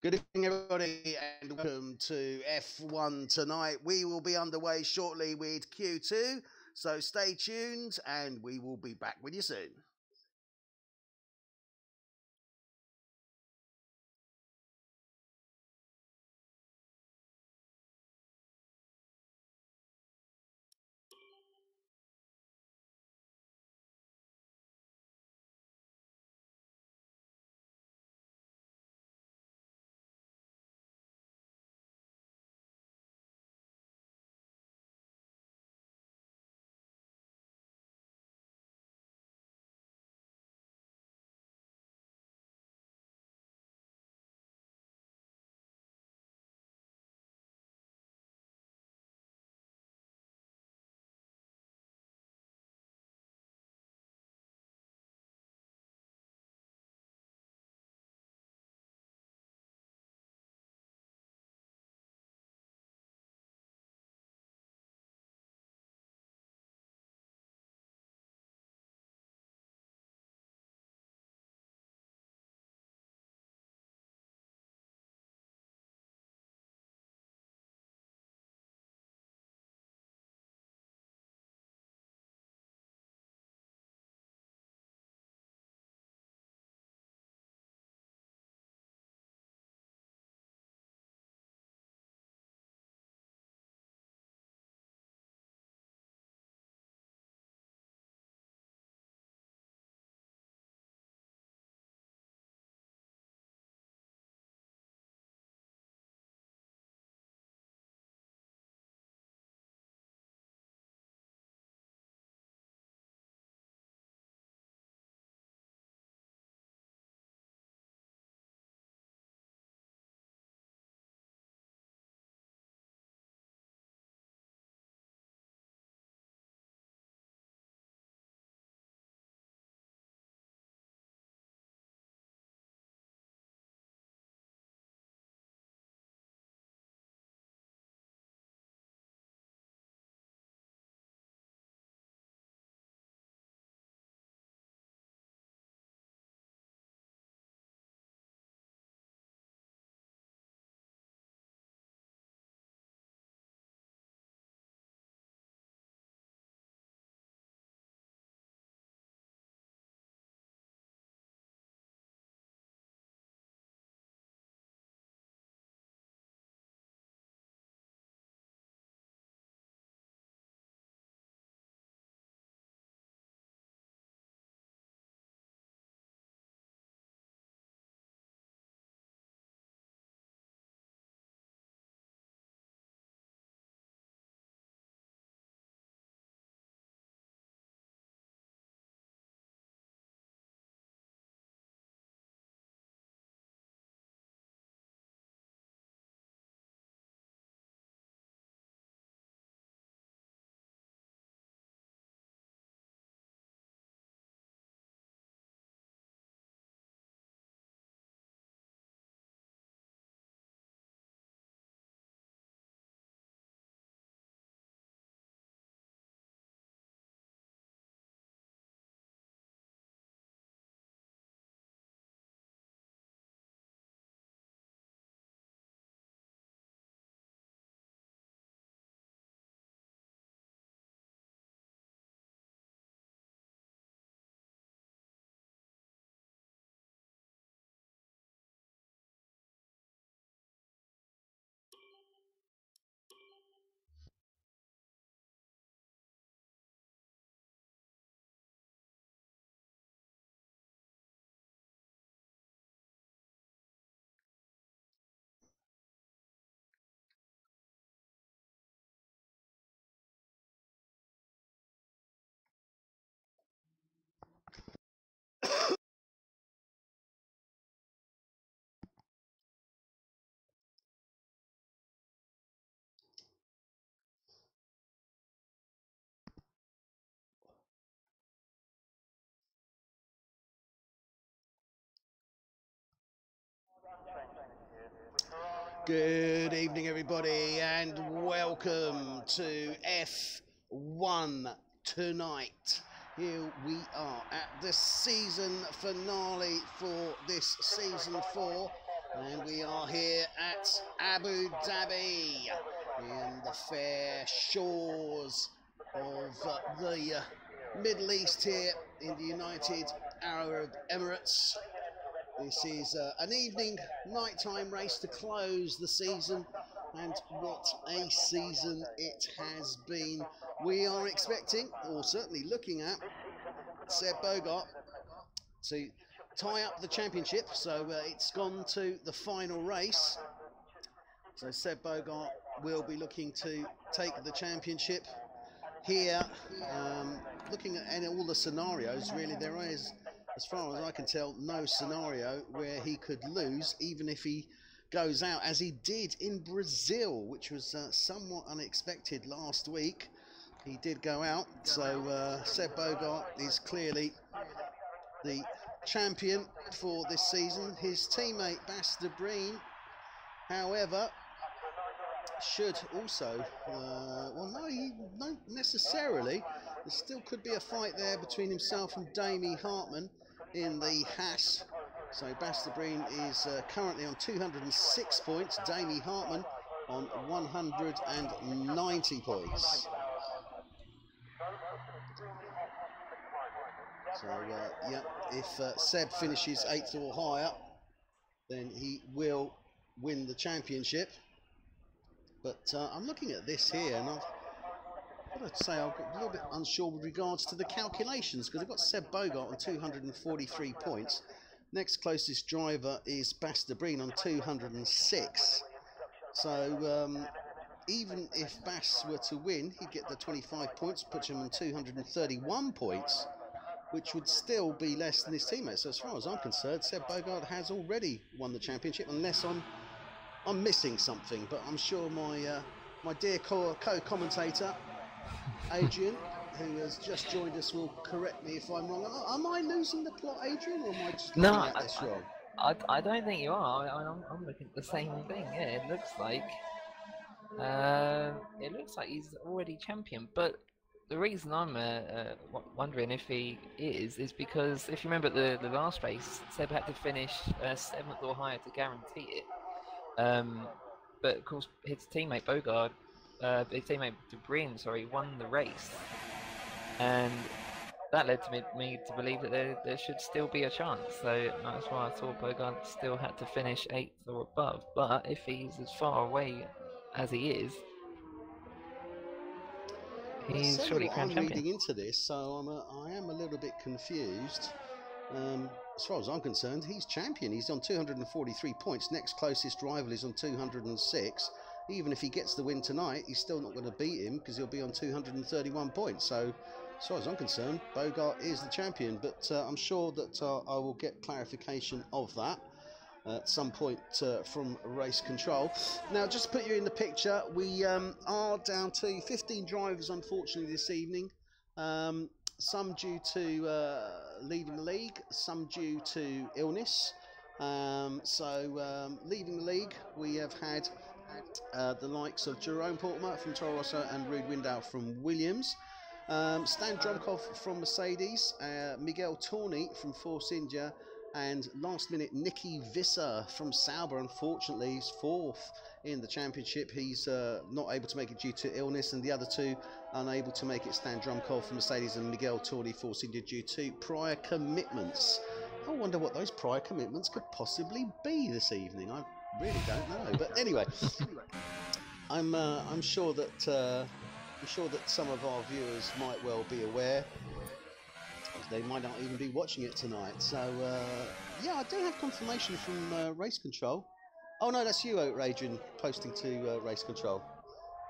Good evening, everybody, and welcome to F1 tonight. We will be underway shortly with Q2, so stay tuned, and we will be back with you soon. Good evening, everybody, and welcome to F1 tonight. Here we are at the season finale for this season 4 And we are here at Abu Dhabi in the fair shores of the Middle East here in the United Arab Emirates. This is an evening nighttime race to close the season, and what a season it has been. We are expecting, or certainly looking at, Seb Bogart to tie up the championship, so it's gone to the final race. So Seb Bogart will be looking to take the championship here. Looking at all the scenarios, really there is, as far as I can tell, no scenario where he could lose, even if he goes out as he did in Brazil, which was somewhat unexpected last week. He did go out, so Seb Bogart is clearly the champion for this season. His teammate Bas Breen, however, should also well, no, necessarily. There still could be a fight there between himself and Damie Hartman in the Haas. So Bas Breen is currently on 206 points, Damie Hartman on 190 points. So, yeah, if Seb finishes 8th or higher, then he will win the championship. But I'm looking at this here, and I've got to say I'm a little bit unsure with regards to the calculations, because I've got Seb Bogart on 243 points. Next closest driver is Bas Breen on 206. So, even if Bas were to win, he'd get the 25 points, puts him on 231 points. Which would still be less than his teammates. So as far as I'm concerned, Seb Bogart has already won the championship, unless I'm missing something. But I'm sure my dear co-commentator Adrian, who has just joined us, will correct me if I'm wrong. Am I losing the plot, Adrian, or am I just looking at this wrong? I don't think you are. I'm looking at the same thing. Yeah, it looks like he's already champion, but. The reason I'm wondering if he is because if you remember the last race, Seb had to finish 7th or higher to guarantee it. But of course, his teammate Breen, won the race, and that led to me to believe that there should still be a chance. So that's why I thought Bogart still had to finish 8th or above. But if he's as far away as he is, he's surely crowned champion. I'm reading into this, so I am a little bit confused. As far as I'm concerned, he's champion. He's on 243 points. Next closest rival is on 206. Even if he gets the win tonight, he's still not going to beat him because he'll be on 231 points. So, as far as I'm concerned, Bogart is the champion. But I'm sure that I will get clarification of that at some point from race control. Now, just to put you in the picture, we are down to 15 drivers, unfortunately, this evening. Some due to leaving the league, some due to illness. Leaving the league, we have had the likes of Jerome Portmer from Toro Rosso and Ruud Windahl from Williams. Stan Drumkov from Mercedes, Miguel Torni from Force India, and last minute Nicky Visser from Sauber. Unfortunately, he's 4th in the championship. He's not able to make it due to illness, and the other two unable to make it, Stan Drumkov from Mercedes and Miguel Torni Force India, due to prior commitments. I wonder what those prior commitments could possibly be this evening. I really don't know. But anyway, I'm sure that some of our viewers might well be aware. They might not even be watching it tonight. So, yeah, I do have confirmation from race control. Oh, no, that's you, Adrian, posting to race control.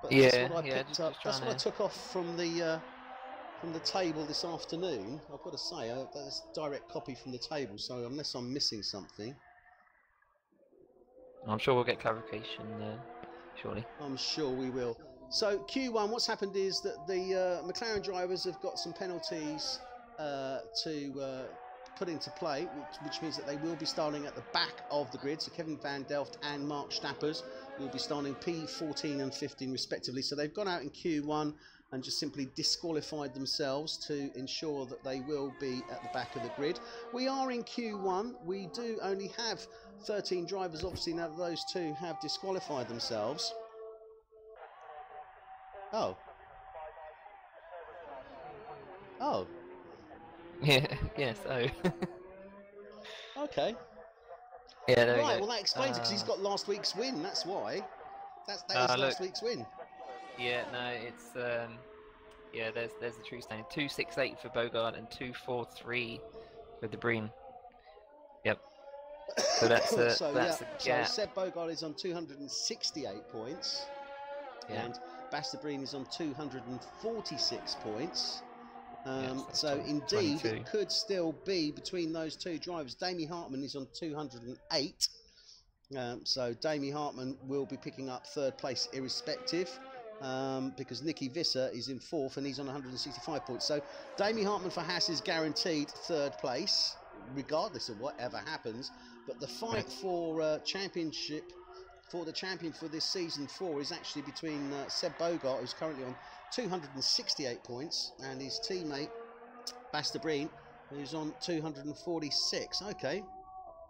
But yeah, that's what I picked up. That's what I took off from the table this afternoon. I've got to say, that's a direct copy from the table. So, unless I'm missing something, I'm sure we'll get clarification shortly. I'm sure we will. So, Q1, what's happened is that the McLaren drivers have got some penalties to put into play, which means that they will be starting at the back of the grid. So Kevin Van Delft and Mark Stappers will be starting P14 and 15 respectively. So they've gone out in Q1 and just simply disqualified themselves to ensure that they will be at the back of the grid. We are in Q1. We do only have 13 drivers, obviously, now that those 2 have disqualified themselves. Oh. Oh. Yeah, yeah, so. Okay. Yeah, there we right, go. well, that explains it, because he's got last week's win, that's why. That is last week's win. Yeah, no, it's yeah, there's the true standing. 268 for Bogart and 243 for De Bruyne. Yep. So that's so that's yeah, a gap. so Seb Bogart is on 268 points, and Bas de Bruyne is on 246 points. So indeed, 22. it could still be between those 2 drivers. Damie Hartman is on 208. So Damie Hartman will be picking up 3rd place irrespective, because Nicky Visser is in 4th and he's on 165 points. So Damie Hartman for Haas is guaranteed 3rd place, regardless of whatever happens. But the fight for championship, for the champion for this season 4, is actually between Seb Bogart, who's currently on 268 points, and his teammate Bas de Bruyne, who's on 246. Okay.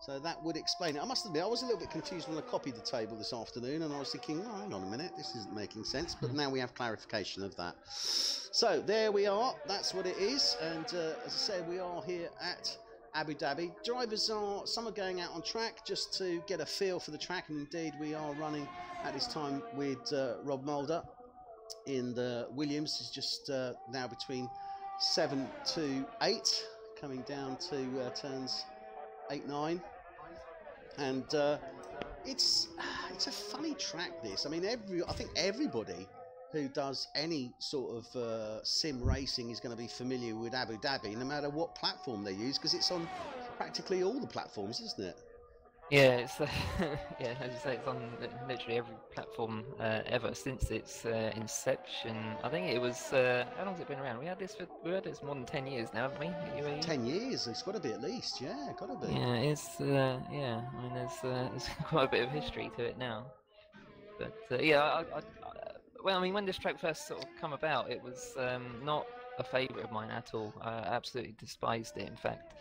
So that would explain it. I must admit, I was a little bit confused when I copied the table this afternoon, and I was thinking, oh, hang on a minute, this isn't making sense. But now we have clarification of that. So there we are. That's what it is. And as I said, we are here at Abu Dhabi. Drivers some are going out on track just to get a feel for the track. And indeed, we are running at this time with Rob Mulder in the Williams. Is just now between 7 to 8, coming down to turns 8, 9. And it's a funny track, this. I mean, I think everybody who does any sort of sim racing is going to be familiar with Abu Dhabi, no matter what platform they use, because it's on practically all the platforms, isn't it? Yeah, it's yeah, as you say, it's on literally every platform ever since its inception. I think it was how long has it been around? We had this more than 10 years now, haven't we? UAE? 10 years. It's got to be at least. Yeah, got to be. Yeah, it's yeah. I mean, there's quite a bit of history to it now. But yeah, well, I mean, when this track first sort of come about, it was not a favourite of mine at all. I absolutely despised it, in fact.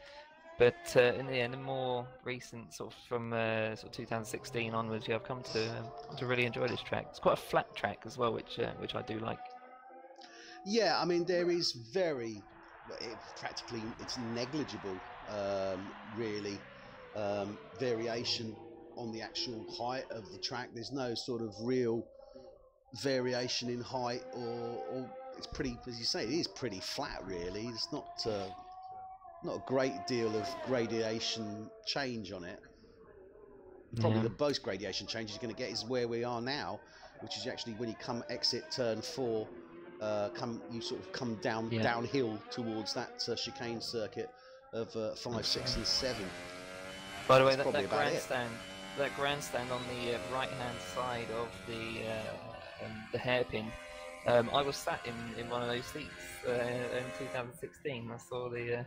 But in the end, the more recent, sort of from sort of 2016 onwards, I've come to really enjoy this track. It's quite a flat track as well, which I do like. Yeah, I mean, there is practically it's negligible, really, variation on the actual height of the track. There's no sort of real variation in height, or it's pretty, as you say, it is pretty flat, really. It's not a great deal of gradation change on it. Probably the most gradation change you're going to get is where we are now, which is actually when you exit turn 4, you sort of come downhill towards that chicane circuit of 5, 6, and 7. By the way, that grandstand on the right-hand side of the hairpin. I was sat in one of those seats in 2016. I saw the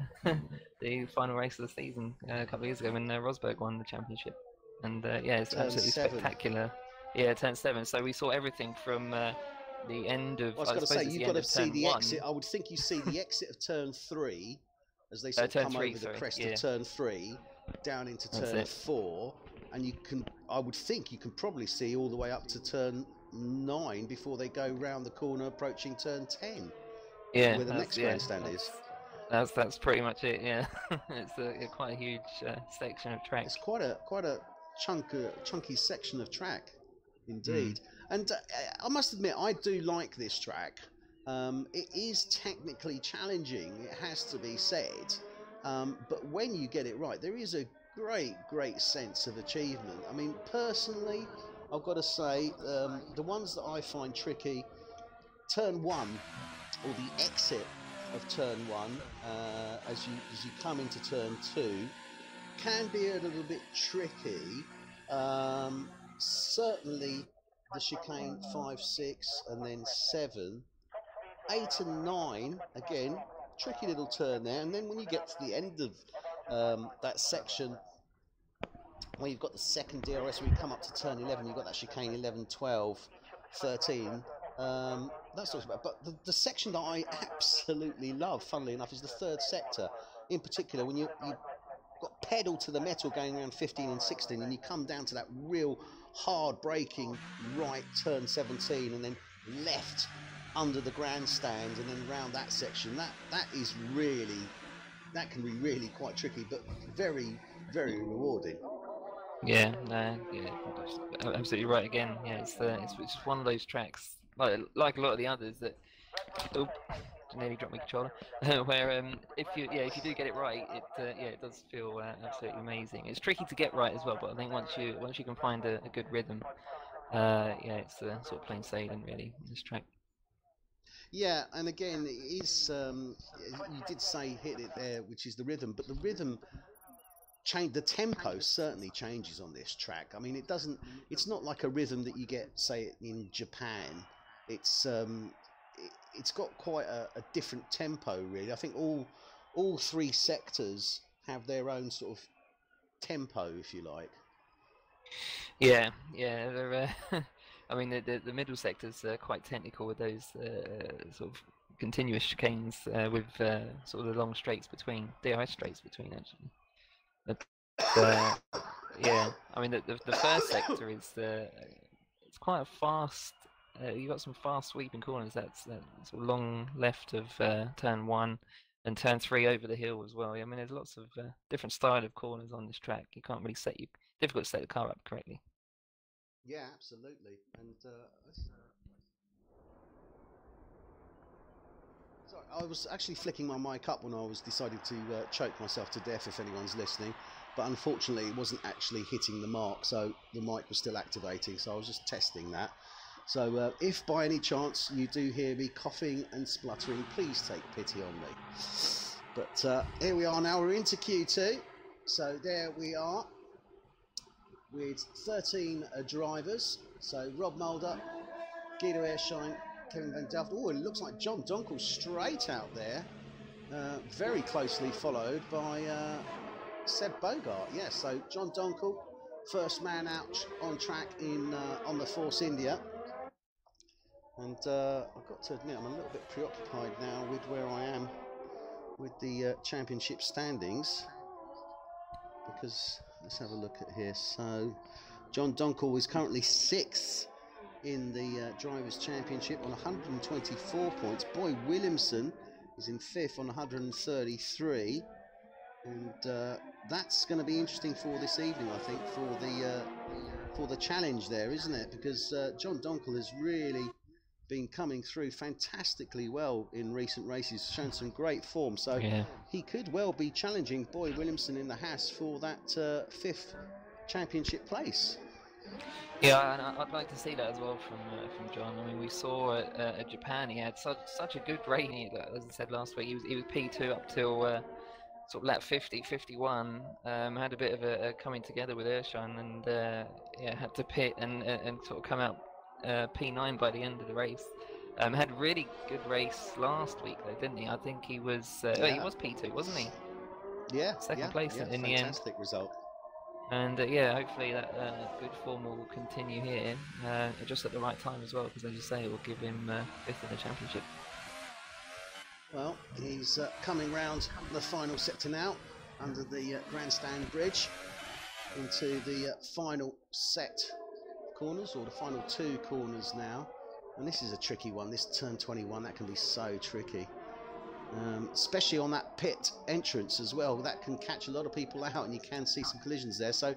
the final race of the season a couple of years ago when Rosberg won the championship, and yeah, it's absolutely spectacular. Yeah, turn 7. So we saw everything from the end of. Well, I was going to say, you've got to see the exit. I would think you see the exit of turn 3 as they sort of come over the crest of turn 3 down into turn 4, and I would think you can probably see all the way up to turn 9 before they go round the corner approaching turn 10. Yeah, where the next grandstand is. That's pretty much it. Yeah, it's quite a huge section of track. It's quite a chunky section of track, indeed. And I must admit, I do like this track. It is technically challenging, it has to be said, but when you get it right, there is a great sense of achievement. I mean, personally, I've got to say, the ones that I find tricky, turn 1, or the exit of turn 1, as you come into turn 2, can be a little bit tricky. Certainly the chicane 5, 6, and then 7. 8 and 9, again, tricky little turn there. And then when you get to the end of that section, where you've got the second DRS, where you come up to turn 11, you've got that chicane 11, 12, 13. That's talks about. But the section that I absolutely love, funnily enough, is the third sector. In particular, when you got pedal to the metal going around 15 and 16, and you come down to that real hard braking right turn 17, and then left under the grandstand, and then round that section. That is really, that can be really quite tricky, but very, very rewarding. Yeah, no, yeah, absolutely right again. Yeah, it's just one of those tracks, like a lot of the others that. Oh, nearly dropped my controller. Where if you do get it right, it does feel absolutely amazing. It's tricky to get right as well, but I think once you can find a good rhythm, it's sort of plain sailing really in this track. Yeah, and again, it is. You did say hit it there, which is the rhythm, but the rhythm change. The tempo certainly changes on this track. I mean, it doesn't. It's not like a rhythm that you get, say, in Japan. It's got quite a different tempo, really. I think all three sectors have their own sort of tempo, if you like. Yeah, they're. I mean, the middle sector's quite technical with those sort of continuous chicanes with sort of the long straights between, DRS straights between actually. But yeah, I mean the first sector is it's quite a fast. You've got some fast sweeping corners. That's that sort of long left of turn 1 and turn 3 over the hill as well. I mean, there's lots of different style of corners on this track. You can't really difficult to set the car up correctly. Yeah, absolutely. And sorry, I was actually flicking my mic up when I was deciding to choke myself to death, if anyone's listening. But unfortunately, it wasn't actually hitting the mark, so the mic was still activating. So I was just testing that. So if by any chance you do hear me coughing and spluttering, please take pity on me. But here we are now, we're into Q2. So there we are with 13 drivers. So Rob Mulder, Guido Airshine, Kevin Van Delft. Oh, it looks like John Donkel straight out there. Very closely followed by Seb Bogart. Yes, so John Donkel, first man out on track on the Force India. And I've got to admit, I'm a little bit preoccupied now with where I am with the championship standings, because let's have a look at here. So John Donkel is currently 6th in the Drivers' Championship on 124 points. Boy Williamson is in 5th on 133. And that's going to be interesting for this evening, I think, for the challenge there, isn't it? Because John Donkel has really been coming through fantastically well in recent races, shown some great form, so yeah, he could well be challenging Boy Williamson in the Haas for that 5th championship place. Yeah, and I'd like to see that as well from John. I mean, we saw at Japan he had such a good rating. As I said last week, he was P2 up till sort of lap 50, 51. Had a bit of a coming together with Ershine, and had to pit and sort of come out P9 by the end of the race. Had a really good race last week though, didn't he? I think he was he was P2, wasn't he? Yeah, second place in the end. Fantastic result. And hopefully that good form will continue here, just at the right time as well, because as you say, it will give him 5th in the championship. Well, he's coming round the final sector now, under the grandstand bridge, into the final set corners, or the final 2 corners now. And this is a tricky one, this turn 21, that can be so tricky. Especially on that pit entrance as well, that can catch a lot of people out, and you can see some collisions there. So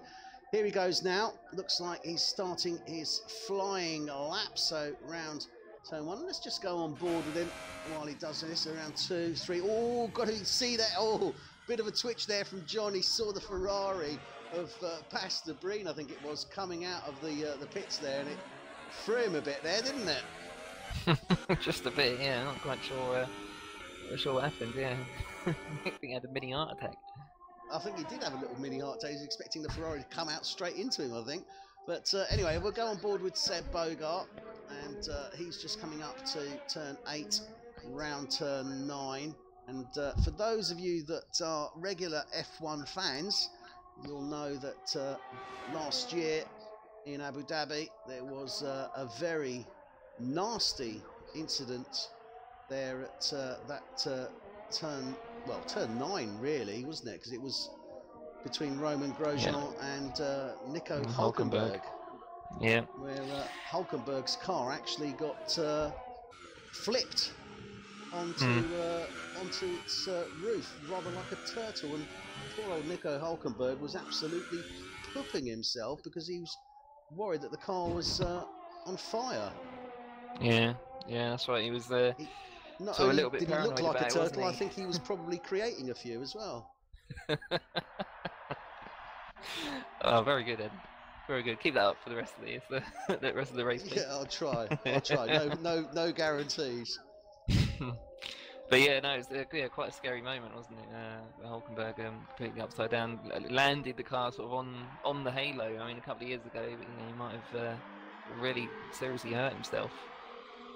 here he goes now, looks like he's starting his flying lap, so round turn 1. Let's just go on board with him while he does this, around 2, 3. Oh, got to see that. Oh, bit of a twitch there from John. He saw the Ferrari of Pastor Breen, I think it was, coming out of the pits there, and it threw him a bit there, didn't it? Just a bit, yeah. Not quite sure what happened. Yeah, I think he had a mini heart attack. I think he did have a little mini heart attack. He was expecting the Ferrari to come out straight into him, I think. But anyway, we'll go on board with Seb Bogart, and he's just coming up to turn 8, round turn 9. And for those of you that are regular F1 fans, you'll know that last year in Abu Dhabi there was a very nasty incident there at that turn 9 really, wasn't it? Because it was between Roman Grosjean and Nico Hülkenberg. Yeah. Where Hülkenberg's car actually got flipped onto its roof, rather like a turtle, and poor old Nico Hülkenberg was absolutely pooping himself because he was worried that the car was on fire. Yeah, that's right. He was a little bit did he paranoid look like about a turtle, it, wasn't he? I think he was probably creating a few as well. Oh, very good, Ed. Very good. Keep that up for the rest of the rest of the race, please. Yeah, I'll try. No guarantees. But yeah, no, it was quite a scary moment, wasn't it? Hülkenberg completely upside down, landed the car sort of on the halo. I mean, a couple of years ago, he might have really seriously hurt himself.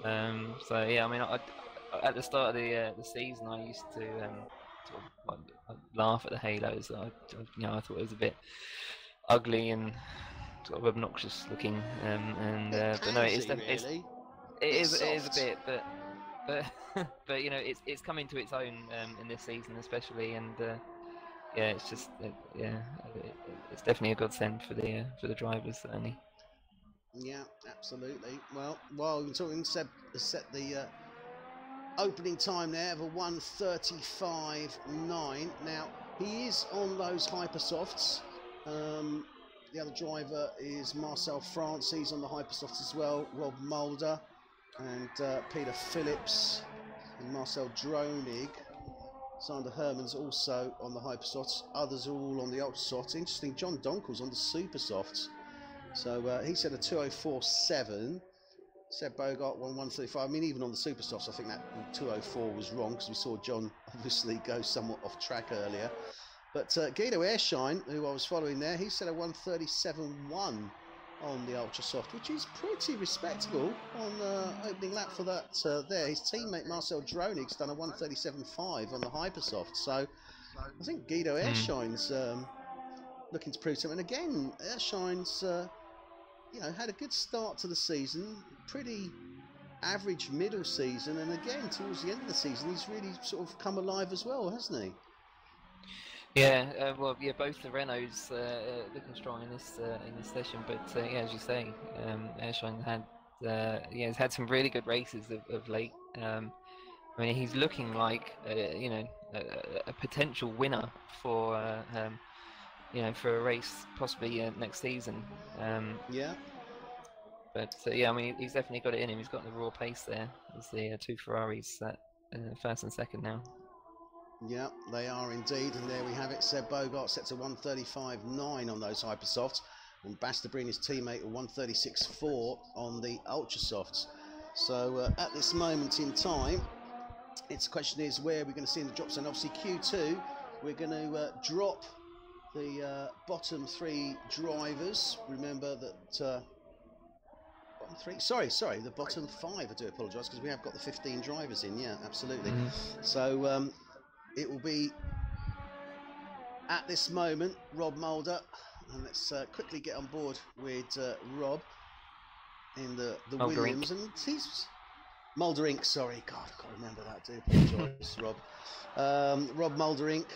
So yeah, I mean, at the start of the season, I used to sort of laugh at the halos. I thought it was a bit ugly and sort of obnoxious looking. But no, it is a bit, but it's come into its own in this season especially, and it's just it's definitely a godsend for the drivers, certainly. Yeah, absolutely. Well, while we're talking, Seb has set the opening time there of a 1:35.9. Now he is on those hypersofts. The other driver is Marcel France. He's on the hypersofts as well. Rob Mulder and Peter Phillips and Marcel Dronig. Sander Herman's also on the hypersofts. Others are all on the ultrasofts. Interesting, John Donkel's on the supersofts. So he said a 2:04.7. Seb Bogart 1:1:35. I mean, even on the supersofts, I think that 2:04 was wrong because we saw John obviously go somewhat off track earlier. But Guido Airshine, who I was following there, he said a 1:37.1 on the ultrasoft, which is pretty respectable on opening lap for that there. His teammate Marcel Dronig's done a 1:37.5 on the hypersoft. So I think Guido Airshine's looking to prove something. And again, Airshine's had a good start to the season, pretty average middle season, and again towards the end of the season he's really sort of come alive as well, hasn't he? Yeah, both the Renaults looking strong in this session, but as you say, Airshine has had some really good races of late. I mean, he's looking like a potential winner for for a race possibly next season. But I mean, he's definitely got it in him. He's got the raw pace there. There's the two Ferraris at first and second now. Yeah, they are indeed, and there we have it. Seb Bogart set to 1:35.9 on those hypersofts, and Bastabrin, his teammate, 1:36.4 on the ultrasofts. So at this moment in time, the question is where we're going to see in the drop zone. Obviously Q2, we're going to drop the bottom three drivers. Remember that bottom three. Sorry, the bottom five. I do apologise because we have got the 15 drivers in. Yeah, absolutely. So. It will be at this moment Rob Mulder, and let's quickly get on board with Rob in the Mulder Williams, Inc. and he's Mulder Inc. Sorry, God, I can't remember that. I do apologise, Rob. Rob Mulder Inc.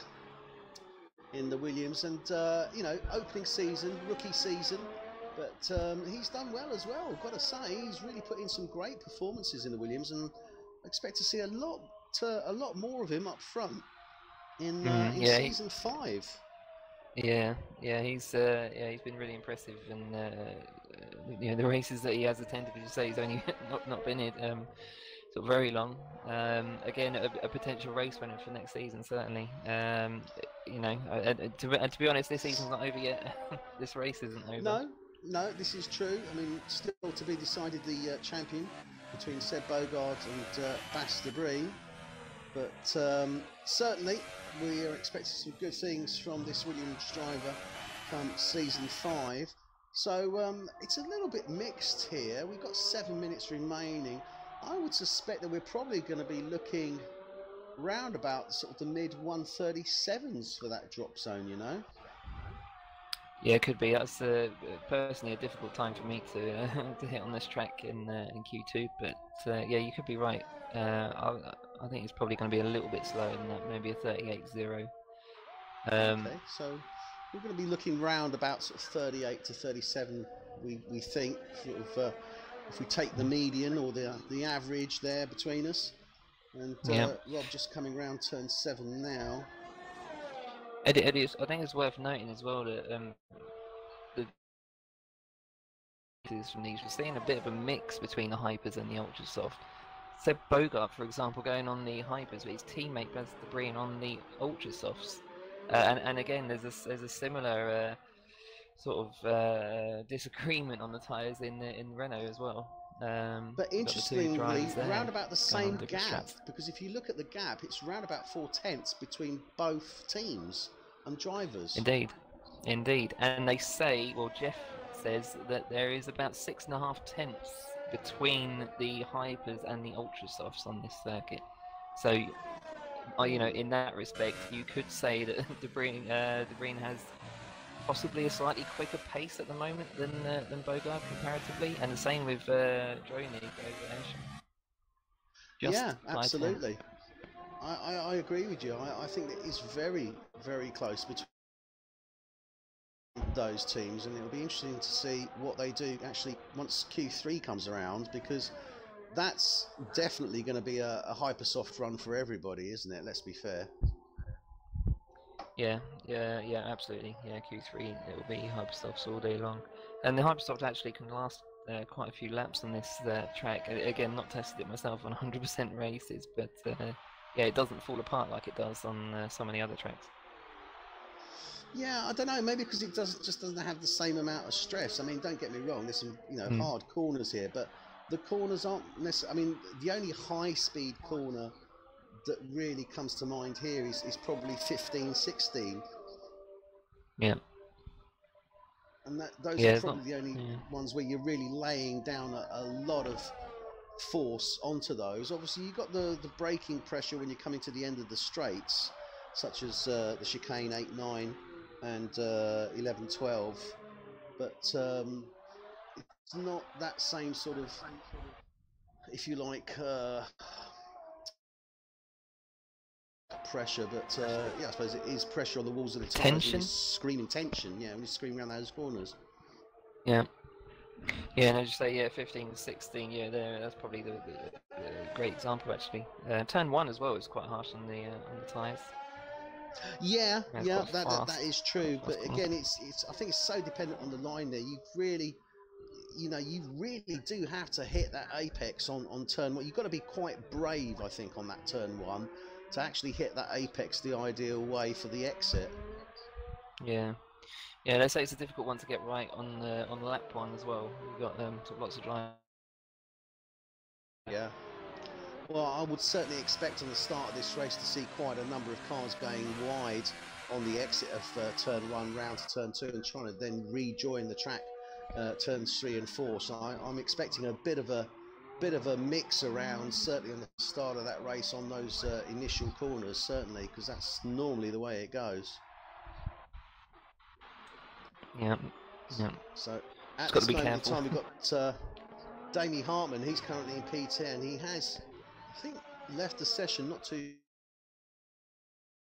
in the Williams, and opening season, rookie season, but he's done well as well. I've got to say, he's really put in some great performances in the Williams, and I expect to see a lot more of him up front in season 5. He's been really impressive, and the races that he has attended, as you say, he's only not been in sort of very long. Again, a potential race winner for next season, certainly. To be honest, this season's not over yet. This race isn't over. No, this is true. I mean, still to be decided the champion between Seb Bogart and Bastabrin. But certainly we are expecting some good things from this Williams driver come season 5. So it's a little bit mixed here. We've got 7 minutes remaining. I would suspect that we're probably going to be looking round about sort of the mid 1:37s for that drop zone, Yeah, it could be. That's personally a difficult time for me to to hit on this track in Q2. But yeah, you could be right. I think it's probably going to be a little bit slower than that, maybe a 38.0. Okay, so we're going to be looking round about sort of 38 to 37. We think sort of if we take the median or the average there between us, and Yeah. Rob just coming round turn 7 now. Eddie, I think it's worth noting as well that the from these, we're seeing a bit of a mix between the hypers and the ultra soft. So Bogart, for example, going on the hypers, but his teammate Baz Debris on the ultra softs. And again, there's a similar sort of disagreement on the tyres in Renault as well. But interestingly, round about the same gap, because if you look at the gap, it's round about 4/10 between both teams and drivers. Indeed, indeed. And they say, well, Jeff says that there is about 6.5 tenths between the hypers and the ultra softs on this circuit. So, you know, in that respect, you could say that Debris has possibly a slightly quicker pace at the moment than Bogart comparatively, and the same with Droney. Yeah, absolutely. I agree with you. I think it is very, very close between those teams, and it'll be interesting to see what they do actually once Q3 comes around, because that's definitely going to be a hypersoft run for everybody, isn't it? Let's be fair. Yeah, absolutely. Yeah, Q3 it will be hypersofts all day long, and the hypersoft actually can last quite a few laps on this track. Again, not tested it myself on 100% races, but yeah, it doesn't fall apart like it does on so many other tracks. Yeah, I don't know. Maybe because it just doesn't have the same amount of stress. I mean, don't get me wrong. There's some hard corners here, but the corners aren't necessarily. I mean, the only high-speed corner that really comes to mind here is probably 15, 16. Yeah. And those are probably the only ones where you're really laying down a lot of force onto those. Obviously, you've got the braking pressure when you're coming to the end of the straights, such as the chicane 8, 9 and 11, 12. But it's not that same sort of, if you like, pressure, but yeah, I suppose it is pressure on the walls of the tyres. Tension? Screaming tension, yeah, when you scream around those corners. Yeah. Yeah, and as you say, yeah, 15 to 16, yeah, that's probably the great example, actually. Turn 1 as well is quite harsh on the tyres. Yeah, that is true, but again, it's I think it's so dependent on the line there. You really do have to hit that apex on turn 1. You've got to be quite brave, I think, on that turn 1 to actually hit that apex the ideal way for the exit. Yeah, they say it's a difficult one to get right on lap 1 as well. You've got lots of drivers. Yeah. Well, I would certainly expect on the start of this race to see quite a number of cars going wide on the exit of turn 1 round to turn 2 and trying to then rejoin the track turns 3 and 4. So I'm expecting a bit of a mix around, certainly on the start of that race on those initial corners, certainly, because that's normally the way it goes. Yeah. So at this moment in time, we've got Damie Hartman. He's currently in P10. He has, I think, left the session not too.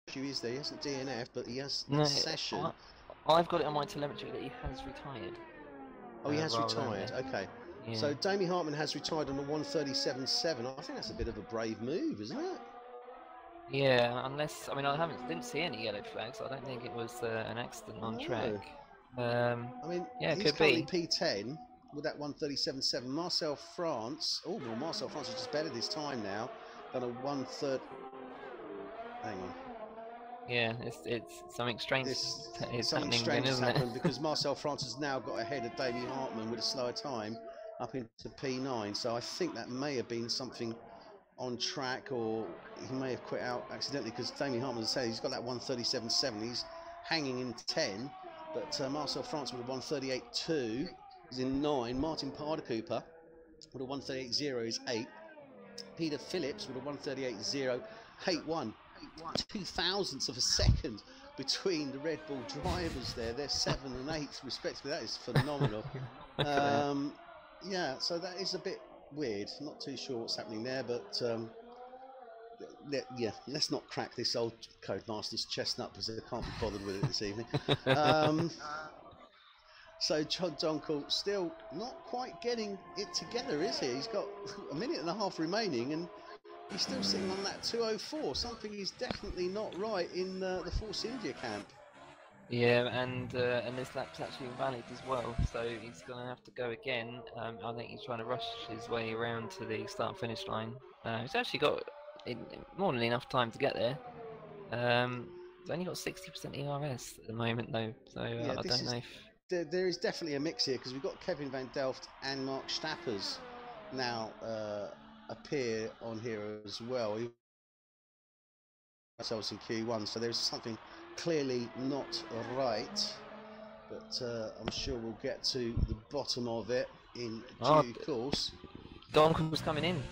He is there. He hasn't DNF, but he has the session. I've got it on my telemetry that he has retired. Oh, he has retired. Okay. Yeah. So Damie Hartman has retired on the 137.7. I think that's a bit of a brave move, isn't it? Yeah, unless I didn't see any yellow flags. I don't think it was an accident on track. I mean, yeah, he's currently P10 with that 137.7. Marcel France. Oh, well, Marcel France has just bettered his time now. Done a 1/3. Hang on. Yeah, it's something strange. Something strange has happened because Marcel France has now got ahead of Damie Hartman with a slower time up into P9. So I think that may have been something on track, or he may have quit out accidentally, because Damie Hartman, as I say, he's got that 137.7. He's hanging in 10, but Marcel France with a 138.2 is in 9. Martin Parder-Cooper with a 138.0 is 8. Peter Phillips with a 138.0, 8.1. 0.02 of a second between the Red Bull drivers there. They're 7th and 8th respectively. That is phenomenal. Yeah, so that is a bit weird. Not too sure what's happening there, but yeah, let's not crack this old Codemasters chestnut because I can't be bothered with it this evening. So John Donkel still not quite getting it together, is he? He's got a minute and a half remaining and he's still sitting on that 2:04. Something is definitely not right in the Force India camp. Yeah, and this lap's actually invalid as well, so he's going to have to go again. I think he's trying to rush his way around to the start-finish line. He's actually got more than enough time to get there. He's only got 60% ERS at the moment, though, so yeah, I don't know if... There is definitely a mix here, because we've got Kevin van Delft and Mark Stappers now appear on here as well. Ourselves in Q1, so there's something clearly not right, but I'm sure we'll get to the bottom of it in due course. Donkel's coming in.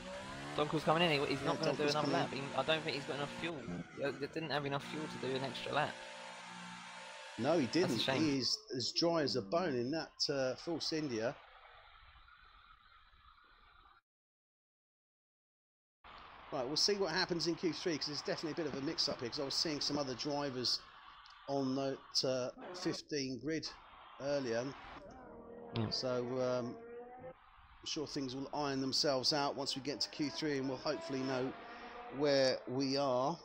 Donkel's coming in. He's not going to do another lap. I don't think he's got enough fuel. He didn't have enough fuel to do an extra lap. No, he didn't. He is as dry as a bone in that Force India. Right, we'll see what happens in Q3, because there's definitely a bit of a mix-up here, because I was seeing some other drivers on that 15 grid earlier. Yeah. So I'm sure things will iron themselves out once we get to Q3, and we'll hopefully know where we are.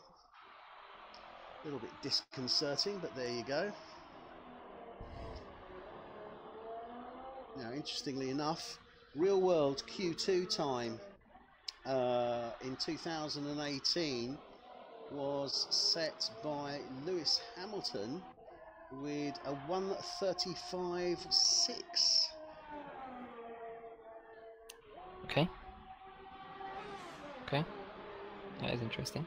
A little bit disconcerting, but there you go. Now, interestingly enough, real world Q2 time in 2018 was set by Lewis Hamilton with a 1:35.6. Okay. Okay. That is interesting.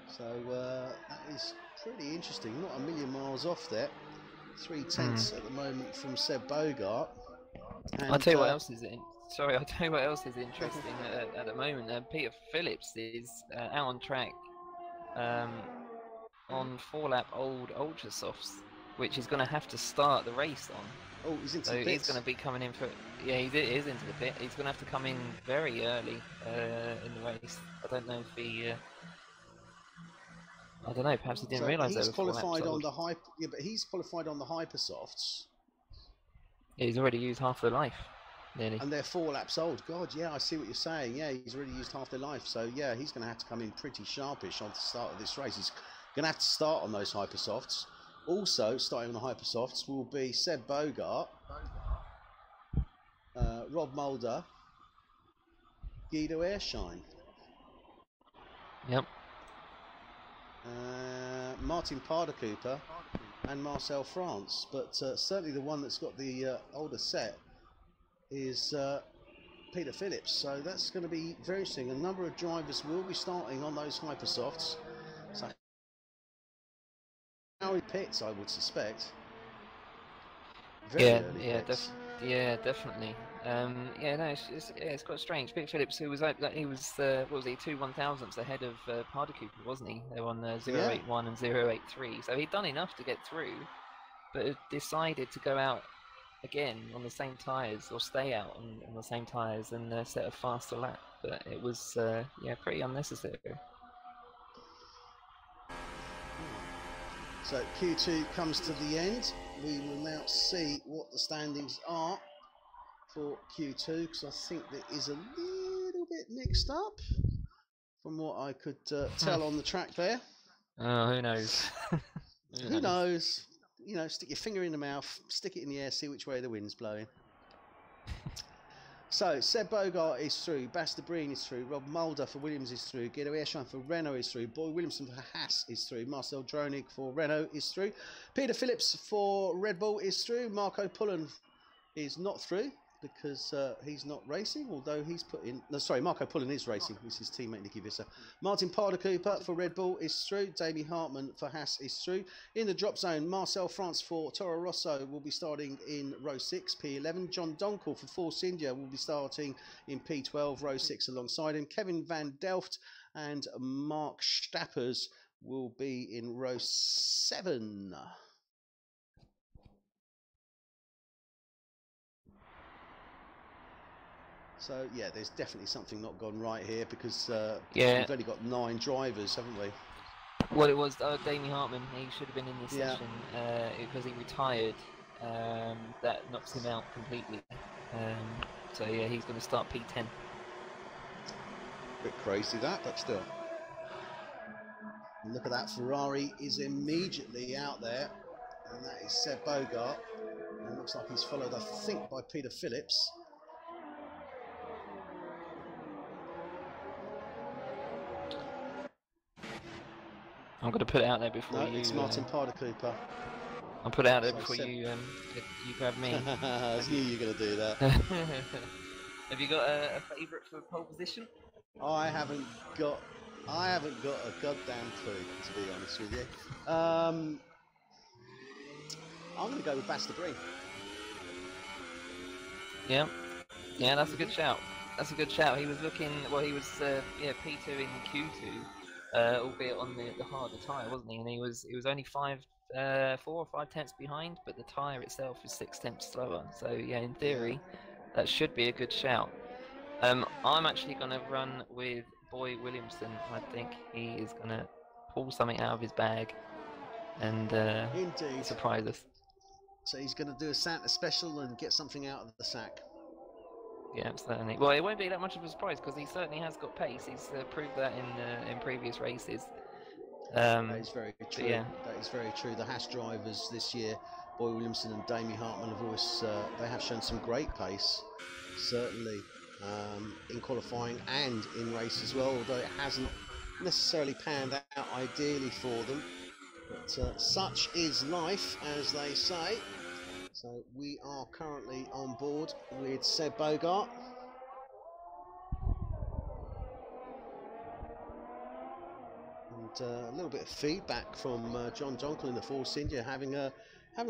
So that is pretty interesting. Not a million miles off there. 3/10 at the moment from Seb Bogart. And, I'll tell you what else is Sorry, I'll tell you what else is interesting at the moment. Peter Phillips is out on track on 4-lap old Ultra Softs, which he's going to have to start the race on. Oh, he's into the pit. He's going to be coming in for... Yeah, he is into the pit. He's going to have to come in very early in the race. I don't know if he... I don't know, perhaps he didn't realise that. He's qualified on the hyper... Yeah, but he's qualified on the Hypersofts. Yeah, he's already used half their life. Nearly. And they're 4 laps old. God, yeah, I see what you're saying. Yeah, he's already used half their life. So, yeah, he's going to have to come in pretty sharpish on the start of this race. He's going to have to start on those Hypersofts. Also, starting on the Hypersofts will be Seb Bogart, Rob Mulder, Guido Airshine. Yep. Martin Parder-Cooper and Marcel France. But certainly the one that's got the older set is Peter Phillips, so that's going to be very interesting. A number of drivers will be starting on those Hypersofts, so early pits, I would suspect. Very definitely. Yeah, no, it's quite strange. Peter Phillips, who was what was he, 2 1,000ths ahead of Parder-Cooper, wasn't he? They were on 081 and 083, so he'd done enough to get through, but decided to go out again on the same tyres, or stay out on the same tyres and set a faster lap, but it was yeah, pretty unnecessary. So Q2 comes to the end. We will now see what the standings are for Q2, because I think there is a little bit mixed up from what I could tell on the track there. Oh, who knows? Who knows? You know, stick your finger in the mouth, stick it in the air, see which way the wind's blowing. So, Seb Bogart is through, Basta Breen is through, Rob Mulder for Williams is through, Guido Airshine for Renault is through, Boy Williamson for Haas is through, Marcel Dronig for Renault is through, Peter Phillips for Red Bull is through, Marco Pullen is not through because he's not racing, although he's put in... No, sorry, Marco Pullen is racing. This is his teammate Nicky Visser. Martin Parder-Cooper for Red Bull is through. Davey Hartman for Haas is through. In the drop zone, Marcel France for Toro Rosso will be starting in row 6, P11. John Donkel for Force India will be starting in P12, row 6 alongside him. Kevin van Delft and Mark Stappers will be in row 7. So yeah, there's definitely something not gone right here because we've only got 9 drivers, haven't we? Well, it was Damien Hartman. He should have been in this session because he retired. That knocks him out completely. So yeah, he's going to start P10. Bit crazy that, but still. And look at that, Ferrari is immediately out there, and that is Seb Bogart. And it looks like he's followed, I think, by Peter Phillips. I'm going to put it out there before you... No, it's Martin Parder-Cooper. I'll put it out there before you grab me. I knew you were going to do that. Have you got a favourite for pole position? I haven't got a goddamn clue, to be honest with you. I'm going to go with Basta Breen. Yeah, that's a good shout. That's a good shout. He was looking, well, he was P2 in Q2, albeit on the harder tyre, wasn't he? And he was only 4 or 5 tenths behind, but the tyre itself is 6 tenths slower. So yeah, in theory, that should be a good shout. I'm actually going to run with Boy Williamson. I think he is going to pull something out of his bag and surprise us. So he's going to do a Santa special and get something out of the sack. Yeah, certainly. Well, it won't be that much of a surprise because he certainly has got pace. He's proved that in previous races. That is very true. Yeah. That is very true. The Haas drivers this year, Boy Williamson and Damien Hartman, have always they have shown some great pace, certainly in qualifying and in race as well. Although it hasn't necessarily panned out ideally for them, but such is life, as they say. So we are currently on board with Seb Bogart. And a little bit of feedback from John Donkel in the Force India, having a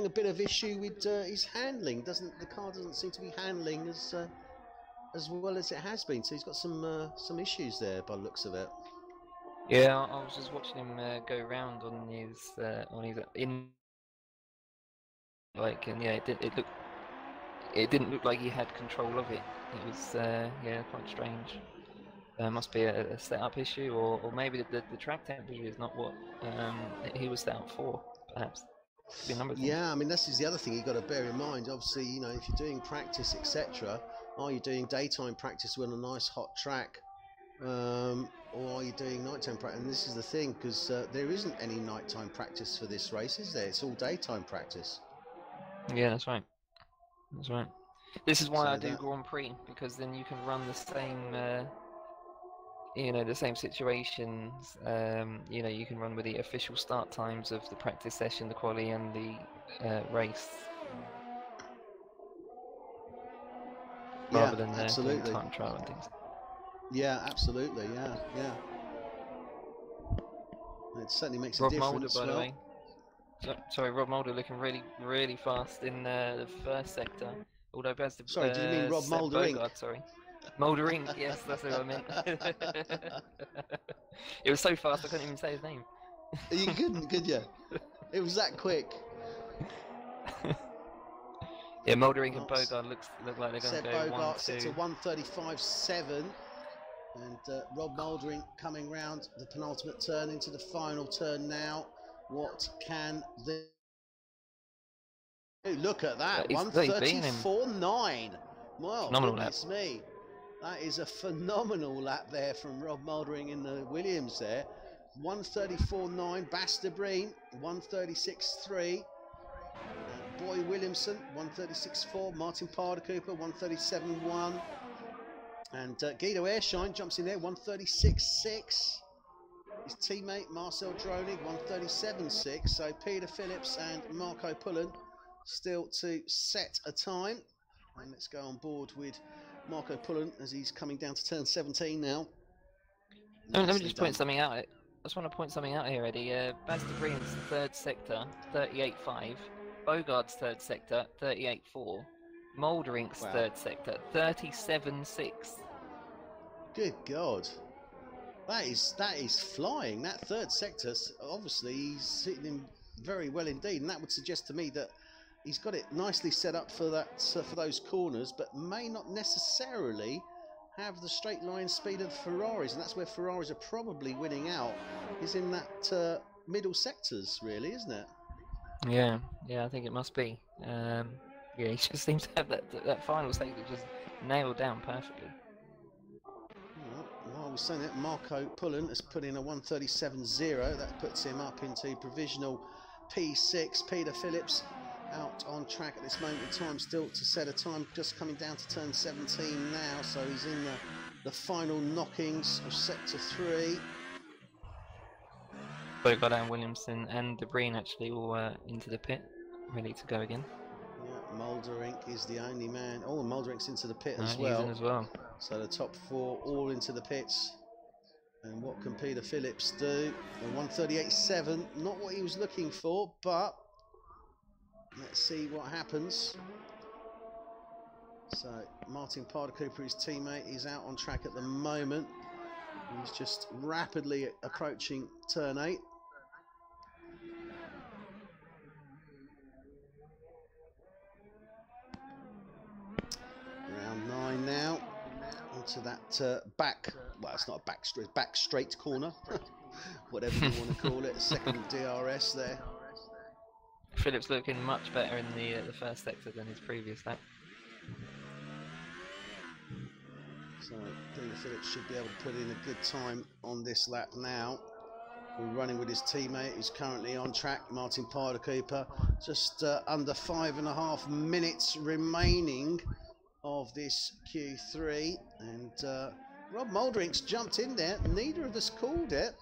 bit of issue with his handling. The car doesn't seem to be handling as well as it has been. So he's got some issues there by the looks of it. Yeah, I was just watching him go round on his in. And yeah, it didn't look like he had control of it. It was quite strange. Must be a setup issue, or maybe the track temperature is not what he was set up for, perhaps. Be a number of things. Yeah, I mean, this is the other thing you've got to bear in mind. Obviously, you know, if you're doing practice, etc., are you doing daytime practice on a nice hot track, or are you doing nighttime practice? And this is the thing, because there isn't any nighttime practice for this race, is there? It's all daytime practice. Yeah, that's right. That's right. This is why I do Grand Prix, because then you can run the same, the same situations. You can run with the official start times of the practice session, the quali, and the race. Rather than absolutely. Time trial and things. Yeah, absolutely. Yeah. It certainly makes Rob a difference. Mulder, by the way. Sorry, Rob Mulder looking really, really fast in the first sector. Although best. Sorry, did you mean Rob Mulder? Sorry, Mulder Inc. Yes, that's what I meant. It was so fast I couldn't even say his name. You couldn't, could you? It was that quick. Yeah, Mulder Inc. and Bogart look like they're going to go Bogart 1-2. sits at 1:35.7, and Rob Mulder Inc. coming round the penultimate turn into the final turn now. What can they do? Look at that, 1:34.9. Well, goodness me. That is a phenomenal lap there from Rob Muldering in the Williams there. 1:34.9, Basta Breen, 1:36.3. Boy Williamson, 1:36.4. Martin Parder-Cooper, 1:37.1. And Guido Airshine jumps in there, 1:36.6. His teammate Marcel Dronig, 1:37.6. So Peter Phillips and Marco Pullen still to set a time. And let's go on board with Marco Pullen as he's coming down to turn 17 now. Let me just point something out. I just want to point something out here, Eddie. Basta Breen's third sector, 38.5. Bogart's third sector, 38.4. Mulderink's third sector, 37.6. Good God. That is flying. That third sector, obviously, he's hitting him very well indeed, and that would suggest to me that he's got it nicely set up for that for those corners, but may not necessarily have the straight line speed of Ferraris, and that's where Ferraris are probably winning out. Is in that middle sectors, really, isn't it? Yeah, I think it must be. Yeah, he just seems to have that final sector just nailed down perfectly. While I was saying that, Marco Pullen has put in a 1:37.0. That puts him up into provisional P6. Peter Phillips out on track at this moment in time, still to set a time, just coming down to turn 17 now. So he's in the final knockings of sector 3. Bogart and Williamson and De Bruyne actually all into the pit, ready to go again. Yeah, Mulderink is the only man. Oh, Mulderink's into the pit as He's well. in as well. So the top 4 all into the pits. And what can Peter Phillips do? A 1:38.7, not what he was looking for, but let's see what happens. So Martin Parder-Cooper, his teammate, is out on track at the moment. He's just rapidly approaching turn 8. Round 9 now. Onto that back, well, it's not a back straight corner, whatever you want to call it. Second DRS there. Phillips looking much better in the first sector than his previous lap. So Peter Phillips should be able to put in a good time on this lap now. We're running with his teammate who's currently on track, Martin Parder-Cooper. Just under 5.5 minutes remaining of this Q3, and Rob Mulderink's jumped in there. Neither of us called it.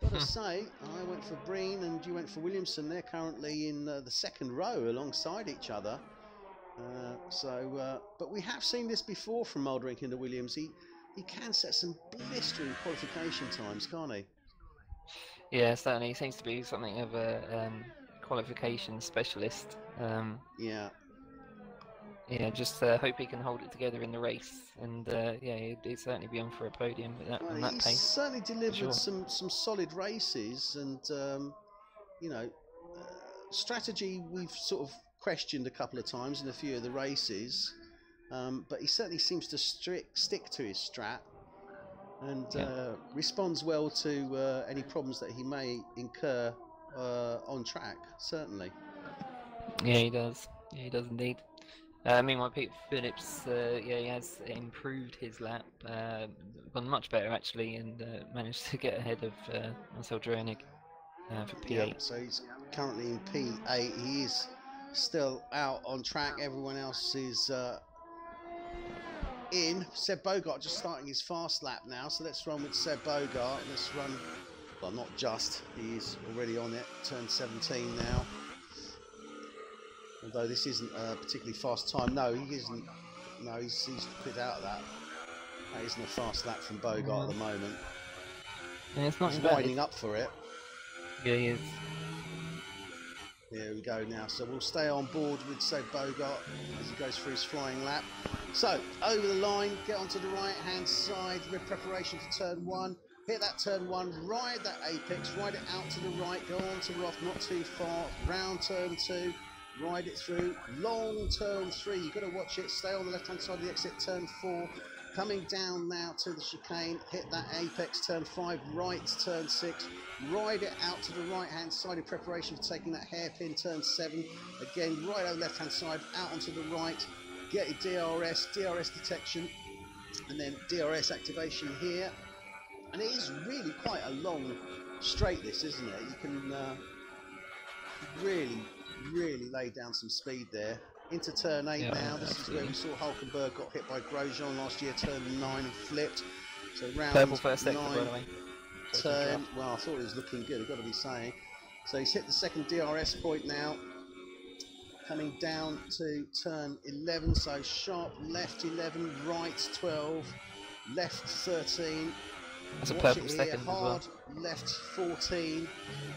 Gotta say, I went for Breen and you went for Williamson. They're currently in the second row alongside each other. But we have seen this before from Mulderink into Williams. He can set some blistering qualification times, can't he? Yeah, certainly. He seems to be something of a qualification specialist. Yeah, just hope he can hold it together in the race, and yeah, he'd certainly be on for a podium on that he's pace. Certainly delivered sure. some solid races, and you know, strategy we've sort of questioned a couple of times in a few of the races, but he certainly seems to stick to his strat, and responds well to any problems that he may incur on track. Certainly. Yeah, he does. Yeah, he does indeed. Meanwhile, Pete Phillips, yeah, he has improved his lap, gone much better actually, and managed to get ahead of Marcel Droenig for P8. Yeah, so he's currently in P8. He is still out on track. Everyone else is in. Seb Bogart just starting his fast lap now, so let's run with Seb Bogart. Let's run, well, not just, he is already on it, turn 17 now. Although this isn't a particularly fast time. No, he isn't. No, he's quit out of that. That isn't a fast lap from Bogart at the moment. Yeah, it's not he's bad. winding up for it. Yeah, he is. Here we go now. So we'll stay on board with Seb Bogart as he goes through his flying lap. So over the line, get onto the right hand side with preparation for turn 1. Hit that turn 1, ride that apex, ride it out to the right, go on to Roth, not too far, round turn 2. Ride it through, long turn 3, you've got to watch it, stay on the left hand side of the exit, turn 4, coming down now to the chicane, hit that apex, turn 5, right, turn 6, ride it out to the right hand side in preparation for taking that hairpin, turn 7, again, right over the left hand side, out onto the right, get your DRS detection, and then DRS activation here, and it is really quite a long straight this, isn't it? You can really laid down some speed there. Into turn 8 now. This is where we saw Hulkenberg got hit by Grosjean last year, turn 9 and flipped. So round Purple first sector, 9 by the way. turn, well, I thought it was looking good, I've got to be saying. So he's hit the second DRS point now. Coming down to turn 11, so sharp left 11, right 12, left 13. That's a Watch purple it here, second hard, as left 14,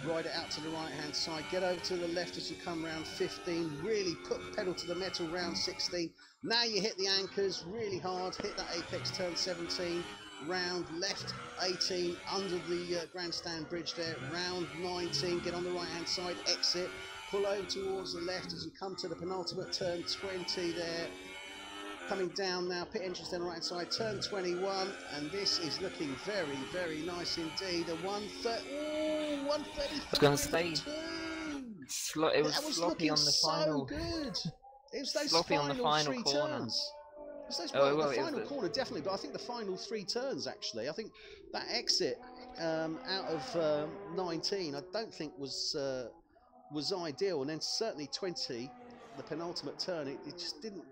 ride it out to the right hand side, get over to the left as you come round 15, really put pedal to the metal round 16, now you hit the anchors really hard, hit that apex turn 17, round left 18 under the grandstand bridge there, round 19, get on the right hand side, exit, pull over towards the left as you come to the penultimate turn 20 there. Coming down now, pit entrance down the right hand side, turn 21, and this is looking very, very nice indeed. A 130, 135. I was going to say, it was sloppy on the final. So good. It was those sloppy on the final three corner. turns. It was those, well, the final corner definitely, but I think the final 3 turns actually. I think that exit out of 19, I don't think was ideal, and then certainly 20, the penultimate turn, it just didn't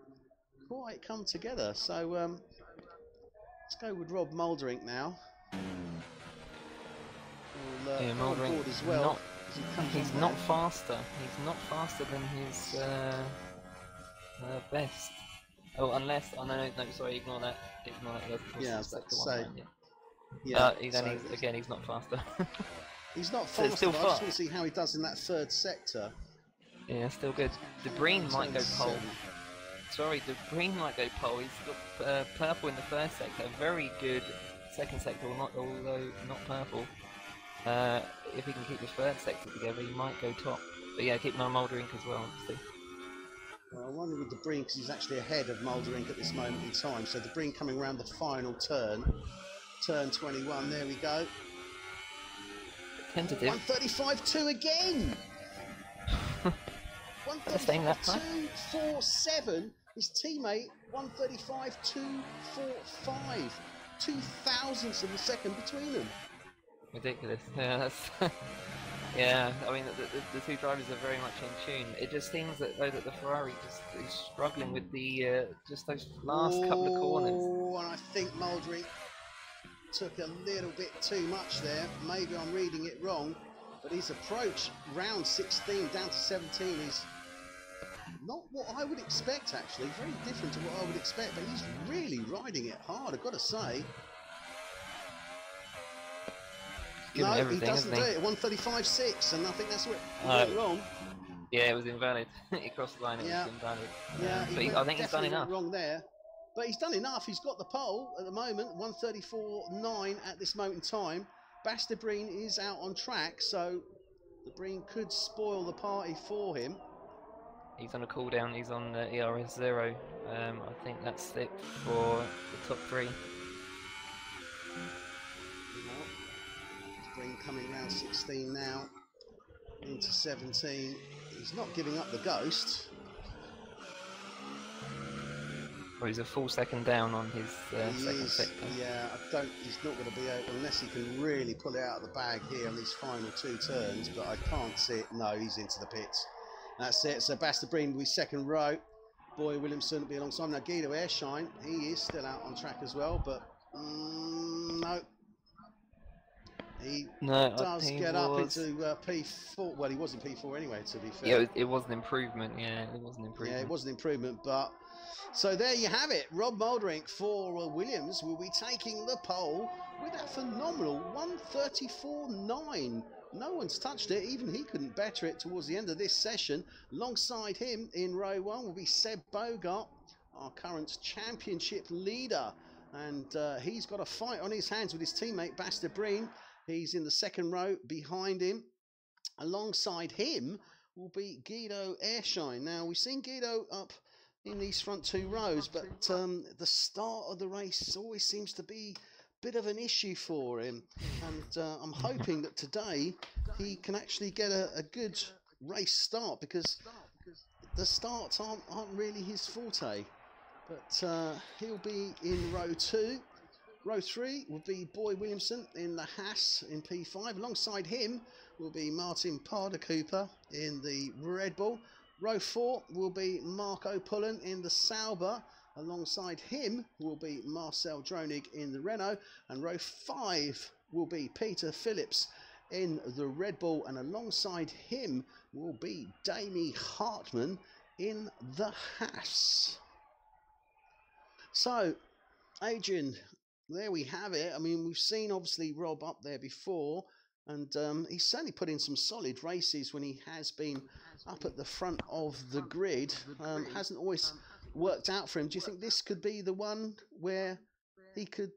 quite come together. So let's go with Rob Mouldering now. Yeah, Mouldering as well. He's not faster. He's not faster than his best. Oh, unless no, sorry, ignore that. Yeah, I was about to say. He's not faster. He's not So faster. still I just want to see how he does in that 3rd sector. Yeah, still good. De Bruyne might go pole. Sorry, De Bruyne might go pole. He's got purple in the 1st sector. Very good 2nd sector, although not purple. If he can keep the 3rd sector together, he might go top. But yeah, keep Mouldering as well, obviously. Well, I wonder with De Bruyne, because he's actually ahead of Mouldering at this moment in time. So De Bruyne coming around the final turn. Turn 21, there we go. Tentative. 135.2 again! 135.247. His teammate, 135.245. 2 thousandths of a second between them. Ridiculous. Yeah, that's yeah. I mean, the 2 drivers are very much in tune. It just seems that though that the Ferrari just is struggling with the just those last couple of corners. Oh, and I think Mouldering took a little bit too much there. Maybe I'm reading it wrong, but his approach round 16 down to 17 is not what I would expect actually. Very different to what I would expect, but he's really riding it hard, I've got to say. No, he doesn't do it. 135.6, and I think that's what he went wrong. Yeah, it was invalid. He crossed the line. It was invalid. Yeah, but I think he's done enough. Wrong there, but he's done enough. He's got the pole at the moment. 134.9 at this moment in time. De Bruyne is out on track, so De Bruyne could spoil the party for him. He's on a cool down. He's on ERS 0. I think that's it for the top 3. Coming round 16 now into 17. He's not giving up the ghost. Well, he's a full second down on his second sector. Yeah, he's not going to be able, unless he can really pull it out of the bag here on these final 2 turns, but I can't see it. No, he's into the pits. That's it. So De Bruyne will be 2nd row. Boy Williamson will be alongside. Now Guido Airshine, he is still out on track as well, but no. He does get up into P4. Well, he was in P4 anyway, to be fair. Yeah, it was an improvement. Yeah, it was an improvement. Yeah, it was an improvement. But so there you have it. Rob Mouldering for Williams will be taking the pole with that phenomenal 134.9. No one's touched it. Even he couldn't better it towards the end of this session. Alongside him in row 1 will be Seb Bogart, our current championship leader. And he's got a fight on his hands with his teammate De Bruyne. He's in the 2nd row behind him. Alongside him will be Guido Airshine. Now, we've seen Guido up in these front 2 rows, but the start of the race always seems to be a bit of an issue for him. And I'm hoping that today he can actually get a good race start, because the starts aren't really his forte. But he'll be in row 2. Row 3 will be Boy Williamson in the Haas in P5. Alongside him will be Martin Parder-Cooper in the Red Bull. Row 4 will be Marco Pullen in the Sauber. Alongside him will be Marcel Dronig in the Renault. And row 5 will be Peter Phillips in the Red Bull. And alongside him will be Damie Hartman in the Haas. So, Adrian, there we have it. I mean, we've seen obviously Rob up there before, and he's certainly put in some solid races when he has been up at the front of the grid. Hasn't always worked out for him. Do you think this could be the one where he could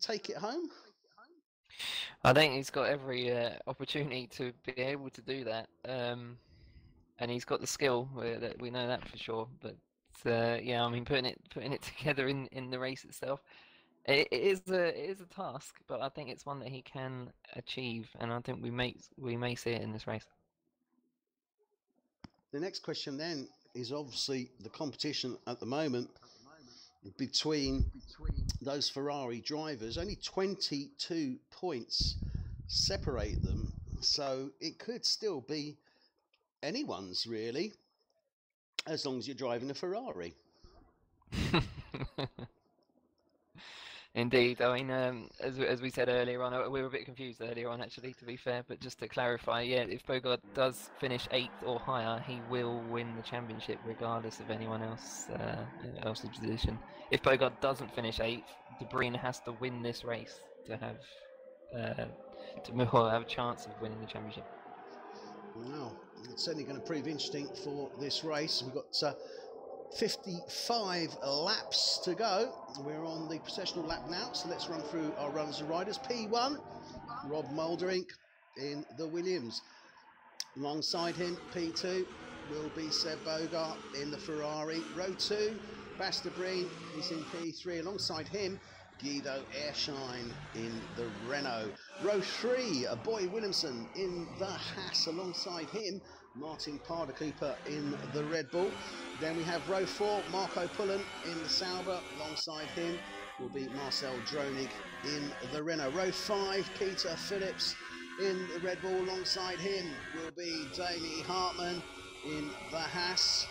take it home? I think he's got every opportunity to be able to do that, and he's got the skill. We know that for sure. But yeah, I mean, putting it together in the race itself, it is a task. But I think it's one that he can achieve, and I think we may see it in this race. The next question then is obviously the competition at the moment between those Ferrari drivers. Only 22 points separate them, so it could still be anyone's really, as long as you're driving a Ferrari. Indeed. I mean, as we said earlier on, we were a bit confused earlier on, actually, to be fair. But just to clarify, yeah, if Bogart does finish 8th or higher, he will win the championship, regardless of anyone else's position. If Bogart doesn't finish 8th, De Bruyne has to win this race to have a chance of winning the championship. Wow, it's certainly going to prove interesting for this race. We've got 55 laps to go. We're on the processional lap now, so let's run through our runners and riders. P1, Rob Moldering in the Williams. Alongside him, P2 will be Seb Bogart in the Ferrari. Row 2, Bas de Bruyne is in P3. Alongside him, Guido Airshine in the Renault. Row 3, Boy Williamson in the Haas. Alongside him, Martin Parder-Cooper in the Red Bull. Then we have row 4, Marco Pullen in the Sauber. Alongside him will be Marcel Dronig in the Renault. Row 5, Peter Phillips in the Red Bull. Alongside him will be Damie Hartmann in the Haas.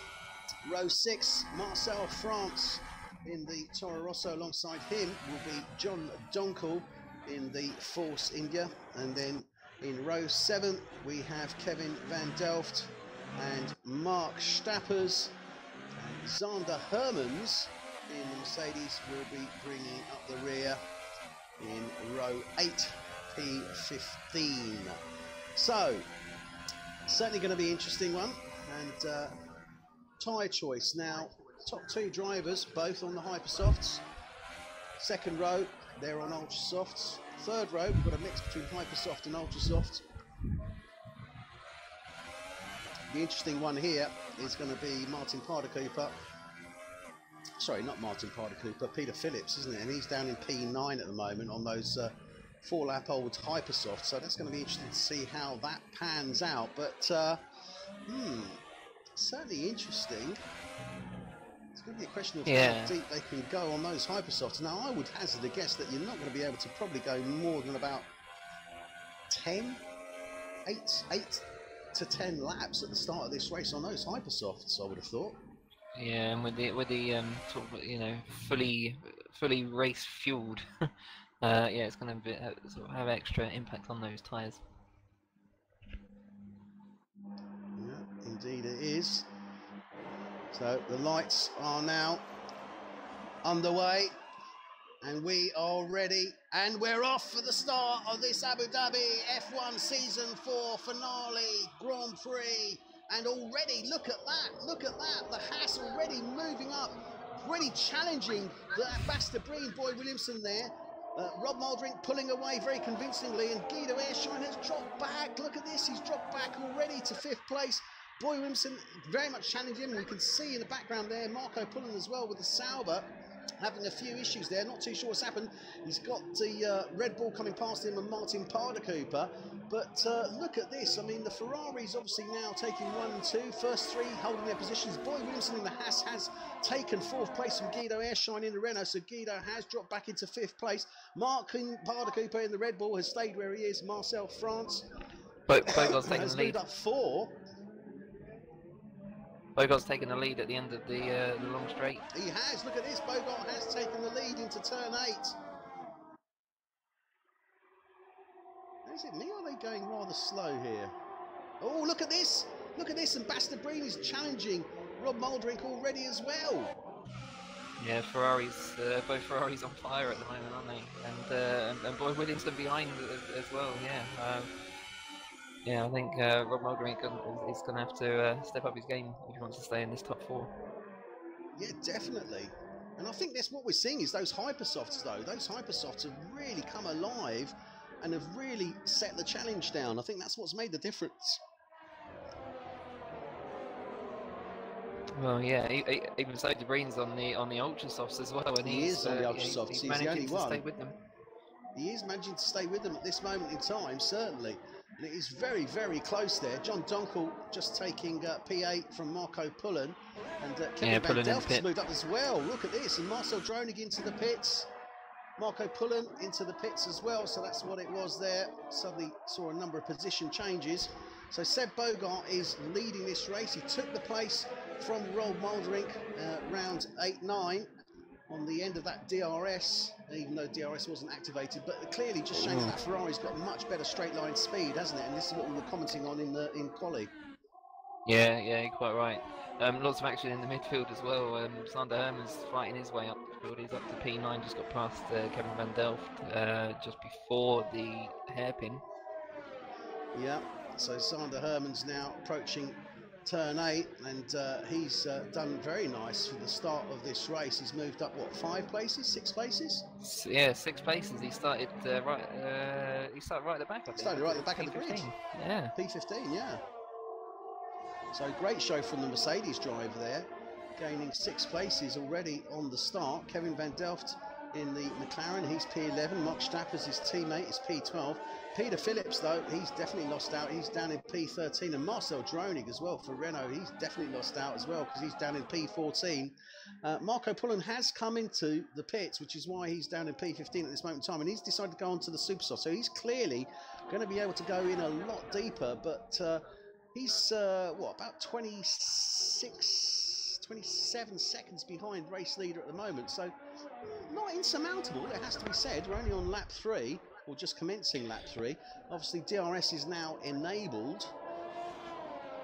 Row 6, Marcel France in the Toro Rosso. Alongside him will be John Donkel in the Force India. And then in row 7 we have Kevin van Delft and Mark Stappers. Zander Hermans in the Mercedes will be bringing up the rear in row 8, P15. So certainly going to be an interesting one. And tyre choice now, top 2 drivers both on the Hypersofts. Second row, they're on Ultra Softs. Third row, we've got a mix between Hypersoft and Ultra Soft. The interesting one here is going to be Martin Parder-Cooper. Sorry, not Martin Parder-Cooper, Peter Phillips, isn't it? And he's down in P9 at the moment on those 4-lap-old Hypersoft. So that's going to be interesting to see how that pans out. But certainly interesting. It's going to be a question of how deep they can go on those Hypersofts. Now, I would hazard a guess that you're not going to be able to probably go more than about 8 to 10 laps at the start of this race on those Hypersofts, I would have thought. Yeah, and with the sort of, fully race fueled, yeah, it's going to sort of have extra impact on those tyres. Yeah, indeed it is. So the lights are now underway and we are ready and we're off for the start of this Abu Dhabi F1 Season 4 finale Grand Prix. And already, look at that, the Haas already moving up, already challenging the Bas de Bruyne, Boy Williamson there. Rob Moldering pulling away very convincingly, and Guido Airshine has dropped back. Look at this, he's dropped back already to 5th place. Boy Williamson very much challenging him, and you can see in the background there Marco Pullen as well with the Sauber having a few issues there, not too sure what's happened. He's got the Red Bull coming past him and Martin Parder-Cooper. But look at this, I mean the Ferrari's obviously now taking 1 and 2, first 3 holding their positions. Boy Williamson in the Haas has taken 4th place from Guido Airshine in the Renault, so Guido has dropped back into 5th place. Martin Parder-Cooper in the Red Bull has stayed where he is. Marcel France has moved up 4. Bogart's taken the lead at the end of the long straight. He has, look at this, Bogart has taken the lead into turn 8. Is it me or are they going rather slow here? Oh, look at this, and Bas de Bruyne is challenging Rob Moldering already as well. Yeah, both Ferraris on fire at the moment, aren't they? And Boy Williamson behind as well, yeah. Yeah, I think Rob Moldering is going to have to step up his game if he wants to stay in this top 4. Yeah, definitely. And I think that's what we're seeing is those hypersofts, though. Those hypersofts have really come alive and have really set the challenge down. I think that's what's made the difference. Well, yeah, even so, De Bruyne's on the ultra softs as well, and he is on the ultra softs. He's the managing only to one. stay with them. He is managing to stay with them at this moment in time, certainly. And it is very, very close there. John Donkel just taking P8 from Marco Pullen. And Kevin Van Delft has moved up as well. Look at this. And Marcel Dronig into the pits. Marco Pullen into the pits as well. So that's what it was there. Suddenly saw a number of position changes. So Seb Bogart is leading this race. He took the place from Rob Mulderink round 8-9 on the end of that DRS, even though DRS wasn't activated, but clearly just showing that Ferrari's got much better straight line speed, hasn't it? And this is what we were commenting on in quali. Yeah, you're quite right. Lots of action in the midfield as well. Sander Herman's fighting his way up the field. He's up to P9, just got past Kevin Van Delft just before the hairpin. Yeah. So Sander Herman's now approaching turn 8, and he's done very nice for the start of this race. He's moved up, what, 5 places, 6 places? Yeah, 6 places. He started right. He started right at the back. I think. Started right at the back of the grid. Yeah. P15, yeah. So great show from the Mercedes driver there, gaining 6 places already on the start. Kevin Van Delft in the McLaren, he's P11. Mark Stapper's his teammate is P12. Peter Phillips, though, he's definitely lost out. He's down in P13. And Marcel Dronig as well for Renault. He's definitely lost out as well because he's down in P14. Marco Pullen has come into the pits, which is why he's down in P15 at this moment in time. And he's decided to go on to the Supersoft. So he's clearly going to be able to go in a lot deeper. But he's, about 27 seconds behind race leader at the moment. So not insurmountable, it has to be said. We're only on lap 3. Or just commencing lap 3. Obviously, DRS is now enabled.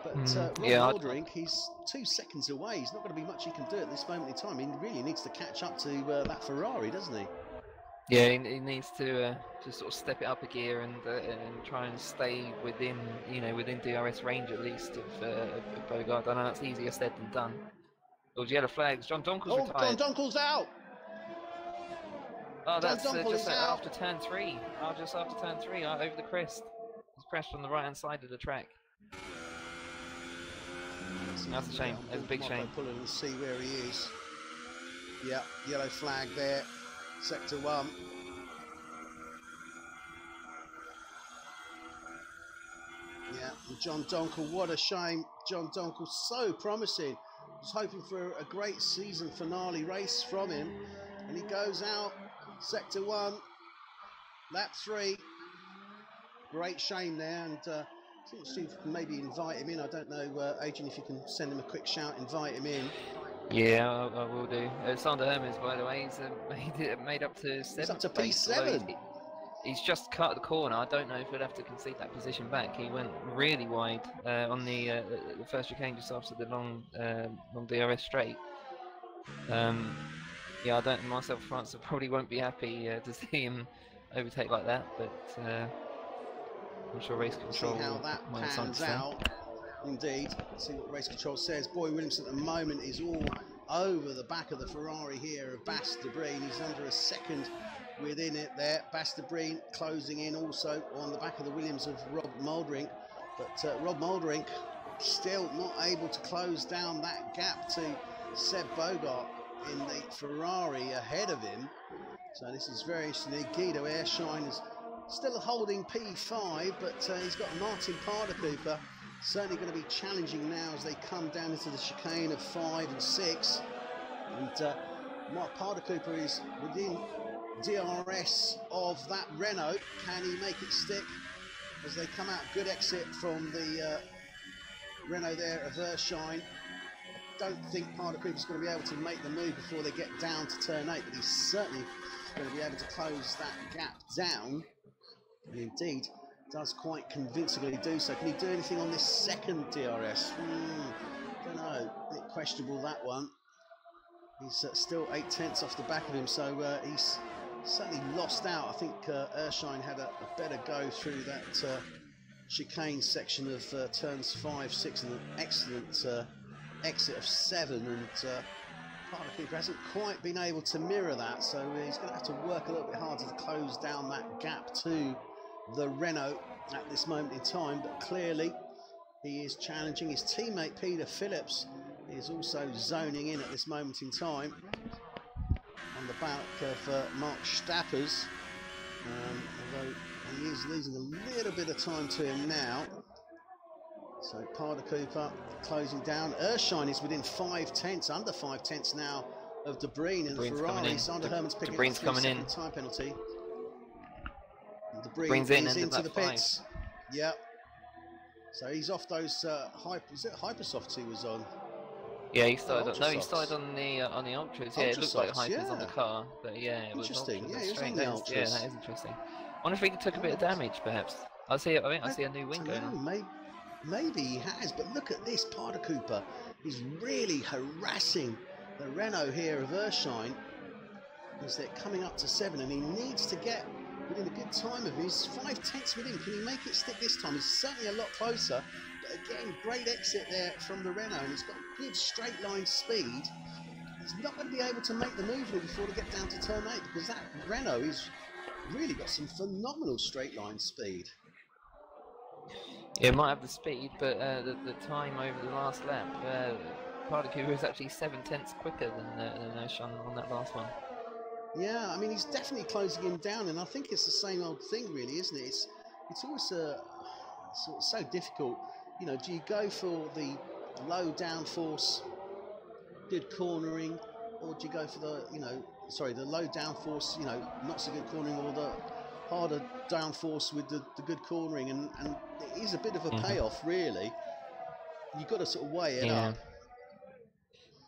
But Rob Mulderink, he's 2 seconds away. He's not going to be much he can do at this moment in time. He really needs to catch up to that Ferrari, doesn't he? Yeah, he needs to just sort of step it up a gear and try and stay within, within DRS range at least of Bogart. I know that's easier said than done. Oh, yellow flags. John Donkel's retired. John Donkel's out. Oh, that's just after turn 3. Oh, just after turn 3, over the crest. He's crashed on the right-hand side of the track. That's a shame. That's a big shame. Pulling and see where he is. Yeah, yellow flag there. Sector 1. Yeah, and John Donkel, what a shame. John Donkel, so promising. Was hoping for a great season finale race from him. And he goes out. Sector 1, lap 3. Great shame there, and I think Steve can maybe invite him in. I don't know, Adrian, if you can send him a quick shout, invite him in. Yeah, I will do. Sander Hermans, by the way, he's made up to 7th. He's up to P7. He's just cut the corner. I don't know if he'll have to concede that position back. He went really wide on the first chicane just after the long DRS straight. Yeah, myself, France probably won't be happy to see him overtake like that, but I'm sure race control. See how that pans out. Indeed. See what race control says. Boy Williams at the moment is all over the back of the Ferrari here of Bas de Breen. He's under a second within it there. Bas de Breen closing in also on the back of the Williams of Rob Mulderink, but Rob Mulderink still not able to close down that gap to Seb Bogart in the Ferrari ahead of him. So this is very interesting. Guido Airshine is still holding P5, but he's got Martin Parder-Cooper certainly going to be challenging now as they come down into the chicane of 5 and 6. And Mark Parder-Cooper is within DRS of that Renault. Can he make it stick as they come out? Good exit from the Renault there of Airshine. Don't think Parder-Cooper's going to be able to make the move before they get down to turn 8, but he's certainly going to be able to close that gap down, and indeed does quite convincingly do so. Can he do anything on this second DRS? Don't know, a bit questionable that one. He's still 8/10 off the back of him, so he's certainly lost out. I think Airshine had a better go through that chicane section of turns 5, 6, and an excellent exit of 7, and Cooper hasn't quite been able to mirror that, so he's going to have to work a little bit harder to close down that gap to the Renault at this moment in time. But clearly he is challenging his teammate Peter Phillips. Is also zoning in at this moment in time on the back of Mark Stappers, although he is losing a little bit of time to him now. So Parder Cooper closing down. Erskine is within 5 tenths, under 5 tenths now of De Bruyne and Ferrari. Sander Herman's picking up a 3-second time penalty. And De Bruyne is into the pits. Yep. So he's off those is it Hypersofts he was on? Yeah, he started. No, he started on the Ultras. Yeah, it looked like Hypers on the car, but yeah, it was interesting. Ultras. Yeah, it was on the Ultras. Yeah, that is interesting. I wonder if he took a bit of damage, perhaps. I see a new wing going on. Maybe he has, but look at this. Parder Cooper is really harassing the Renault here of Erskine as they're coming up to 7, and he needs to get within a good time of him. He's 5 tenths within. Can he make it stick this time? He's certainly a lot closer. But again, great exit there from the Renault, and he's got good straight line speed. He's not going to be able to make the movement before they get down to turn 8, because that Renault is really got some phenomenal straight line speed. Yeah, it might have the speed, but the time over the last lap, Parder Cooper is actually 7 tenths quicker than Erskine on that last one. Yeah, I mean, he's definitely closing him down, and I think it's the same old thing, really, isn't it? It's always so difficult. You know, do you go for the low downforce, good cornering, or do you go for the the low downforce, not so good cornering, or the harder downforce with the good cornering? And it is a bit of a payoff, really. You've got to sort of weigh it up.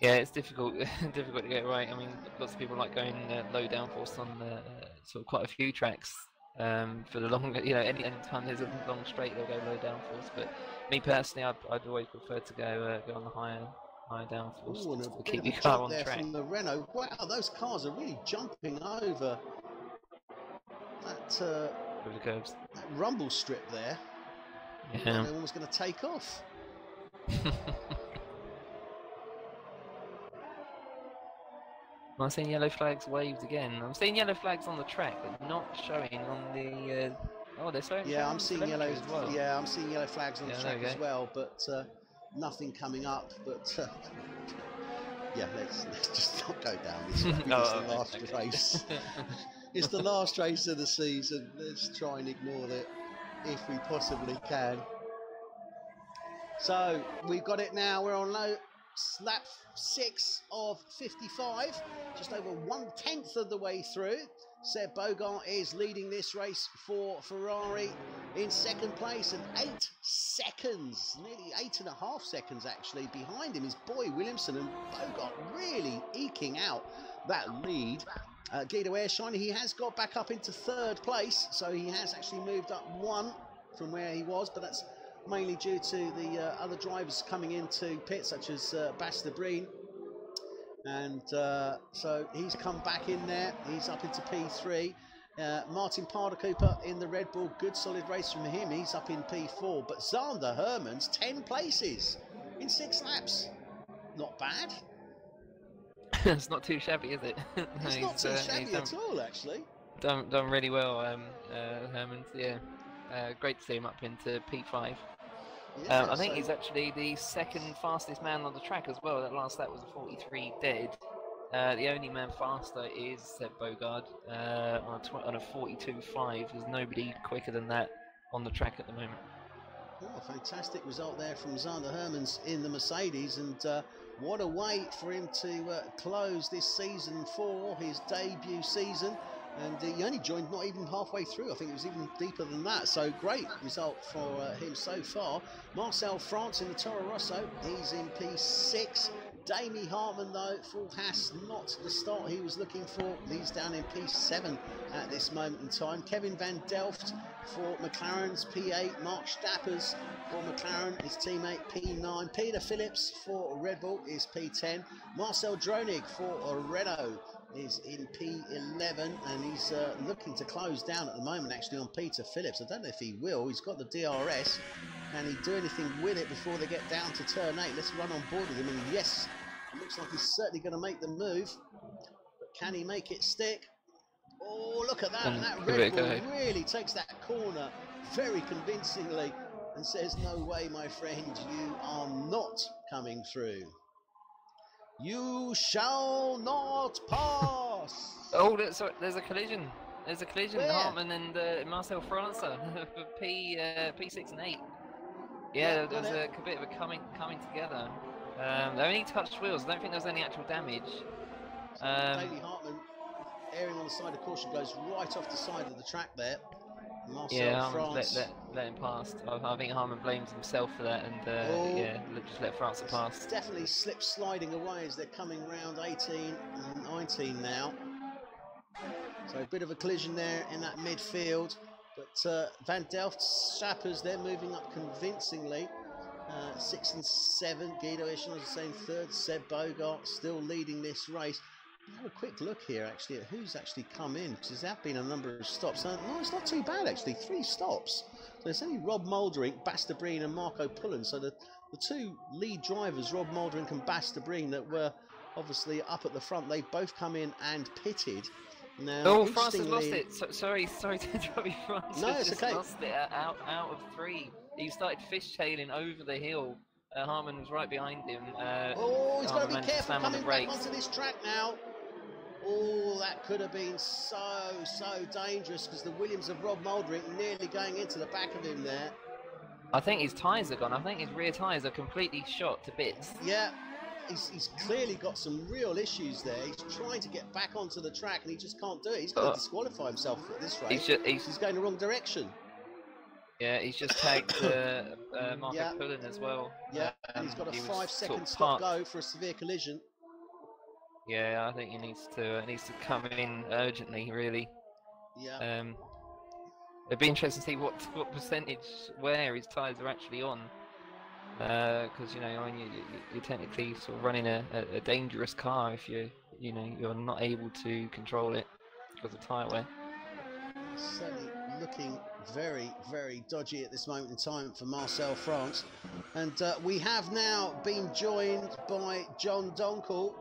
Yeah, it's difficult difficult to get right. I mean, lots of people like going low downforce on sort of quite a few tracks for the long. Any time there's a long straight, they'll go low downforce. But me personally, I'd always prefer to go on the higher downforce to keep your car on track. From the Renault. Wow, those cars are really jumping over that over the curves. That rumble strip there. Yeah, they're almost going to take off. I'm seeing yellow flags waved again. I'm seeing yellow flags on the track, but not showing on the. They're showing. Yeah, I'm seeing yellow. As well. Yeah, I'm seeing yellow flags on the track as well, but nothing coming up. But yeah, let's just not go down this way. It's the last race. It's the last race of the season. Let's try and ignore it if we possibly can. So we've got it now. We're on lap 6 of 55, just over 1/10 of the way through. Seb Bogart is leading this race for Ferrari in second place, and 8 seconds, nearly 8.5 seconds actually, behind him is Boy Williamson, and Bogart really eking out that lead. Guido Erskine, he has got back up into 3rd place, so he has actually moved up 1 from where he was, but that's mainly due to the other drivers coming into pit, such as Bas de Bruyne, and so he's come back in there. He's up into P3. Martin Parder Cooper in the Red Bull, good solid race from him. He's up in P4, but Zander Hermans 10 places in 6 laps. Not bad. It's not too shabby, is it? It's not too shabby at all, actually. Done really well, Hermans. Yeah, great to see him up into P5. Yeah, I think he's actually the 2nd fastest man on the track as well. That last lap was a 43 dead. The only man faster is Seb Bogard on a 42.5. There's nobody quicker than that on the track at the moment. Oh, fantastic result there from Zander Hermans in the Mercedes, and what a way for him to close this season for his debut season. And he only joined not even halfway through. I think it was even deeper than that. So great result for him so far. Marcel France in the Toro Rosso. He's in P6. Damie Hartman, though, full Haas, not the start he was looking for. He's down in P7 at this moment in time. Kevin van Delft for McLaren's P8. Mark Stappers for McLaren, his teammate, P9. Peter Phillips for Red Bull is P10. Marcel Dronig for Renault is in P11, and he's looking to close down at the moment actually on Peter Phillips. I don't know if he will. He's got the DRS. Can he do anything with it before they get down to turn 8? Let's run on board with him, and yes, Looks like he's certainly going to make the move, but can he make it stick? Oh, look at that! And that Red Bull really takes that corner very convincingly and says, "No way, my friend, you are not coming through. You shall not pass." Oh, there's a collision. There's a collision. Where? Hartmann and Marcel França for P6 and 8. Yeah, there was a bit of a coming together. They only touched wheels. I don't think there was any actual damage. Daley Hartmann, erring on the side of caution, goes right off the side of the track there. Marcel France. Let him pass. I think Hartmann blames himself for that, and yeah, just let France pass. Definitely slip sliding away as they're coming round 18 and 19 now. So a bit of a collision there in that midfield, but Van Delft's Schappers, they're moving up convincingly. 6 and 7, Guido Ischner is saying third, Seb Bogart still leading this race. Have a quick look here actually at who's actually come in, because there have been a number of stops. No, it's not too bad actually, 3 stops. So it's only Rob Molderink, Basta Breen and Marco Pullen. So the two lead drivers, Rob Molderink and Basta Breen, that were obviously up at the front, they've both come in and pitted. Now, France has lost it. Sorry to interrupt you, France. No, it's okay. Lost it out of 3. He started fishtailing over the hill. Hartmann was right behind him. He's got to be careful coming back onto this track now. Oh, that could have been so dangerous, because the Williams of Rob Molderink nearly going into the back of him there. I think his tyres are gone. I think his rear tyres are completely shot to bits. Yeah, he's clearly got some real issues there. He's trying to get back onto the track and he just can't do it. He's going to disqualify himself at this rate. He's going the wrong direction. Yeah, he's just tagged Marco Pullen as well. Yeah, and he's got a 5-second stop go for a severe collision. Yeah, I think he needs to come in urgently, really. Yeah. It'd be interesting to see what percentage wear his tyres are actually on, because you're technically sort of running a dangerous car if you're not able to control it because of tyre wear. Certainly looking very, very dodgy at this moment in time for Marcel France, and we have now been joined by John Donkel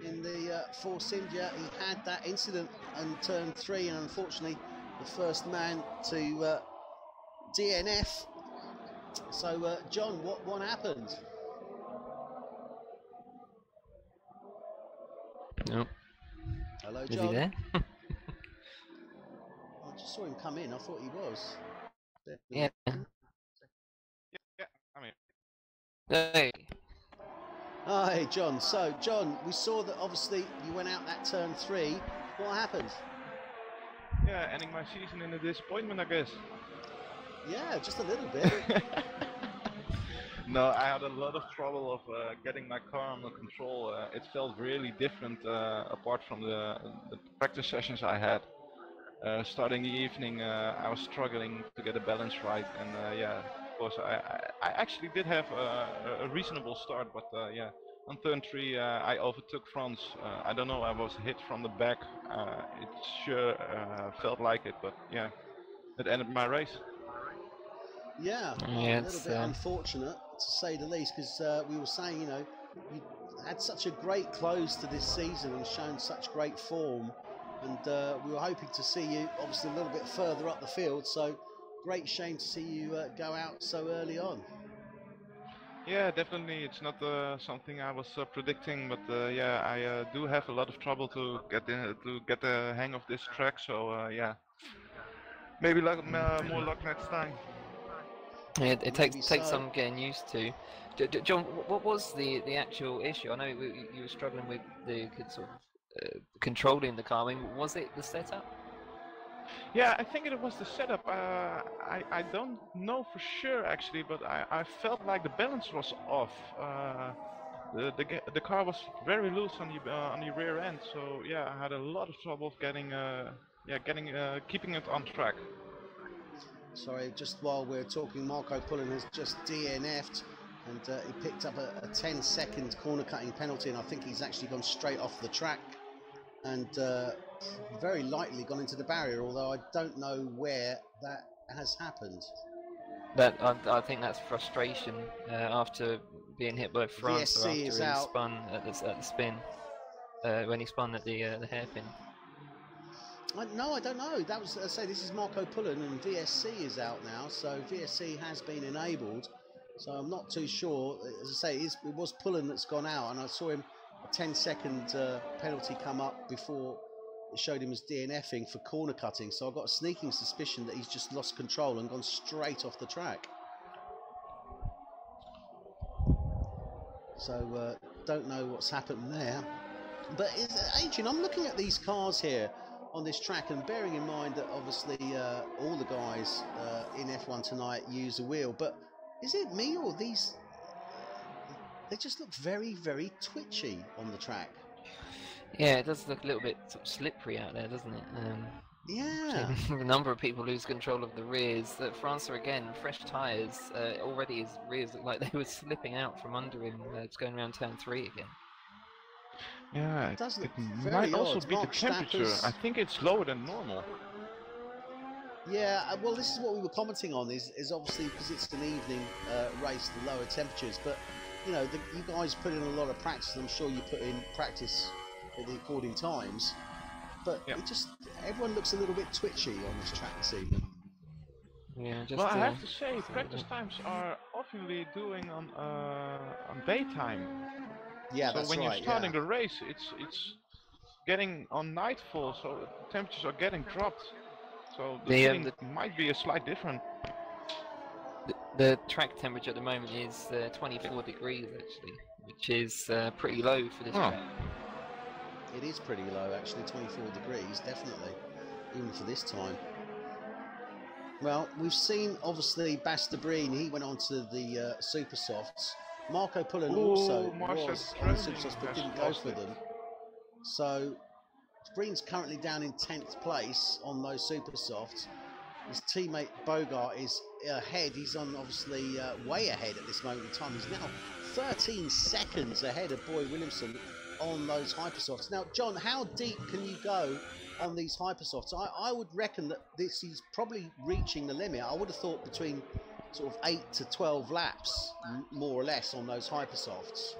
in the Force India. He had that incident on turn 3, and unfortunately the first man to DNF. So John, what happened? No. Hello, Is John. he there? I just saw him come in. I thought he was. Yeah. Yeah, I'm here. Hey. Hi, John. So, John, we saw that obviously you went out that turn 3. What happened? Yeah, ending my season in a disappointment, I guess. Yeah, just a little bit. No, I had a lot of trouble of getting my car under control. It felt really different apart from the practice sessions I had. Starting the evening, I was struggling to get the balance right, and yeah, of course, I actually did have a reasonable start, but yeah, on turn 3 I overtook France. I don't know, I was hit from the back. It sure felt like it, but yeah, it ended my race. Yeah, a little bit unfortunate to say the least, because we were saying, you had such a great close to this season and shown such great form, and we were hoping to see you obviously a little bit further up the field, so great shame to see you go out so early on. Yeah, definitely, it's not something I was predicting, but yeah, I do have a lot of trouble to get the hang of this track, so yeah, maybe more luck next time. Yeah, it takes some getting used to. John, what was the actual issue? I know you were struggling with the sort of controlling the car. I mean, was it the setup? Yeah, I think it was the setup. I don't know for sure actually, but I felt like the balance was off. The car was very loose on the rear end, so yeah, I had a lot of trouble getting keeping it on track. Sorry, just while we're talking, Marco Pullen has just DNF'd, and he picked up a 10-second corner cutting penalty, and I think he's actually gone straight off the track and very lightly gone into the barrier, although I don't know where that has happened. I think that's frustration after being hit by France VSC after is he out. spun at the spin, when he spun at the hairpin. No, I don't know. That was, I say, this is Marco Pullen, and VSC is out now, so VSC has been enabled. So I'm not too sure. As I say, it was Pullen that's gone out, and I saw him a 10-second penalty come up before it showed him as DNFing for corner cutting. So I've got a sneaking suspicion that he's just lost control and gone straight off the track. So don't know what's happened there. But Adrian, I'm looking at these cars here on this track, and bearing in mind that obviously all the guys in F1 tonight use a wheel, but is it me or these, they just look very, very twitchy on the track? Yeah, it does look a little bit sort of slippery out there, doesn't it? Yeah. A number of people lose control of the rears. France are again fresh tyres. Already his rears look like they were slipping out from under him. It's going around turn 3 again. Yeah, It does look it very might also odd. be the Mark temperature. Stapper's- I think it's lower than normal. Yeah, well, this is what we were commenting on, is obviously because it's an evening race, the lower temperatures, but you know, you guys put in a lot of practice, and I'm sure you put in practice at the according times, but Yep. it just, everyone looks a little bit twitchy on this track this evening. Yeah, just. Well, I have to say, practice times are oftenly doing on daytime. Yeah, So that's when right. you're starting the race, it's getting on nightfall, so temperatures are getting dropped. So the feeling might be a slight different. The track temperature at the moment is 24 degrees actually, which is pretty low for this track. It is pretty low, actually, 24 degrees, definitely, even for this time. Well, we've seen, obviously, Bastabreen, he went on to the Super Softs. Marco Pullen also was on the Super Softs, but didn't go for them. So, Breen's currently down in 10th place on those Super Softs. His teammate Bogart is ahead. He's on, obviously, way ahead at this moment in time. He's now 13 seconds ahead of Boy Williamson on those Hypersofts. Now, John, how deep can you go on these Hypersofts? I would reckon that this is probably reaching the limit. I would have thought between sort of 8 to 12 laps, more or less, on those Hypersofts.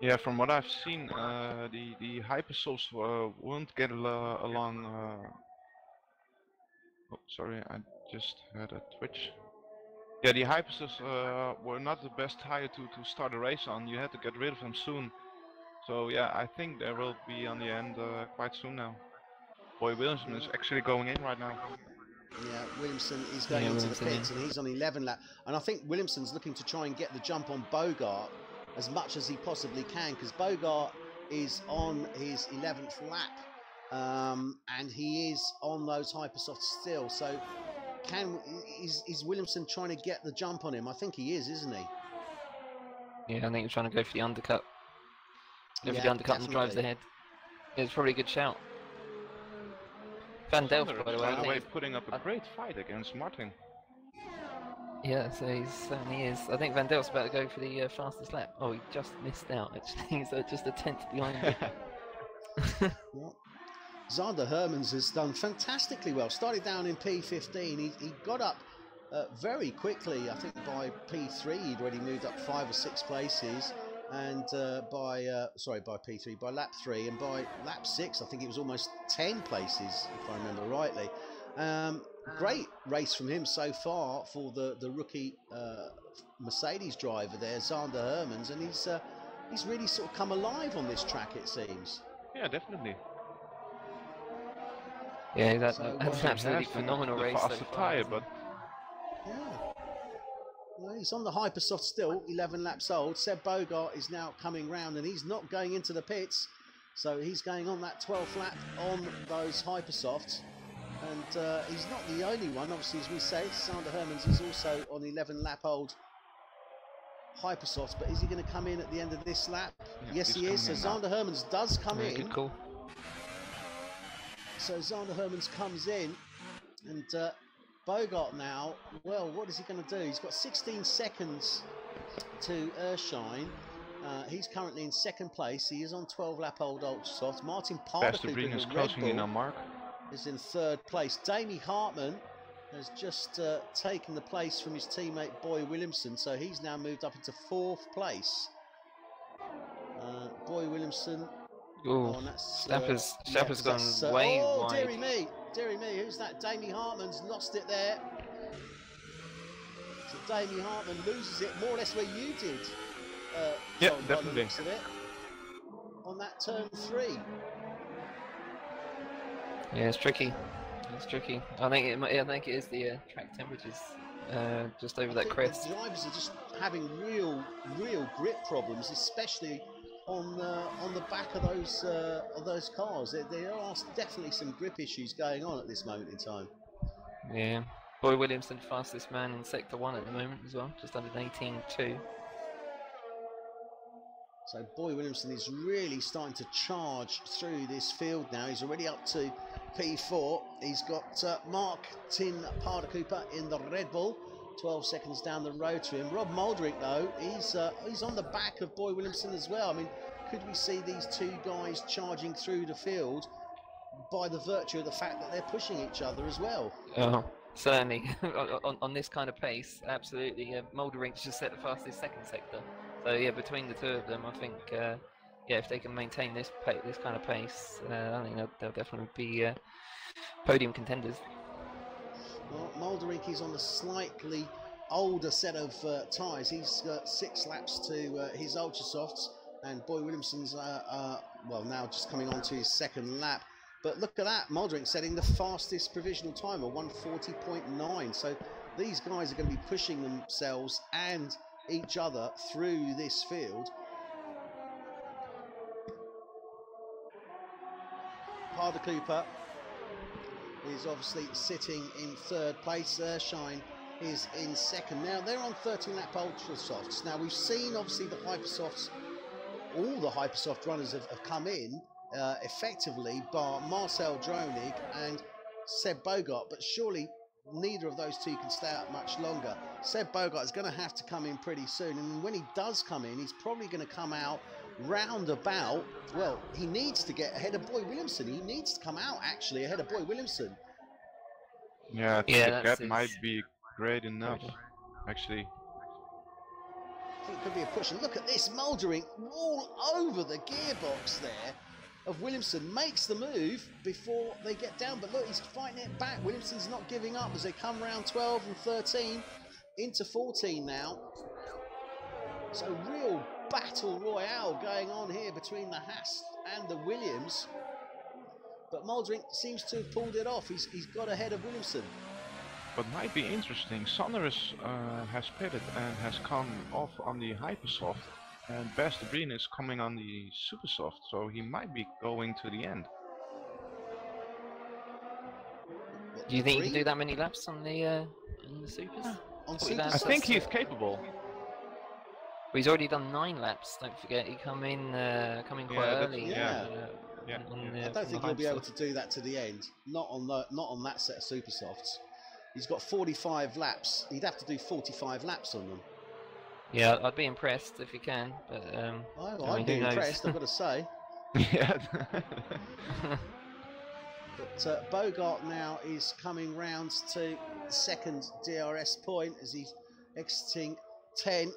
Yeah, from what I've seen, the Hypersofts won't get along. Oh, sorry, I just had a twitch. Yeah, the Hypersofts were not the best tire to start a race on. You had to get rid of them soon. So yeah, I think they will be on the end quite soon now. Boy Williamson is actually going in right now. Yeah, Williamson is going into the pits, and he's on 11 lap. And I think Williamson's looking to try and get the jump on Bogart as much as he possibly can, because Bogart is on his 11th lap, and he is on those Hypersofts still. So is Williamson trying to get the jump on him? I think he is, isn't he? Yeah, I think he's trying to go for the undercut. Go for the undercut and drives ahead. It's probably a good shout. Van Delft, by the way, putting up a great fight against Martin. Yeah, so he certainly is. I think Van Delft's about to go for the fastest lap. Oh, he just missed out, actually. He's just a tenth behind him. Well, Zander Hermans has done fantastically well. Started down in P15. He got up very quickly. I think by P3 he'd already moved up 5 or 6 places. And by P3, by lap 3, and by lap 6 I think it was almost 10 places, if I remember rightly. Great race from him so far for the rookie Mercedes driver there, Zander Hermans, and he's really sort of come alive on this track, it seems. Yeah, definitely. Yeah, that's an absolutely phenomenal race. Faster tyre, but yeah. Well, he's on the Hypersoft still, 11 laps old. Seb Bogart is now coming round, and he's not going into the pits, so he's going on that 12th lap on those Hypersofts. And he's not the only one, obviously, as we say. Zander Hermans is also on 11 lap old Hypersofts, but is he going to come in at the end of this lap? Yeah, yes, he is. So Zander Hermans does come in. Good call. So Zander Hermans comes in, and Bogart now, well, what is he going to do? He's got 16 seconds to Erskine. He's currently in 2nd place. He is on 12 lap old Ultrasoft. Martin Parker is closing in on Mark. Is in 3rd place. Damie Hartman has just taken the place from his teammate Boy Williamson, so he's now moved up into 4th place. Boy Williamson. Ooh, Oh, that's Stapper's gone way wide. Deary me, who's that? Damie Hartman's lost it there. So Damie Hartman loses it more or less where you did. Yeah, Tom, definitely. by the looks of it, on that turn 3. Yeah, it's tricky. It's tricky. I think it is the track temperatures just over that crest. The drivers are just having real grip problems, especially on the back of those cars. There are definitely some grip issues going on at this moment in time. Yeah. Boy Williamson, fastest man in Sector 1 at the moment as well, just under 18.2. So Boy Williamson is really starting to charge through this field now. He's already up to P4. He's got Martin Parder-Cooper in the Red Bull, 12 seconds down the road to him. Rob Muldrink, though, he's on the back of Boy Williamson as well. I mean, could we see these two guys charging through the field by the virtue of the fact that they're pushing each other as well? Oh, certainly. on this kind of pace, absolutely. Muldrink's just set the fastest second sector. So yeah, between the two of them, I think yeah, if they can maintain this kind of pace, I think they'll definitely be podium contenders. Well, Muldrink is on a slightly older set of tyres. He's got 6 laps to his Ultra Softs, and Boy Williamson's well, now just coming on to his 2nd lap. But look at that, Muldrink setting the fastest provisional time of 1:40.9. So these guys are going to be pushing themselves and each other through this field. Parder-Cooper is obviously sitting in 3rd place. Shine is in 2nd. Now they're on 13-lap Ultra Softs. Now we've seen obviously the Hypersofts, all the Hypersoft runners have come in effectively, bar Marcel Dronig and Seb Bogart, but surely neither of those two can stay out much longer. Seb Bogart is going to have to come in pretty soon, and when he does come in, he's probably going to come out round about, well, he needs to get ahead of Boy Williamson. He needs to come out actually ahead of Boy Williamson. Yeah, I think that might be great enough, actually. I think it could be a push. And look at this, Muldering all over the gearbox there of Williamson, makes the move before they get down, but look, he's fighting it back. Williamson's not giving up as they come round 12 and 13 into 14 now. So real battle royale going on here between the Haas and the Williams, but Muldering seems to have pulled it off. He's got ahead of Williamson. What might be interesting, Sanders has pitted and has come off on the Hypersoft, and Bas de Brien is coming on the Supersoft, so he might be going to the end. Do you think he can do that many laps on the Supers? I think he's capable. Well, he's already done 9 laps. Don't forget, he come in quite early. I don't think he'll be able to do that to the end. Not on that set of Supersofts. He's got 45 laps. He'd have to do 45 laps on them. Yeah, I'd be impressed if he can, but I'd be impressed, I've got to say. Yeah. But Bogart now is coming round to the 2nd DRS point as he's exiting 10.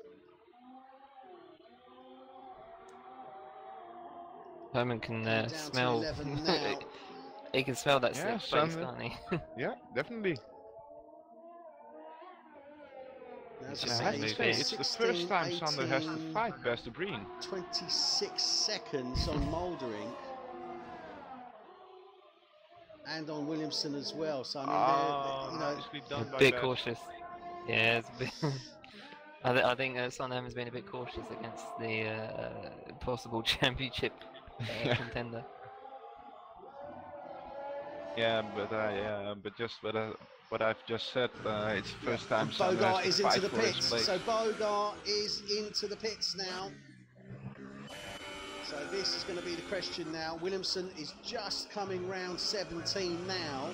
Herman can smell. He can smell that slip face, can't he? Yeah, definitely. It's the first time Sander has to fight Bas de Brien. 26 seconds on Muldering and on Williamson as well. So I mean, done a bit cautious. Yeah, it's a bit. I think Sondheim has been a bit cautious against the possible championship contender. Yeah, but just what I've just said, it's the first time Bogart is into the pits. So Bogart is into the pits now. So this is going to be the question now. Williamson is just coming round 17 now.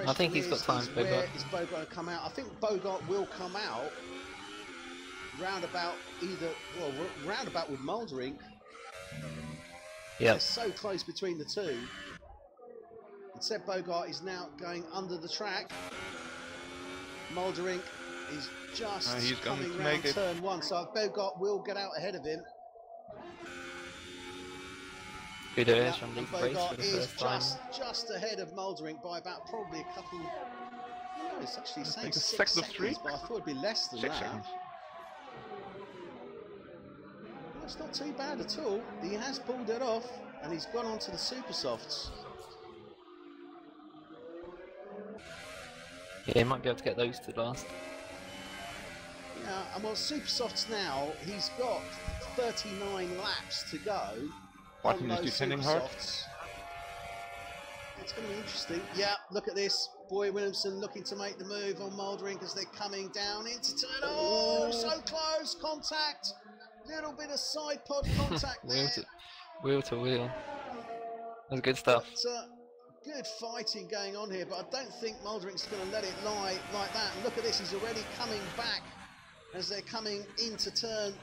I think he's got time. Where is Bogart going to come out? I think Bogart will come out roundabout roundabout with Muldering. Yeah. They're so close between the two. And Seb Bogart is now going under the track. Molderink is just he's going coming to round make it. turn 1, so Bogart will get out ahead of him. Good Yeah, from and the race Bogart for the is first time. just ahead of Molderink by about probably a couple. No, it's actually saying think a 6 second of seconds, 3. but I thought it'd be less than 6 that. seconds. That's not too bad at all. He has pulled it off, and he's gone on to the super softs. Yeah, he might be able to get those to last. Yeah, and well, super softs now. He's got 39 laps to go. Martin on is those defending super hard. softs. It's going to be interesting. Yeah, look at this. Boy Williamson looking to make the move on Molderink as they're coming down into turn. Oh, so close. Contact. Little bit of side pod contact there. Wheel to wheel. That's good stuff. But, good fighting going on here, but I don't think Molderink's going to let it lie like that. And look at this. He's already coming back as they're coming into turn 11.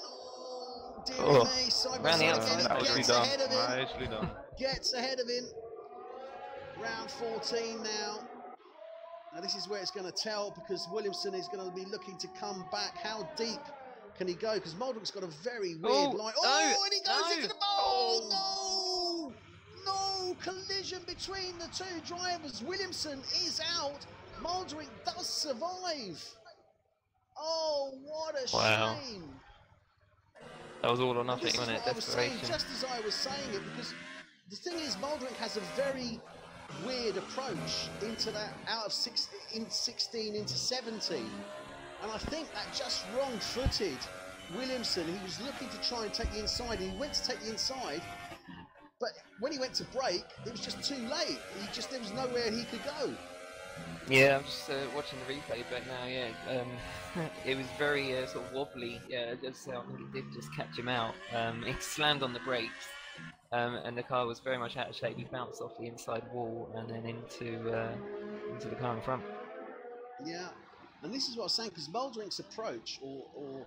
Oh, dearie me. Side by side again. He gets ahead of him. Nicely done. Gets ahead of him. Round 14 now. Now this is where it's going to tell, because Williamson is going to be looking to come back. How deep can he go? Because Molderink's got a very weird line. Oh, and he goes into the ball! No! Collision between the two drivers. Williamson is out. Molderink does survive. Oh, what a shame. That was all or nothing, wasn't it? I was saying, Desperation. just as I was saying it, because the thing is, Molderink has a very weird approach into that out of 16 into 17, and I think that just wrong-footed Williamson. He was looking to try and take the inside, and he went to take the inside, but when he went to brake, it was just too late. There was nowhere he could go. Yeah, I'm just watching the replay back now. Yeah, it was very sort of wobbly. Yeah, I think it did just catch him out. He slammed on the brakes, and the car was very much out of shape. He bounced off the inside wall and then into the car in front. Yeah, and this is what I was saying, because Molderink's approach, or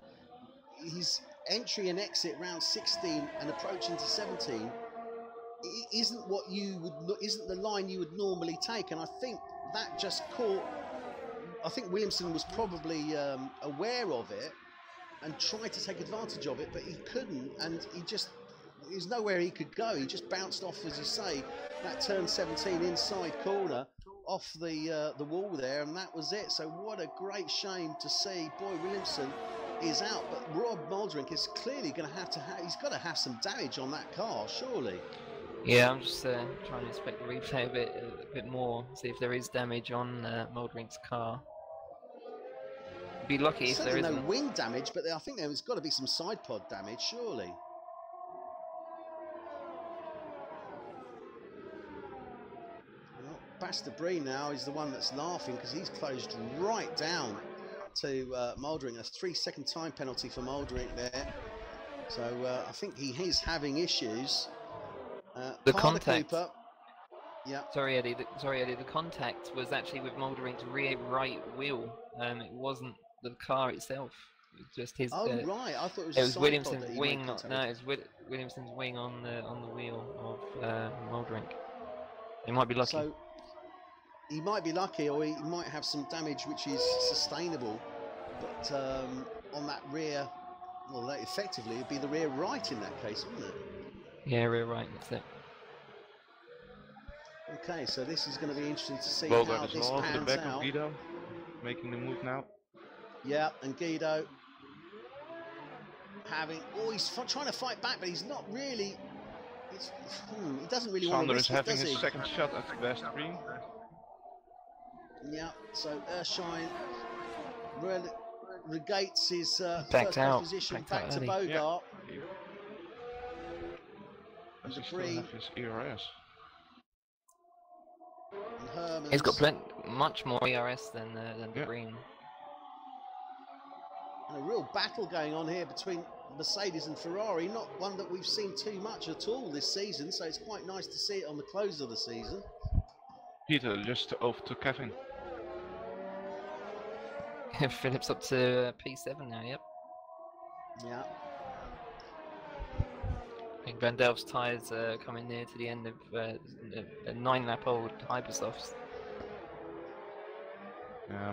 his entry and exit round 16 and approach into 17, isn't isn't the line you would normally take, and I think that just caught. I think Williamson was probably aware of it and tried to take advantage of it, but he couldn't, and there's nowhere he could go. He just bounced off, as you say, that turn 17 inside corner off the wall there, and that was it. So what a great shame to see. Boy Williamson is out, but Rob Molderink is clearly going to he's got to have some damage on that car, surely. Yeah, I'm just trying to inspect the replay a bit more, see if there is damage on Molderink's car. Be lucky if there isn't. No wing damage, but I think there's got to be some side pod damage, surely. Well, Bastable now is the one that's laughing, because he's closed right down to Molderink. A 3-second time penalty for Molderink there. So I think he is having issues. The contact. Cooper. Yeah. Sorry, Eddie. The contact was actually with Molderink's rear right wheel. It wasn't the car itself. It was just his. Oh right, I thought it was. It was Williamson's wing. No, it was Williamson's wing on the wheel of Molderink. He might be lucky. So he might be lucky, or he might have some damage which is sustainable. But on that rear, well, that effectively would be the rear right in that case, wouldn't it? Yeah, rear right. That's it. Okay, so this is going to be interesting to see Well, how that this is all pans the back out. of Guido, making the move now. Yeah, and Guido he's trying to fight back, but he's not really. He doesn't really want to Sander risk is it, having does he? his second shot at the best three. Yeah, so Erskine regates his Backed first out. position Backed back out to early. Bogart. Does he still Debris. have his ERS? And Hermans. He's got much more ERS than Debris. And a real battle going on here between Mercedes and Ferrari, not one that we've seen too much at all this season, so it's quite nice to see it on the close of the season. Peter just over to Kevin. Phillips up to P7 now. Yep. Yeah. And Van Delft's tyres coming near to the end of a 9-lap-old Hypersofts.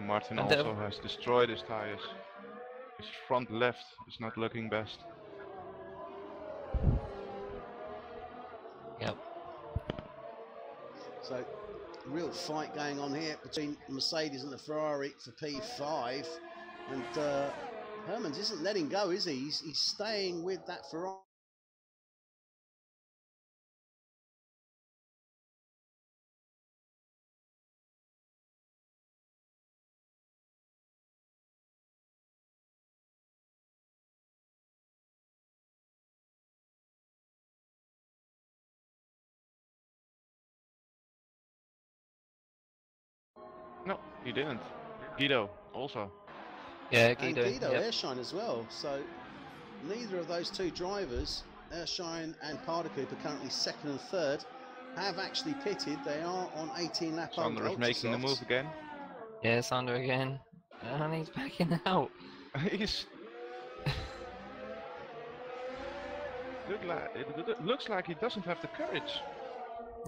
Martin Van also Delft. has destroyed his tires. His front left is not looking best. Yep. So, real fight going on here between Mercedes and the Ferrari for P5, and Hermans isn't letting go, is he? He's staying with that Ferrari. No, he didn't. Guido also. Yeah, And Guido. Guido Yep. Ershine as well. So neither of those two drivers, Ershine and Pardecoop, are currently second and third, have actually pitted. They are on 18 lap old Sander is making the move again. Yeah, Sander again. And he's backing out. He's it looks like he doesn't have the courage.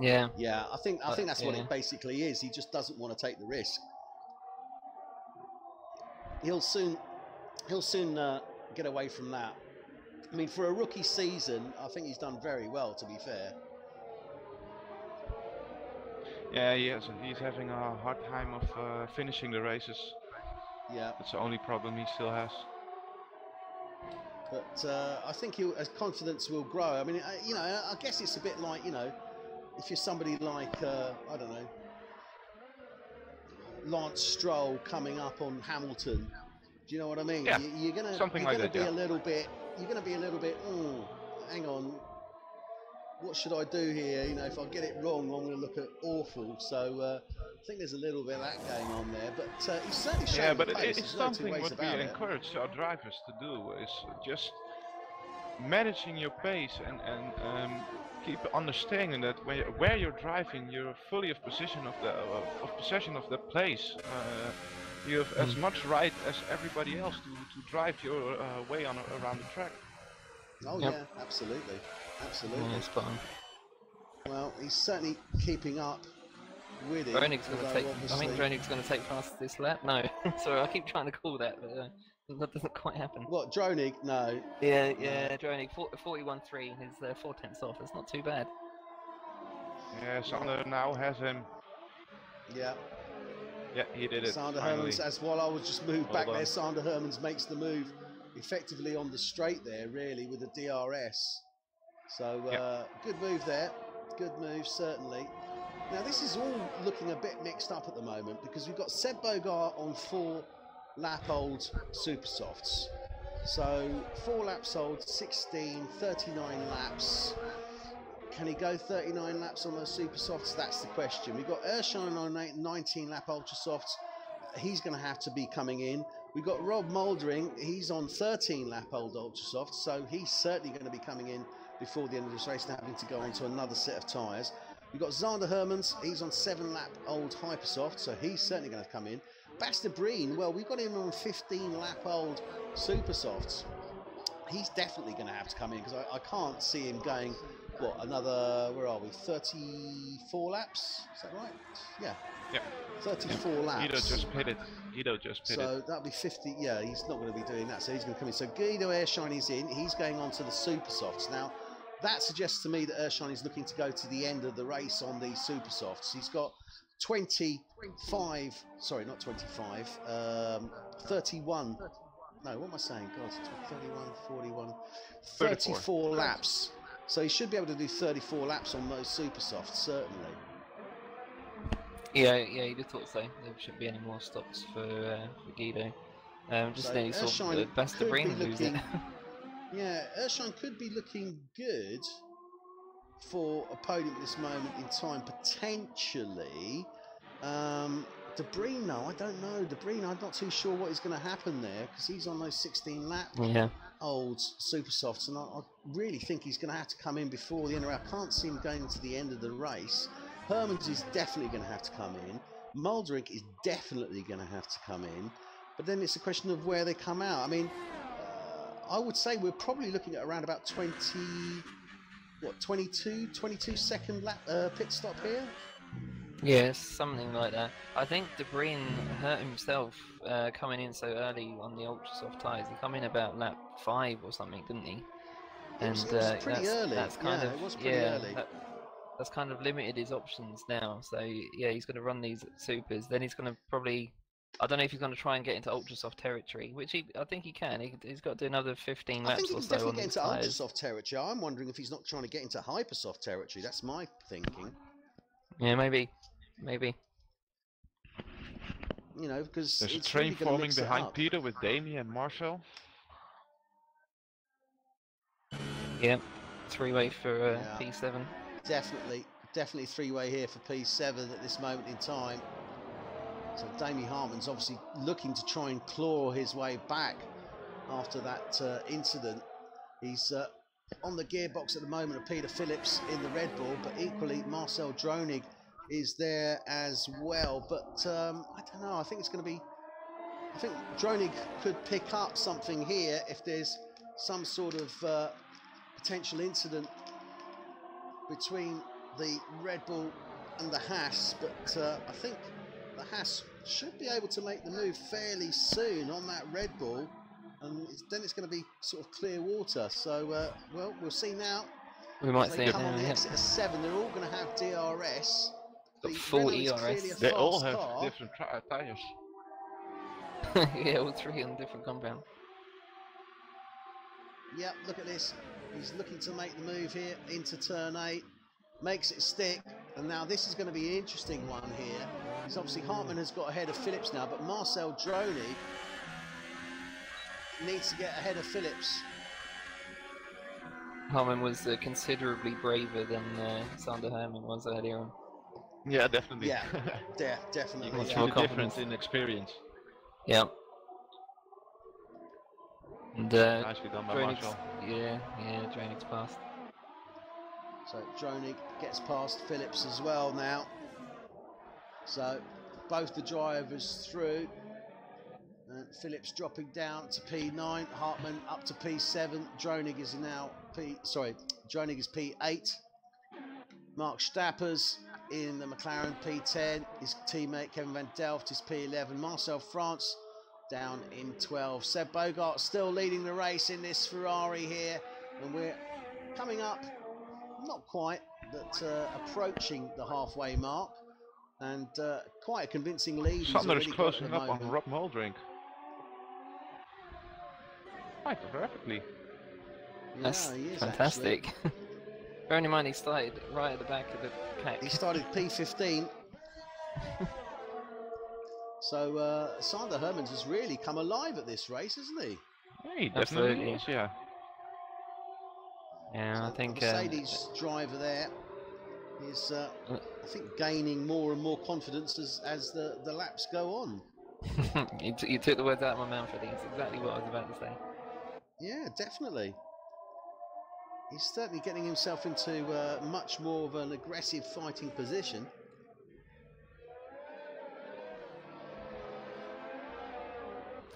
Yeah. Yeah, I think that's what yeah. it basically is. He just doesn't want to take the risk. He'll soon get away from that. I mean, for a rookie season, I think he's done very well, to be fair. Yeah, he's having a hard time of finishing the races. Yeah. That's the only problem he still has. But I think his confidence will grow. I mean, you know, I guess it's a bit like, you know, if you're somebody like, I don't know, Lance Stroll coming up on Hamilton. Do you know what I mean? Yeah, you're gonna be a little bit. You're gonna be a little bit. Hang on. What should I do here? You know, if I get it wrong, I'm going to look awful. So I think there's a little bit of that going on there. But he's certainly shown. Yeah, but the pace. it's There's no two something ways what we about it. encourage our drivers to do is just managing your pace and keep understanding that where you're driving, you're fully of possession of the place. You have as much right as everybody else to drive your way around the track. Oh yeah, absolutely. Yeah, it's fine. Well, he's certainly keeping up with it. Dronic's going to take. I think Dronic's going to take fastest this lap. No, sorry, I keep trying to call that, but that doesn't quite happen. What, Dronik? No. Yeah, Dronic 41.3. He's 4 tenths off. It's not too bad. Yeah, Sander now has him. Yeah. Yeah, he did it. Sander finally. Hermans, as while I was just moved back done. there, Sander Hermans makes the move effectively on the straight there, really, with the DRS. So good move there. Good move, certainly. Now, this is all looking a bit mixed up at the moment because we've got Seb Bogart on 4-lap-old super softs. So 4 laps old, 16, 39 laps. Can he go 39 laps on those super softs? That's the question. We've got Ershine on 19 lap ultra softs. He's going to have to be coming in. We've got Rob Mouldering. He's on 13 lap old ultra softs, so he's certainly going to be coming in before the end of this race and having to go on to another set of tyres. We've got Zander Hermans. He's on 7 lap old Hypersoft, so he's certainly going to come in. Basta Breen, well, we've got him on 15 lap old Super Softs. He's definitely going to have to come in because I can't see him going, what, another, where are we, 34 laps? Is that right? Yeah. 34 laps. Guido just pitted. So that'll be 50. Yeah, he's not going to be doing that. So he's going to come in. So Guido Ershine is in. He's going on to the Super Softs. Now, that suggests to me that Ershine is looking to go to the end of the race on these Super Softs. He's got 25. Sorry, not 25. 31. No, what am I saying? God, 31, 41, 34 laps. So he should be able to do 34 laps on those Super Softs, certainly. Yeah, you just thought so. There shouldn't be any more stops for Guido. Just So nearly saw the Basta could Breen be lose it. Yeah, Ershine could be looking good for a podium at this moment in time, potentially. De Breen, no, I don't know. De Breen, I'm not too sure what is going to happen there because he's on those 16 lap old Super Softs, and I really think he's going to have to come in before the end of the race. I can't see him going to the end of the race. Hermans is definitely going to have to come in. Muldrink is definitely going to have to come in. But then it's a question of where they come out. I mean, I would say we're probably looking at around about 20, what, 22 second lap pit stop here? Yes, something like that. I think De Bruyne hurt himself coming in so early on the ultra soft tyres. He come in about lap 5 or something, didn't he? It was pretty early. That's kind of, it was pretty early. That's kind of limited his options now. So yeah, he's going to run these supers. Then he's going to probably, I don't know if he's going to try and get into ultra soft territory, which I think he can. He's got to do another 15 laps or so. I think he can definitely get into ultra tyres. soft territory. I'm wondering if he's not trying to get into hyper soft territory. That's my thinking. Yeah, maybe. You know, because there's a it's train really forming behind Peter with Damien and Marcel. Yeah, three-way for P7. Definitely three-way here for P7 at this moment in time. So Damien Hartman's obviously looking to try and claw his way back after that incident. He's on the gearbox at the moment of Peter Phillips in the Red Bull, but equally Marcel Dronig is there as well. But I don't know, I think Dronig could pick up something here if there's some sort of potential incident between the Red Bull and the Haas, but I think the Haas should be able to make the move fairly soon on that Red Bull, and then it's going to be sort of clear water. So well, we'll see now. We might see it come now, on the yeah. exit of 7. They're all going to have DRS. Got full ERS. They all have different tyres. Yeah, all three on different compound. Yep, look at this. He's looking to make the move here into turn 8. Makes it stick. And now this is going to be an interesting one here. Because obviously Hartman has got ahead of Phillips now, but Marcel Dronig needs to get ahead of Phillips. Hartman was considerably braver than Sander Herman was earlier on. Yeah, definitely. Yeah, definitely. You can see more the difference in experience. Yeah. And Nicely done by Marshall. Yeah, Dronig's passed. So Dronig gets past Phillips as well now. So both the drivers through. And Phillips dropping down to P9, Hartman up to P7. Dronig is now Dronig is P8. Mark Stappers in the McLaren P10. His teammate Kevin Van Delft is P11. Marcel France down in 12. Seb Bogart still leading the race in this Ferrari here, and we're coming up, not quite, but approaching the halfway mark, and quite a convincing lead. Sander is closing up on Rob Muldrink. Quite rapidly. That's fantastic. Bearing in mind he started right at the back of the pack. He started P15. So Sander Hermans has really come alive at this race, hasn't he? Yeah, he definitely is, yeah. Yeah, so I think the Mercedes driver there is, I think, gaining more and more confidence as the laps go on. You took the words out of my mouth, I think. It's exactly what I was about to say. Yeah, definitely. He's certainly getting himself into much more of an aggressive fighting position.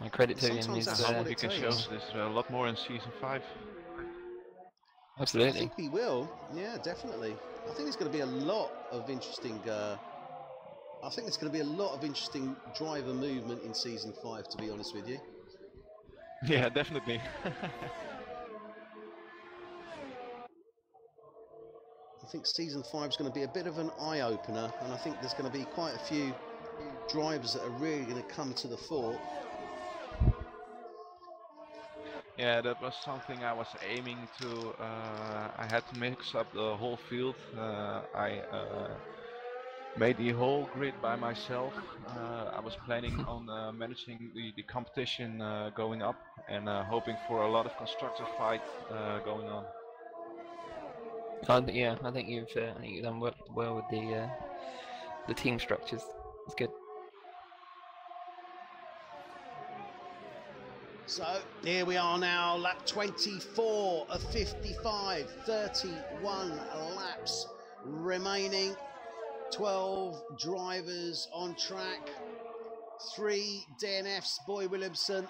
And credit to him. I hope he can show this a lot more in season 5. Absolutely. I think he will. Yeah, definitely. I think there's going to be a lot of interesting. I think there's going to be a lot of interesting driver movement in season 5. To be honest with you. Yeah, definitely. I think season 5 is going to be a bit of an eye-opener, and I think there's going to be quite a few drivers that are really going to come to the fore. Yeah, that was something I was aiming to. I had to mix up the whole field. I made the whole grid by myself. I was planning on managing the competition going up, and hoping for a lot of constructive fight going on. Yeah, I think you've done well with the team structures. It's good. So here we are now, lap 24 of 55, 31 laps remaining, 12 drivers on track, 3 DNFs, Boy Williamson,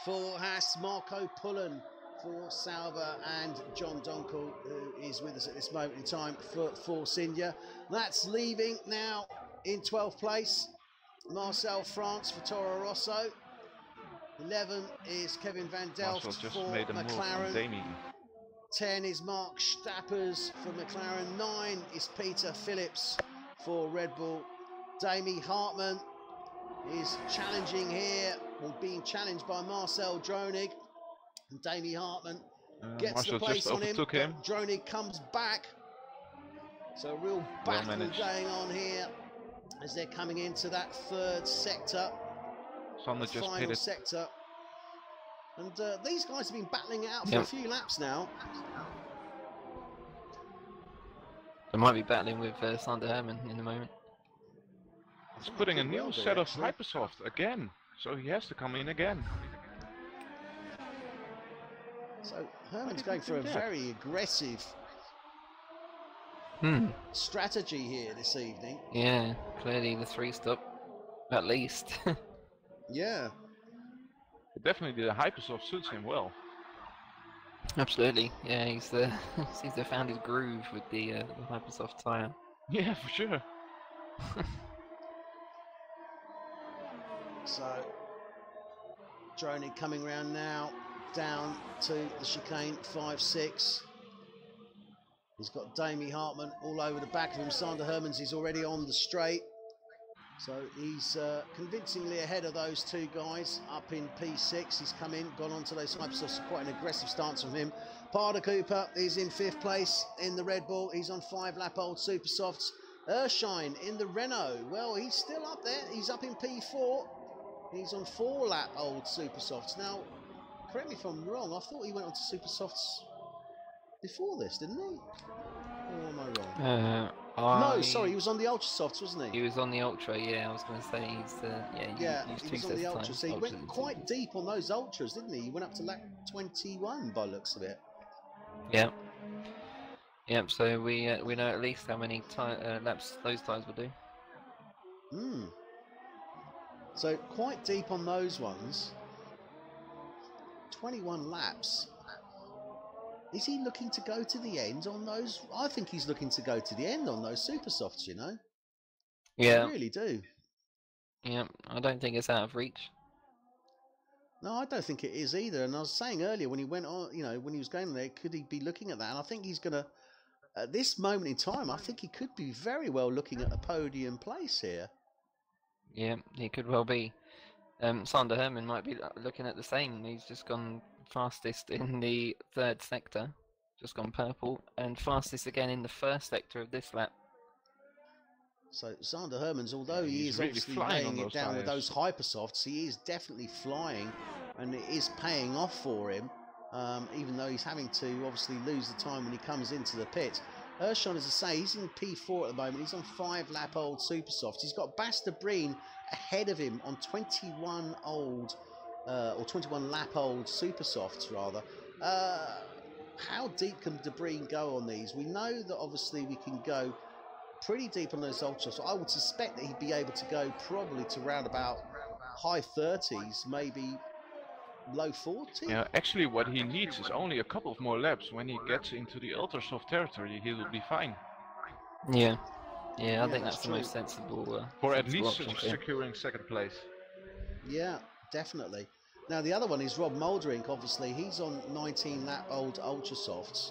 4 Haas, Marco Pullen for Salva and John Donkel, who is with us at this moment in time for Force India. That's leaving now in 12th place, Marcel France for Toro Rosso. 11 is Kevin Van Delft for McLaren. 10 is Mark Stappers for McLaren. 9 is Peter Phillips for Red Bull. Damie Hartman is challenging here, or being challenged by Marcel Dronig. And Damie Hartman gets Marcel the place on him, but Dronig comes back. So a real battle going on here as they're coming into that third sector, final sector. And these guys have been battling it out for a few laps now. They might be battling with Sander Herman in the moment. He's putting a new set of Hypersoft again, so he has to come in again. So Herman's going for a very aggressive strategy here this evening. Yeah, clearly the 3-stop, at least. Yeah. Definitely the Hypersoft suits him well. Absolutely, yeah, he's seems to have found his groove with the Hypersoft tyre. Yeah, for sure. So, Dronig coming round now, down to the chicane, 5-6. He's got Damie Hartman all over the back of him. Sander Hermans is already on the straight. So he's convincingly ahead of those two guys up in P6. He's come in, gone on to those Hypersofts. Quite an aggressive stance from him. Parder Cooper is in 5th place in the Red Bull. He's on 5-lap-old Supersofts. Erskine in the Renault. Well, he's still up there. He's up in P4. He's on 4-lap-old Supersofts. Now, correct me if I'm wrong. I thought he went on to Supersofts before this, didn't he? Or am I wrong? No, sorry, he was on the Ultra Softs, wasn't he? He was on the Ultra, yeah. I was going to say he's he was on the Ultra. So he went quite deep on those Ultras, didn't he? He went up to lap 21 by the looks of it. Yeah. Yep. So we know at least how many laps those tyres will do. So quite deep on those ones. 21 laps. Is he looking to go to the end on those? I think he's looking to go to the end on those Supersofts, you know? Yeah. I really do. Yeah, I don't think it's out of reach. No, I don't think it is either. And I was saying earlier, when he went on, you know, when he was going there, could he be looking at that? And I think he's going to, at this moment in time, I think he could be very well looking at a podium place here. Yeah, he could well be. Sander Herman might be looking at the same. He's just gone fastest in the 3rd sector, just gone purple, and fastest again in the 1st sector of this lap. So Sander Hermans, although he is really obviously laying it down with those Hypersofts, he is definitely flying, and it is paying off for him, even though he's having to obviously lose the time when he comes into the pit. Erskine, as I say, he's in P4 at the moment. He's on 5-lap-old Supersofts. He's got Bas de Breen ahead of him on 21 old, or 21-lap-old Supersofts, rather. How deep can de Breen go on these? We know that obviously we can go pretty deep on those Ultras. So I would suspect that he'd be able to go probably to round about high 30s, maybe low 40. Yeah, actually what he needs is only a couple of more laps. When he gets into the ultra soft territory, he will be fine. Yeah, I think that's the most sensible for at least securing 2nd place. Yeah, definitely. Now the other one is Rob Mulderink. Obviously he's on 19-lap-old ultra softs.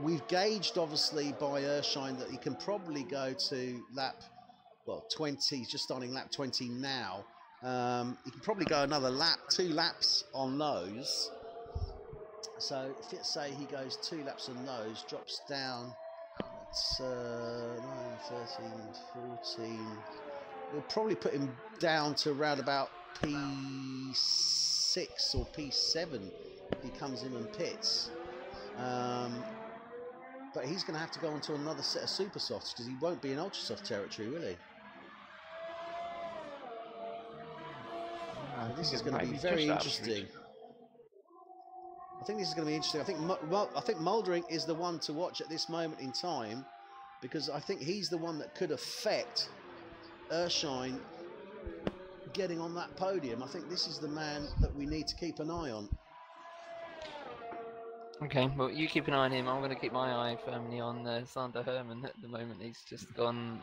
We've gauged obviously by Erskine that he can probably go to lap 20. He's just starting lap 20 now. He can probably go another lap, 2 laps on those. So if let's say he goes 2 laps on those, drops down, it's 9, 13, 14. We'll probably put him down to around about P6 or P7 if he comes in and pits. But he's going to have to go on to another set of super softs because he won't be in ultra soft territory, will he? This is going to be very interesting. I think this is going to be interesting. I think Mulderink is the one to watch at this moment in time, because I think he's the one that could affect Erskine getting on that podium. I think this is the man that we need to keep an eye on. Okay, well, you keep an eye on him. I'm going to keep my eye firmly on Sander Herman at the moment. He's just gone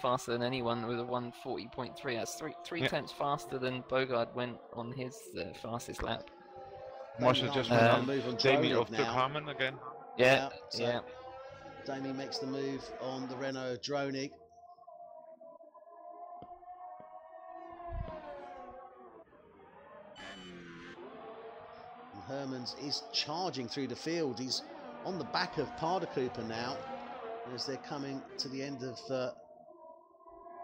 faster than anyone with a 1:40.3. That's three tenths faster than Bogard went on his fastest lap. Marshall just went up. Jamie overtook Harmon again. Yeah. Damien makes the move on the Renault Dronig. And Hermans is charging through the field. He's on the back of Cooper now as they're coming to the end of the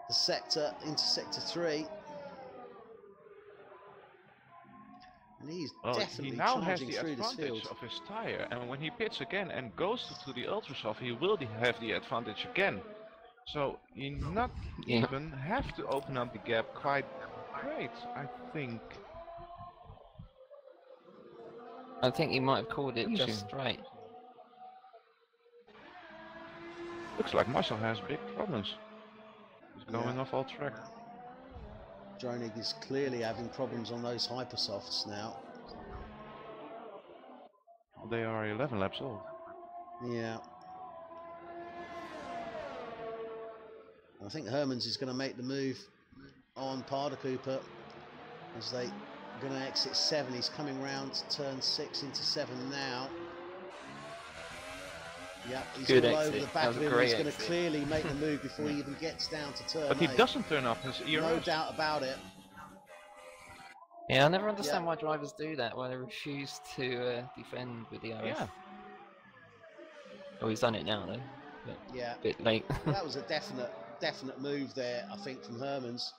sector, into sector 3. And he's definitely he now has charging the through this advantage field. of his tire, and when he pits again and goes to the Ultrasoft, he will have the advantage again. So you not even have to open up the gap quite great, I think. I think he might have called it just right. Looks like Marshall has big problems. He's going off all track. Dronig is clearly having problems on those hypersofts now. They are 11 laps old. Yeah. I think Hermans is going to make the move on Cooper as they are going to exit 7. He's coming round to turn 6 into 7 now. Yeah, he's Good all exit. over the back of him. He's going to clearly make the move before he even gets down to turn 8. But he doesn't turn off his ERS. No doubt about it. Yeah, I never understand why drivers do that, why they refuse to defend with the ERS. Yeah. Oh, he's done it now though. But Yeah. a bit late. That was a definite move there, I think, from Hermans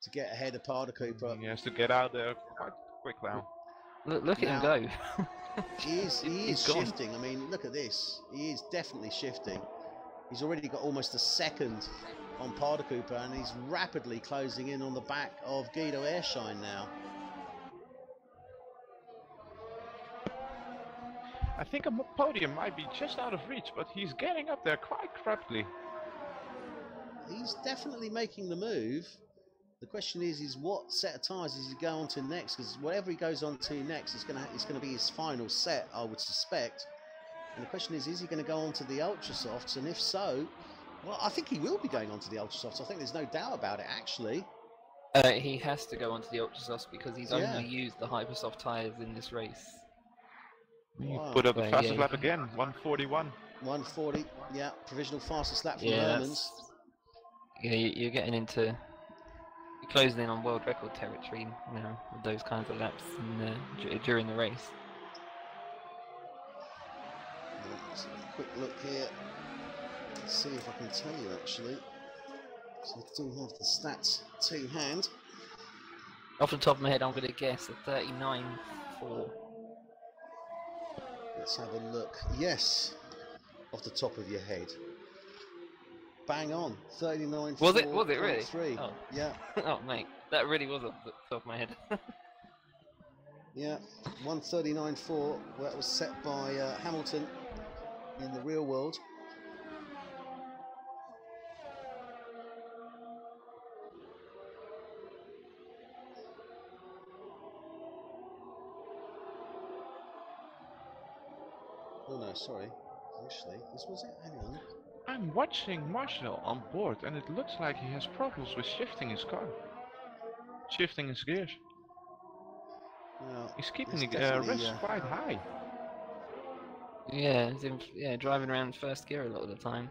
to get ahead of Cooper. He has to get out there quite quick now. Look at him go. He is gone. shifting. I mean, look at this. He is definitely shifting. He's already got almost a second on Cooper, and he's rapidly closing in on the back of Guido Ershine now. I think a podium might be just out of reach, but he's getting up there quite rapidly. He's definitely making the move. The question is what set of tyres does he go on to next? Because whatever he goes on to next is going to be his final set, I would suspect. And the question is he going to go on to the Ultrasofts? And if so, well, I think he will be going on to the Ultrasofts. I think there's no doubt about it, actually. He has to go onto the Ultrasofts because he's only used the Hypersoft tyres in this race. He put up the fastest lap again, 141. 140, yeah, provisional fastest lap from Hermans. Yeah, you're getting into... You're closing in on world record territory now with those kinds of laps during the race. Let's have a quick look here. Let's see if I can tell you actually. So I do have the stats to hand. Off the top of my head, I'm going to guess a 39.4. Let's have a look. Yes, off the top of your head. Bang on, 39.4. Was it really? 3. Oh. Yeah. Oh, mate, that really was off the top of my head. Yeah, 139.4. Well, that was set by Hamilton in the real world. Oh no, sorry. Actually, this was it. Hang on. I'm watching Marshall on board, and it looks like he has problems with shifting his car. Shifting his gears. Well, he's keeping the rest quite high. Yeah, driving around first gear a lot of the time.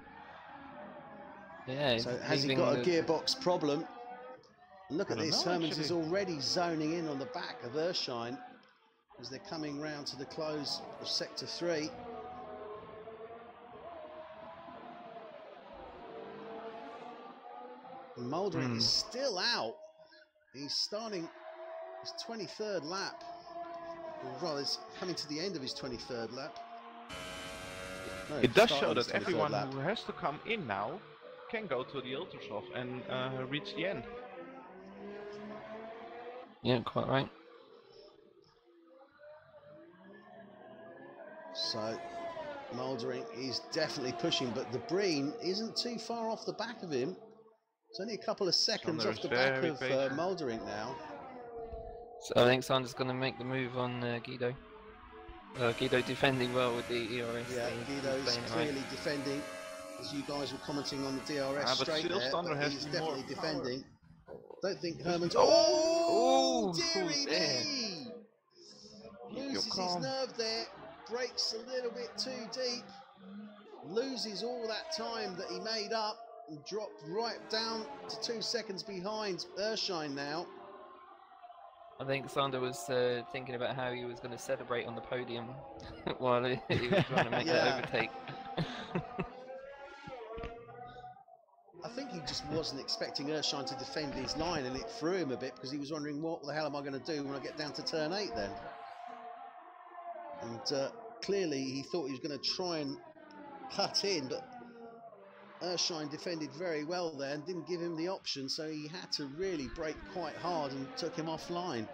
Yeah. So has he got a gearbox problem? And look at this, Hermans is already zoning in on the back of Ershine as they're coming round to the close of sector 3. And Muldering is still out. He's starting his 23rd lap. Or rather, he's coming to the end of his 23rd lap. No, it does show that everyone who has to come in now can go to the Ultrasoft and reach the end. Yeah, quite right. So, Muldering is definitely pushing, but the Breen isn't too far off the back of him. It's only a couple of seconds off the back of Muldering now. So I think Sander's going to make the move on Guido. Guido defending well with the ERS. Yeah, Guido's clearly defending, as you guys were commenting on the DRS straight there, but he's definitely defending. Don't think Herman's... Oh, dearie me! Loses his nerve there, breaks a little bit too deep, loses all that time that he made up, and dropped right down to 2 seconds behind Erskine now. I think Sander was thinking about how he was going to celebrate on the podium while he was trying to make that overtake. I think he just wasn't expecting Erskine to defend his line, and it threw him a bit because he was wondering, what the hell am I going to do when I get down to turn 8 then? And clearly he thought he was going to try and cut in, but Erskine defended very well there and didn't give him the option, so he had to really brake quite hard and took him offline.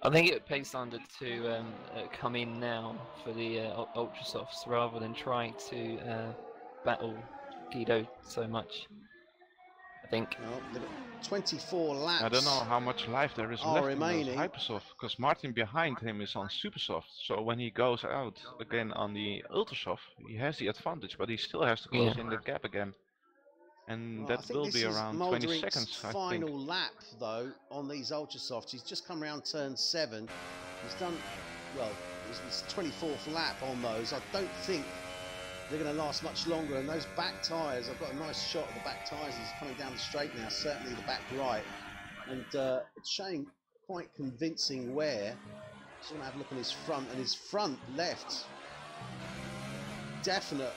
I think it would pay Sander to come in now for the Ultra Softs rather than trying to battle Guido so much. I think. Well, they've got 24 laps. I don't know how much life there is left remaining. in Hypersoft, because Martin behind him is on Supersoft. So when he goes out again on the Ultrasoft, he has the advantage, but he still has to close in the gap again. And that will be around 20 seconds, I think. Final lap though on these Ultrasofts. He's just come around turn 7. He's done well. It's his 24th lap on those. I don't think they're going to last much longer, and those back tyres, I've got a nice shot of the back tyres as he's coming down the straight now, certainly the back right, and it's showing quite convincing wear. Just want to have a look on his front, and his front left, definite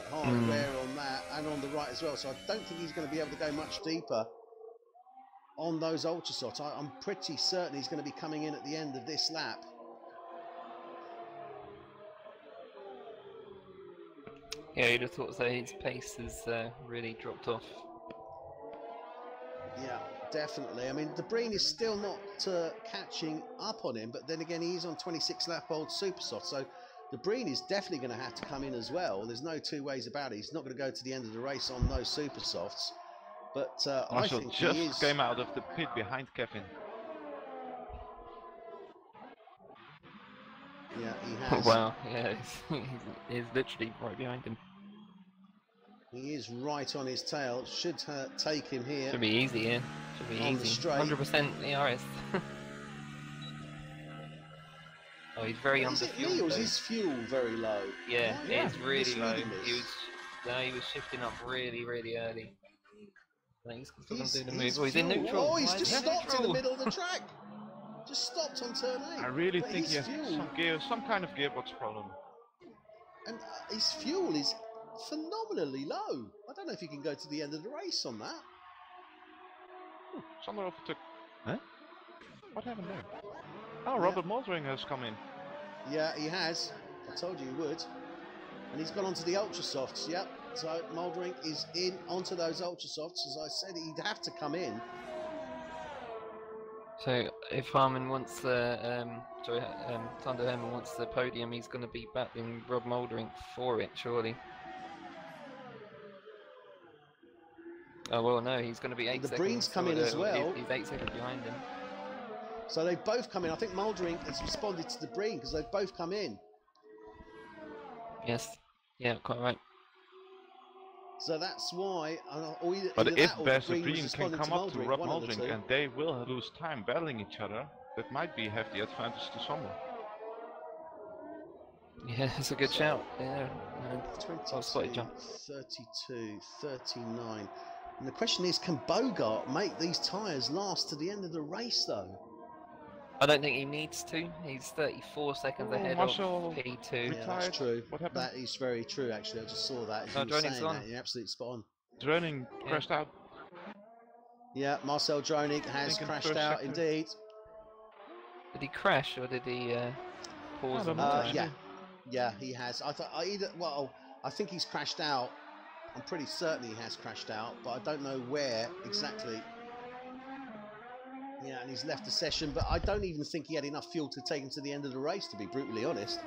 hard wear on that, and on the right as well, so I don't think he's going to be able to go much deeper on those Ultrasofts. I'm pretty certain he's going to be coming in at the end of this lap. Yeah, you'd have thought so. His pace has really dropped off. Yeah, definitely. I mean, De Bruyne is still not catching up on him, but then again, he's on 26-lap-old Supersoft, so De Bruyne is definitely going to have to come in as well. There's no two ways about it. He's not going to go to the end of the race on those Supersofts, but I think just he is... came out of the pit behind Kevin. Yeah, he has. Wow, yeah, he's literally right behind him. He is right on his tail. Should take him here. Should be easy, yeah. Should be on the easy. straight. 100% ERS. Oh, he's very under fuel. Or is his fuel very low? Yeah, it's really low. This. He was shifting up really early. I think he's going to do the move. Oh, he's in neutral. Oh, he's just stopped in the middle of the track. Just stopped on turn 8. I really think he has some kind of gearbox problem. And his fuel is phenomenally low. I don't know if he can go to the end of the race on that. Sander overtook. Huh? What happened there? Oh, Robert Moldering has come in. Yeah, he has. I told you he would. And he's gone onto the Ultrasofts. Yep. So Moldering is in onto those Ultrasofts. As I said, he'd have to come in. So if Harman wants Sander Herman wants the podium, he's going to be battling Rob Moldering for it, surely. Oh well, no, he's going to be 8 seconds. The Breen's come in as well. He's 8 seconds behind him. So they've both come in. I think Moldering has responded to the Breen because they've both come in. Yes, yeah, quite right. So that's why. But if Baz and Breen can come up to Rob Moldering and they will lose time battling each other, that might have the advantage to someone. Yeah, it's a good shout. Yeah, 22, 32, 39. And the question is, can Bogart make these tyres last to the end of the race, though? I don't think he needs to. He's 34 seconds ahead of P2. Yeah, that's true. What happened? That is very true, actually. I just saw that. As you were saying that, you're absolutely spot on. Droning crashed out. Yeah, Marcel Droning has crashed out, indeed. Did he crash or did he pause? Yeah, he has. I think he's crashed out. I'm pretty certain he has crashed out, but I don't know where exactly. Yeah, and he's left the session, but I don't even think he had enough fuel to take him to the end of the race, to be brutally honest.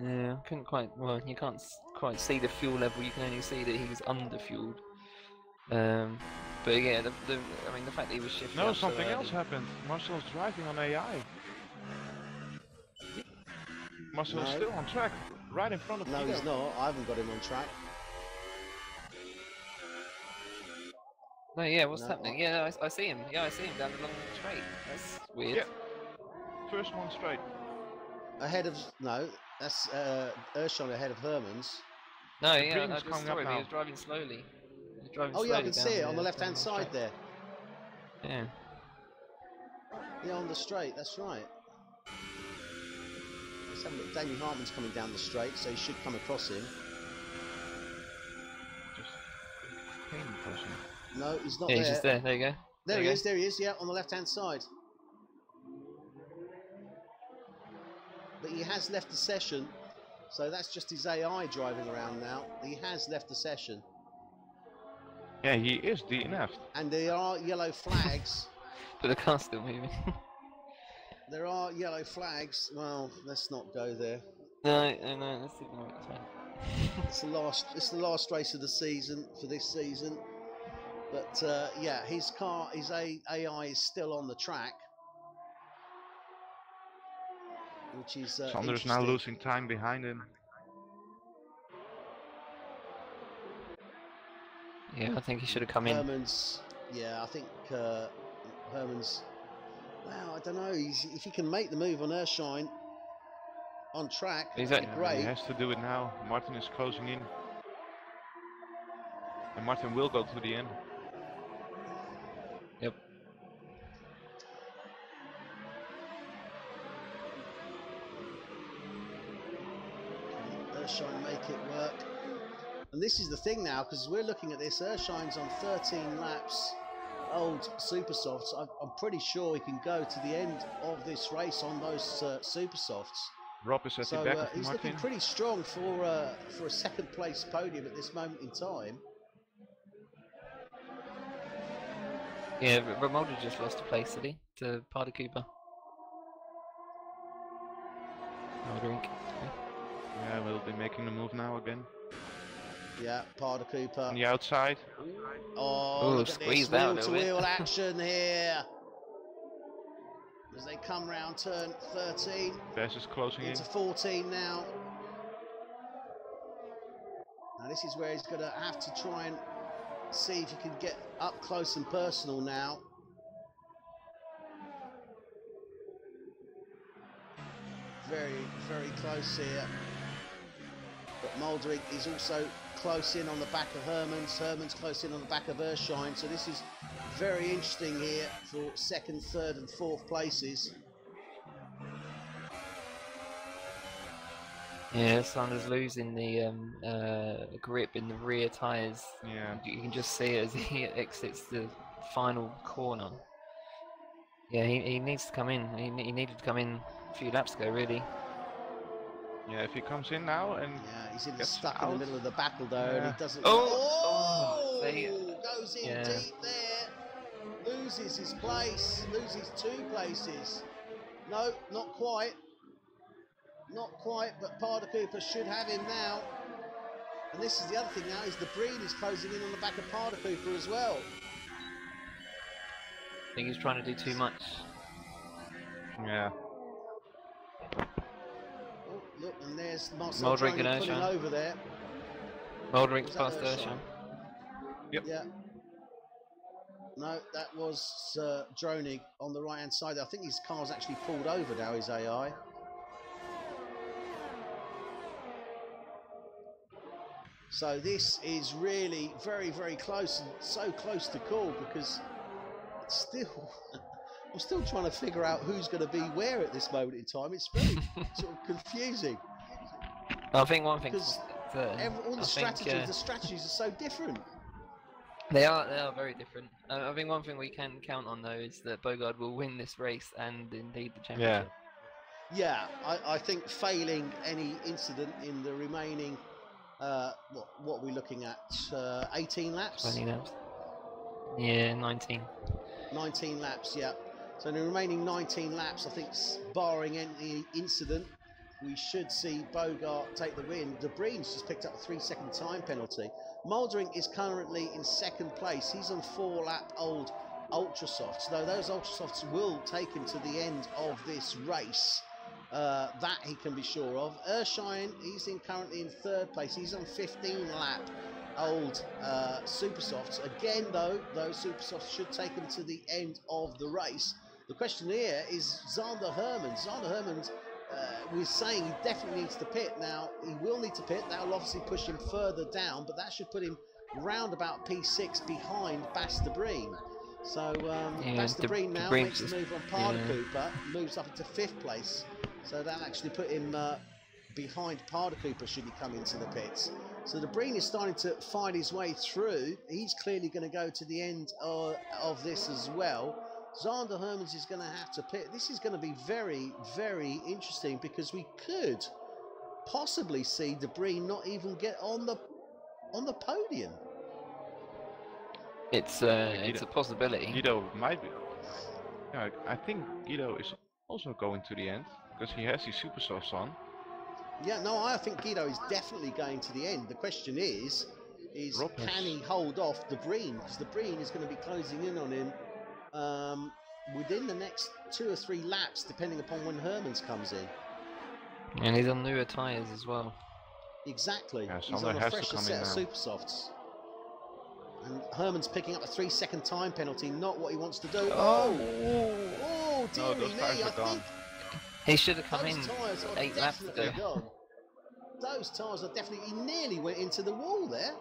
Yeah, couldn't quite. Well, you can't quite see the fuel level. You can only see that he was under-fueled. But yeah, I mean, the fact that he was shifting. No, something else happened. Marcel's driving on AI. Marcel's No. still on track, right in front of No, Tito. he's not. I haven't got him on track. No, yeah, what's No, happening? Yeah, no, I see him. Yeah, I see him down the long straight. That's weird. Yeah. First one straight. Ahead of no, that's Ershon ahead of Hermans. No, The yeah, green I is just coming saw up him. He now. was driving slowly. He was driving Oh slowly yeah, I can down see it on the down left-hand long side straight. there. Yeah. Yeah, on the straight. That's right. Let's have a look. Damien Hartman's coming down the straight, so he should come across him. Just clean person. No, he's not Yeah, there. he's just there. There you go. There you he go. is. There he is. Yeah, on the left-hand side. But he has left the session, so that's just his AI driving around now. He has left the session, Yeah, he is DNF'd. and there are yellow flags. But the car's still moving. There are yellow flags. Well, let's not go there. No, let's ignore it. It's fine. It's the last race of the season for this season. But yeah, his AI is still on the track, which is Sander's now losing time behind him. Yeah, I think he should have come in. Hermans, yeah, I think Hermans. Well, I don't know. If he can make the move on Erskine on track, He's that'd be at- He great. has to do it now. Martin is closing in. And Martin will go to the end. Yep. Can Erskine make it work? And this is the thing now, because we're looking at this. Ershine's on 13 laps, old super softs. I'm pretty sure he can go to the end of this race on those super softs. Rob is at So the back of he's Martin. looking pretty strong for a second place podium at this moment in time. Yeah, Romoldi just lost a place, did he? To Parda Cooper. Drink. Yeah, we'll be making the move now again. Yeah, Parda Cooper. On the outside. Oh, Ooh, look at this squeezed out a little bit. wheel-to-wheel action here. As they come round turn 13 Bess is closing in. into 14 now. Now this is where he's going to have to try and see if he can get up close and personal now. Very, very close here. But Moldering is also close in on the back of Hermans. Hermans close in on the back of Erskine. So this is very interesting here for second, third and fourth places. Yeah, Sanders losing the grip in the rear tyres. Yeah. You can just see it as he exits the final corner. Yeah, he needs to come in. He needed to come in a few laps ago, really. Yeah, if he comes in now and Yeah, he's gets stuck in the out. middle of the battle though, and Yeah. he doesn't. Oh! Oh! See? Goes in Yeah. deep there. Loses his place. Loses 2 places. No, not quite. Not quite, but Parda Cooper should have him now. And this is the other thing now, is the Breen is closing in on the back of Parda Cooper as well. I think he's trying to do too much. yeah. Oh, look, and there's Marcel Moldering pulling and Erskine. over there. Moldering's Was that past Erskine? Erskine. Yep. Yeah. No, that was Dronig on the right-hand side. I think his car's actually pulled over now, his AI. So this is really very, very close, and so close to call, because it's still, I'm still trying to figure out who's going to be where at this moment in time. It's very sort of confusing, I think one thing. because all the strategies are so different. They are very different. I think one thing we can count on though is that Bogard will win this race and indeed the championship. Yeah, I think failing any incident in the remaining, what are we looking at? 18 laps? 20 laps. Yeah, 19. 19 laps, yeah. So in the remaining 19 laps, I think, barring any incident, we should see Bogart take the win. De Breen's just picked up a 3-second time penalty. Moldering is currently in second place. He's on 4-lap old Ultrasofts, though those Ultrasofts will take him to the end of this race. That he can be sure of. Erskine, he's currently in 3rd place. He's on 15 lap old super softs. Again, though, those super softs should take him to the end of the race. The question here is Zander Herman. Zander Herman, we're saying he definitely needs to pit. Now, he will need to pit. That will obviously push him further down, but that should put him round about P6 behind Bas de Breen. So Bas de Breen now makes the move on Parda Cooper, moves up into 5th place. So that'll actually put him behind Parda Cooper should he come into the pits. So de Breen is starting to find his way through. He's clearly going to go to the end of this as well. Zander Hermans is going to have to pit. This is going to be very, very interesting because we could possibly see de Breen not even get on the podium. It's a possibility. Guido might be. Yeah, I think Guido is also going to the end because he has his super softs on. Yeah, no, I think Guido is definitely going to the end. The question is can he hold off de Breen? Because de Breen is going to be closing in on him within the next 2 or 3 laps, depending upon when Hermans comes in. And he's on newer tyres as well. Exactly. Yeah, he's on a fresher set of super softs. And Herman's picking up a 3-second time penalty, not what he wants to do. Oh, dearie me, I think he should have come in 8 laps ago. Gone. Those tyres are definitely, he nearly went into the wall there.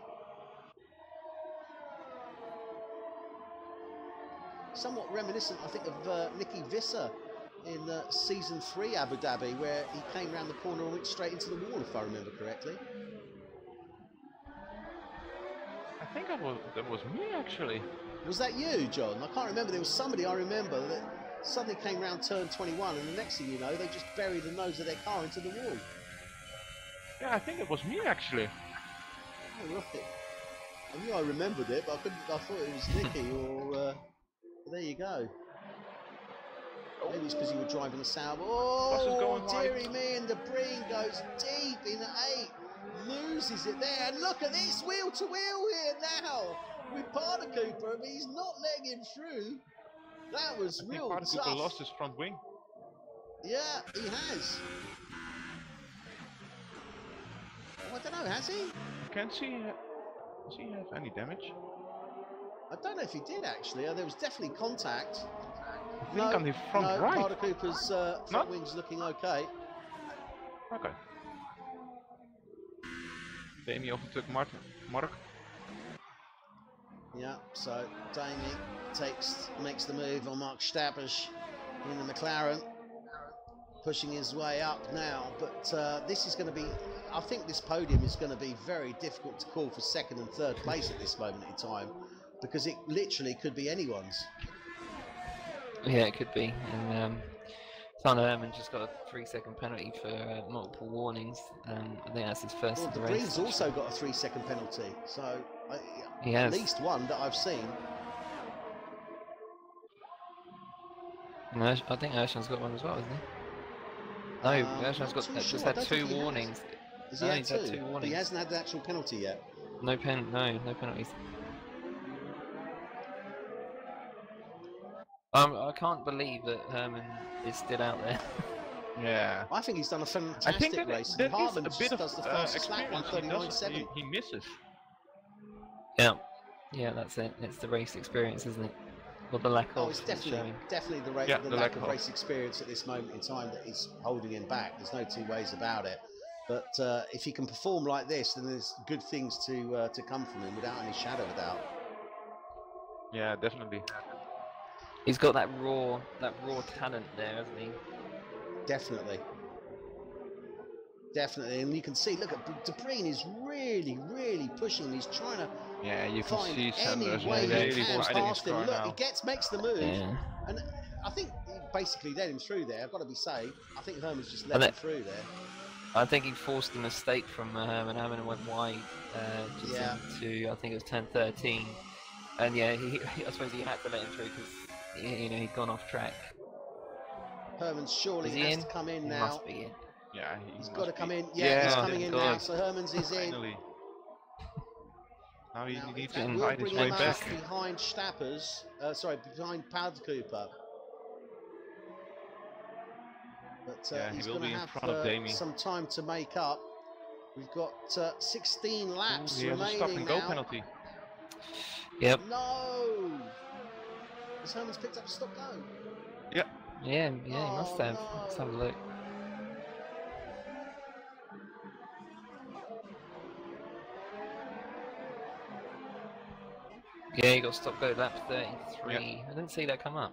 Somewhat reminiscent, I think, of Nicky Visser in season 3 Abu Dhabi, where he came round the corner and went straight into the wall, if I remember correctly. I think that was me actually. Was that you, John? I can't remember. There was somebody I remember that suddenly came round turn 21, and the next thing you know, they just buried the nose of their car into the wall. Yeah, I think it was me actually. Oh, right. I knew I remembered it, but I thought it was Nicky or. There you go. Maybe it's because you were driving a Sauber. Oh, dearie me, and de Breen goes deep in 8. Loses it there, and look at this wheel to wheel here now with Parda Cooper. I mean, he's not letting him through. That was real tough. Parda Cooper lost his front wing. Yeah, he has. Oh, I don't know, has he? Can't see. Does he have any damage? I don't know if he did actually. There was definitely contact. I think on the front right. Parda Cooper's front wing's looking okay. Okay. Damie overtook Mark. Yeah, so Damie makes the move on Mark Stappers in the McLaren, pushing his way up now. But this is going to be, I think this podium is going to be very difficult to call for 2nd and 3rd place at this moment in time, because it literally could be anyone's. Yeah, it could be. And Zander Herman just got a 3-second penalty for multiple warnings. I think that's his first of the race. Breen's also got a 3-second penalty, so he has. At least one that I've seen. No, I think Ershan's got one as well, hasn't he? No, Ershan's got just had 2 warnings. Has he had 2 warnings? But he hasn't had the actual penalty yet. No penalties. I can't believe that Herman is still out there. Yeah. I think he's done a fantastic race. That Hartman is a bit does of the fastest lap, experience he misses. Yeah, that's it. It's the race experience, isn't it? Or the lack of. Oh, it's definitely the lack of race experience at this moment in time that is holding him back. There's no 2 ways about it. But if he can perform like this, then there's good things to come from him without any shadow of doubt. Yeah, definitely. He's got that raw talent there, hasn't he? Definitely, and you can see. Look at de Breen is really pushing. He's trying to. Yeah, you can see Sanders really past him. Look, he makes the move, and I think he basically let him through there. I've got to be safe. I think Herman's just let him through there. I think he forced a mistake from Herman. Herman went wide into, I think it was turn 13, and yeah, I suppose he had to let him through because he'd gone off track. Herman's surely has to come in now. Must be in. Yeah, he's got to come in. Yeah, he's coming in now. So Herman's is in. Now he needs to we'll fight his way back. Behind Stappers, behind Parda Cooper. But Yeah, he's he will going be to in front of have Damien. some time to make up. We've got 16 laps He has a remaining stop and go now. penalty. Yep. No! Has Herman's picked up a stop go? Yeah. Yeah, he must have. No. Let's have a look. Yeah, he got stop go lap 33. Yeah. I didn't see that come up.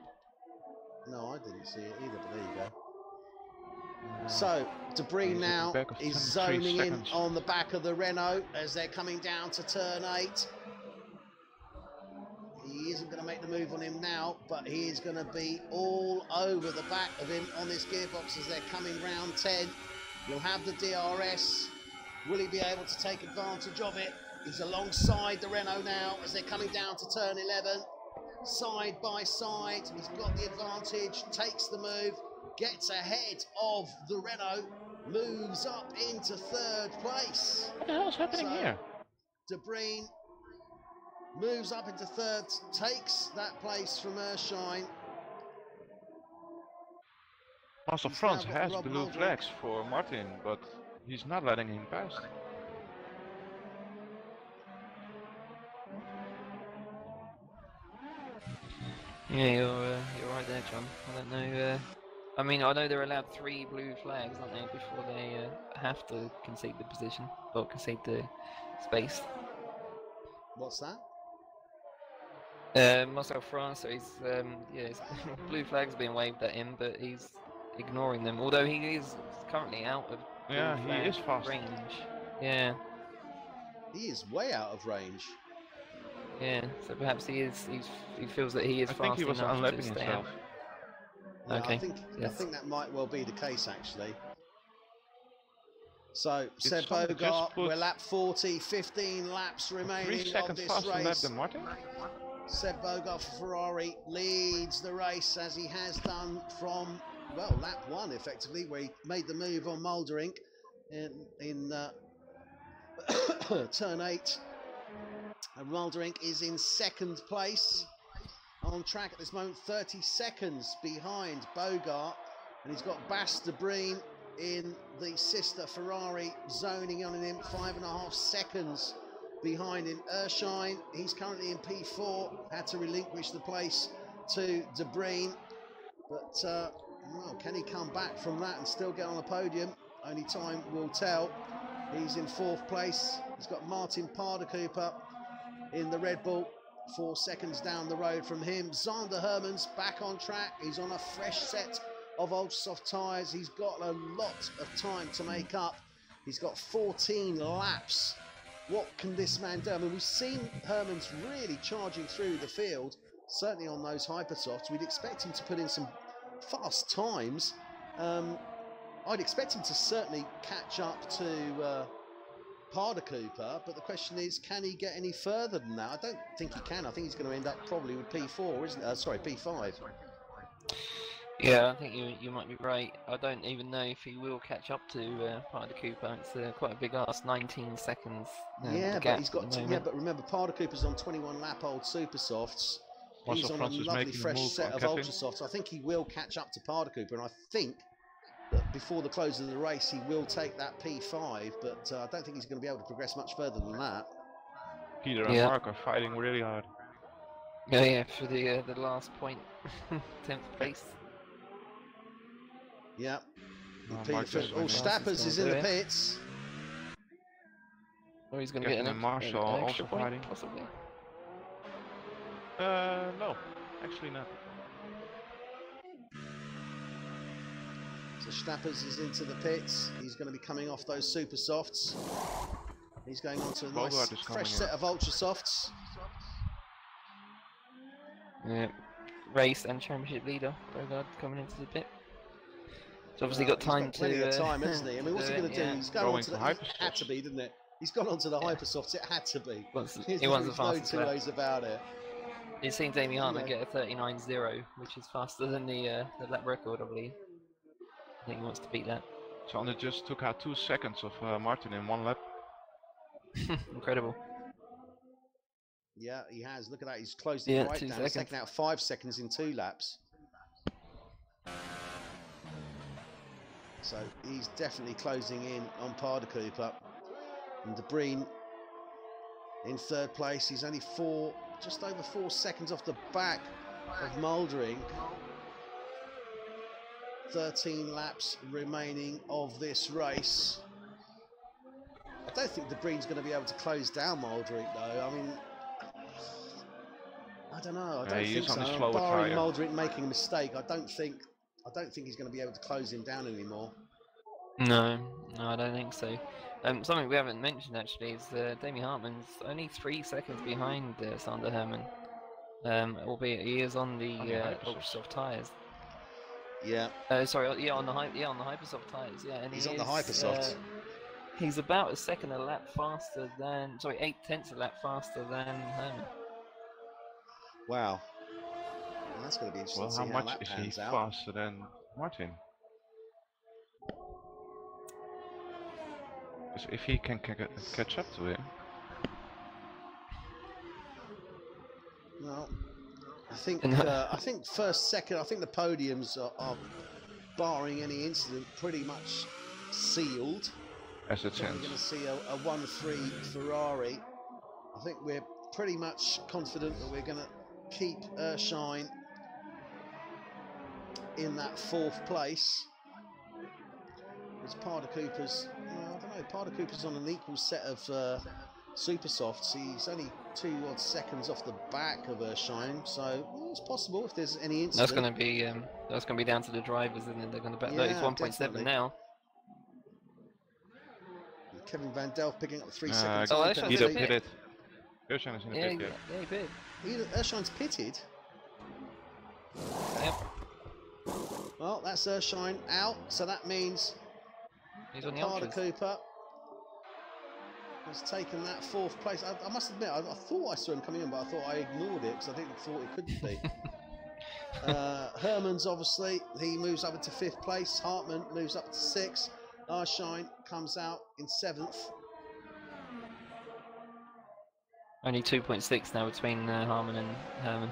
No, I didn't see it either, but there you go. So, Debris He's at the now back of is 23 zoning seconds. in on the back of the Renault as they're coming down to turn 8. He isn't going to make the move on him now, but he is going to be all over the back of him on this gearbox as they're coming round 10. You'll have the DRS. Will he be able to take advantage of it? He's alongside the Renault now as they're coming down to turn 11. Side by side, he's got the advantage, takes the move, gets ahead of the Renault, moves up into 3rd place. What the hell is happening here? Debris moves up into 3rd, takes that place from Erskine. Master He's France now got has Rob blue Muldrick. flags for Martin, but he's not letting him pass. Yeah, you're right there, John. I don't know. I mean, I know they're allowed 3 blue flags, aren't they, before they have to concede the position or concede the space. What's that? Marcel France, so he's his blue flags being waved at him, but he's ignoring them. Although he is currently out of blue Yeah, he flag is fast. range. Yeah, He is way out of range. yeah. So perhaps he feels that he is I fast think he was enough to unlapping stay himself. out. Yeah, Okay, I yes. think that might well be the case, actually. So, Did Seb someone just Bogart, put we're lap 40, 15 laps 3 remaining of seconds this faster lap race. than Martin? Seb Bogart for Ferrari leads the race as he has done from, well, lap 1 effectively, where he made the move on Muldrick in turn 8. And Muldrick is in 2nd place on track at this moment, 30 seconds behind Bogart, and he's got Bas de Breen in the sister Ferrari zoning in on him, 5.5 seconds behind him. Erskine, he's currently in P4, had to relinquish the place to De Breen, but well, can he come back from that and still get on the podium? Only time will tell. He's in 4th place. He's got Martin Paardenkoper in the Red Bull, 4 seconds down the road from him. Zander Hermans back on track. He's on a fresh set of ultra soft tyres. He's got a lot of time to make up. He's got 14 laps. What can this man do? I mean, we've seen Hermans really charging through the field, certainly on those hypersofts. We'd expect him to put in some fast times. I'd expect him to certainly catch up to Paardenkoper, but the question is, can he get any further than that? I don't think he can. I think he's going to end up probably with P4, isn't it? Sorry, P5. Yeah, I think you might be right. I don't even know if he will catch up to Paardenkoper. It's quite a big ask, 19 seconds. Yeah, gap but he's got. at the Yeah, moment. but remember, Paardenkoper's on 21 lap old super softs. He's Also, on France a is lovely making a fresh move set on of Kevin. ultra softs. I think he will catch up to Paardenkoper, and I think that before the close of the race, he will take that P5. But I don't think he's going to be able to progress much further than that. Peter and Yeah. Mark are fighting really hard. Yeah, for the last point, 10th place. Yeah. Oh, Peter Mark just Finn- went in. Stappers is in the Yeah. pits. Or he's going to Kevin get and Marshall an also extra point, fighting. possibly. No, actually not. So Stappers is into the pits. He's going to be coming off those super softs. He's going on to a nice Bogart is coming fresh in. set of ultra softs. Yeah, race and championship leader Bogard coming into the pit. He's obviously got He's time to. plenty of time, hasn't he? I mean, what's he going to do? Yeah. He's going Going on to for the. It had hypersofts. to be, didn't it? He's gone on to the Yeah. hypersofts. It had to be. He wants There's the no fastest two lap. ways about it. He's seen Damien Hartman Yeah. get a 39.0, which is faster than the lap record, I believe. I think he wants to beat that. Sander just took out 2 seconds of Martin in 1 lap. Incredible. Yeah, he has. Look at that. He's closed it Yeah, right 2 down. He's seconds. taken out 5 seconds in 2 laps. So he's definitely closing in on Paardenkoper. And De Bruyne in third place. He's only just over 4 seconds off the back of Mouldering. 13 laps remaining of this race. I don't think De Bruyne's going to be able to close down Mouldering though. I mean, I don't know. I don't think so. Barring Mouldering making a mistake, I don't think he's going to be able to close him down anymore. No, I don't think so. Something we haven't mentioned actually is Demi Hartman's only 3 seconds behind Sander Herman, albeit he is on the ultra soft tyres. Yeah. Sorry, yeah, on the hypersoft tyres. Yeah, and he's on the hypersoft. He's about a second a lap faster than, 0.8 a lap faster than Herman. Wow. Well, that's going to be interesting. Well, to see how much is he faster than Martin? Because if he can catch up to him. Well, I think first, second. I think the podiums are barring any incident, pretty much sealed. As it stands. We're going to see a 1-3 Ferrari. I think we're pretty much confident that we're going to keep Erskine in that 4th place. Because Paardenkoper's, I don't know, Paardenkoper's on an equal set of super softs. He's only 2 odd seconds off the back of Erskine, so it's possible if there's any incident. That's going to be down to the drivers, and they're going to bet. Yeah, it's 1.7 now. Kevin Van Delft picking up 3 seconds. He pitted. Erskine is in the pit. Yeah, he pitted. Ershine's pitted. Yep. Well, that's Erskine out, so that means he's on the Paardenkoper has taken that 4th place. I must admit, I thought I saw him coming in, but I thought I ignored it because I didn't thought it couldn't be. Herman's obviously, he moves over to 5th place. Hartman moves up to 6th. Erskine comes out in 7th. Only 2.6 now between Harman and Herman.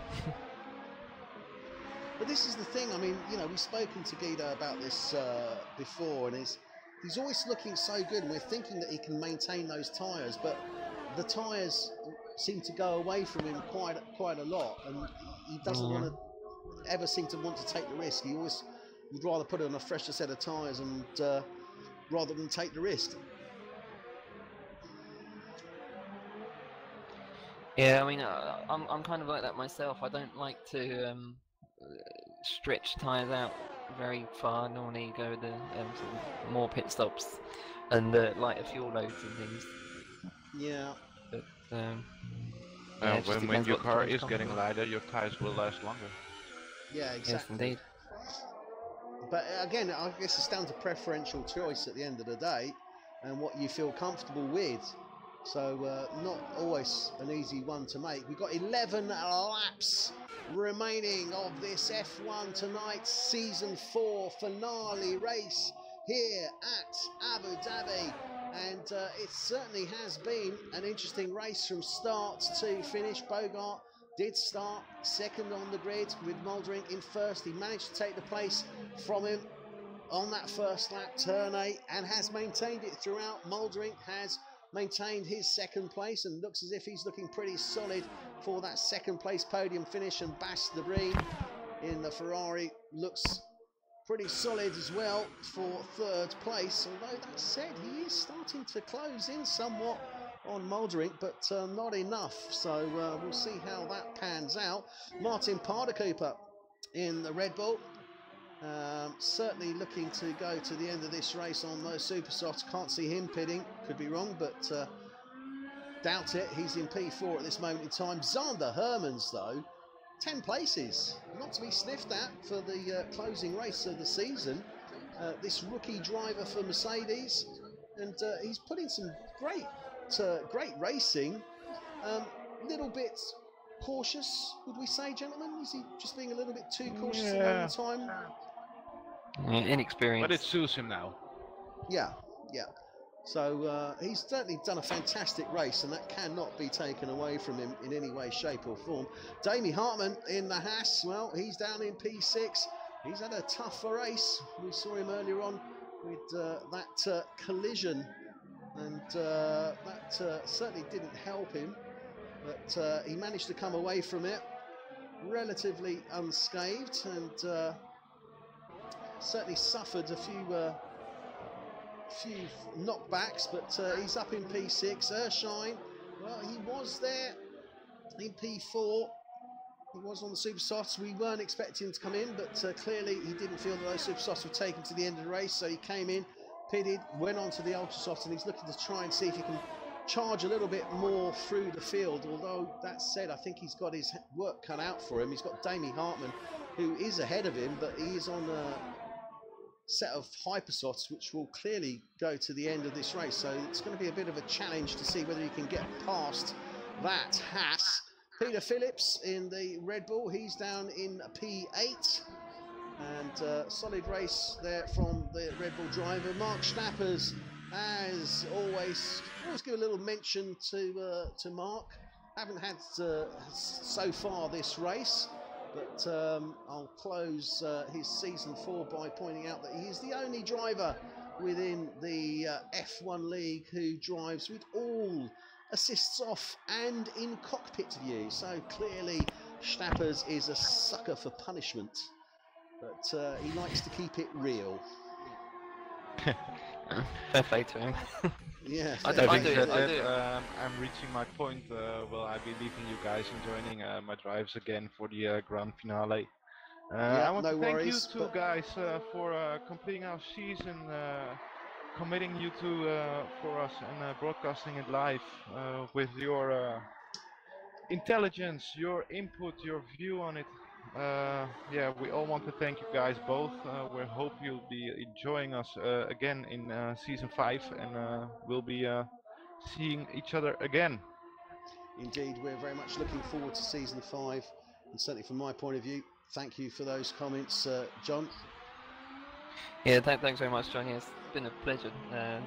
But this is the thing. I mean, you know, we've spoken to Guido about this before, and he's always looking so good, and we're thinking that he can maintain those tyres, but the tyres seem to go away from him quite a lot, and he doesn't want to ever seem to want to take the risk. He always would rather put it on a fresher set of tyres and rather than take the risk. Yeah, I mean, I'm kind of like that myself. I don't like to stretch tyres out very far. Normally go with the sort of more pit stops and lighter fuel loads and things. Yeah. But when your car is getting lighter, your tyres will last longer. Yeah, exactly. Yes, indeed. But again, I guess it's down to preferential choice at the end of the day and what you feel comfortable with. So not always an easy one to make. We've got 11 laps remaining of this F1 tonight, season 4 finale race here at Abu Dhabi. And it certainly has been an interesting race from start to finish. Bogart did start second on the grid with Mouldering in first. He managed to take the place from him on that first lap, turn 8, and has maintained it throughout. Mouldering has maintained his second place and looks as if he's looking pretty solid for that second place podium finish. And Bas de Bruyne in the Ferrari looks pretty solid as well for third place. Although that said, he is starting to close in somewhat on Mouldering, but not enough. So we'll see how that pans out. Martin Paardenkoper in the Red Bull. Certainly looking to go to the end of this race on those super softs. Can't see him pitting, could be wrong, but doubt it. He's in P4 at this moment in time. Sander Hermans though, 10 places, not to be sniffed at for the closing race of the season. This rookie driver for Mercedes, and he's put in some great racing. Little bit cautious, would we say, gentlemen? Is he just being a little bit too cautious at the time? Inexperienced. But it suits him now. Yeah. So he's certainly done a fantastic race, and that cannot be taken away from him in any way, shape or form. Demi Hartman in the Haas, well, he's down in P6. He's had a tougher race. We saw him earlier on with that collision, and that certainly didn't help him, but he managed to come away from it relatively unscathed, and certainly suffered a few knockbacks, but he's up in P6. Erskine, well, he was there in P4. He was on the super softs. We weren't expecting him to come in, but clearly he didn't feel that those super softs would take him to the end of the race, so he came in, pitted, went on to the ultra softs, and he's looking to try and see if he can charge a little bit more through the field. Although that said, I think he's got his work cut out for him. He's got Damie Hartman, who is ahead of him, but he is on a set of hypersofts which will clearly go to the end of this race, so it's going to be a bit of a challenge to see whether he can get past that Haas. Peter Phillips in the Red Bull, he's down in P8, and solid race there from the Red Bull driver. Mark Schnappers, as always give a little mention to Mark. Haven't had so far this race, but I'll close his season 4 by pointing out that he is the only driver within the F1 league who drives with all assists off and in cockpit view. So clearly Schnappers is a sucker for punishment, but he likes to keep it real. Fair play to him. Yeah, I do. I'm reaching my point. Will I be leaving you guys and joining my drives again for the grand finale? I want to thank you two guys for completing our season, committing you two for us, and broadcasting it live with your intelligence, your input, your view on it. Yeah, we all want to thank you guys both. We hope you'll be enjoying us again in season 5, and we'll be seeing each other again. Indeed, we're very much looking forward to season 5, and certainly from my point of view, thank you for those comments, John. Yeah, thanks very much, John. Yeah, it's been a pleasure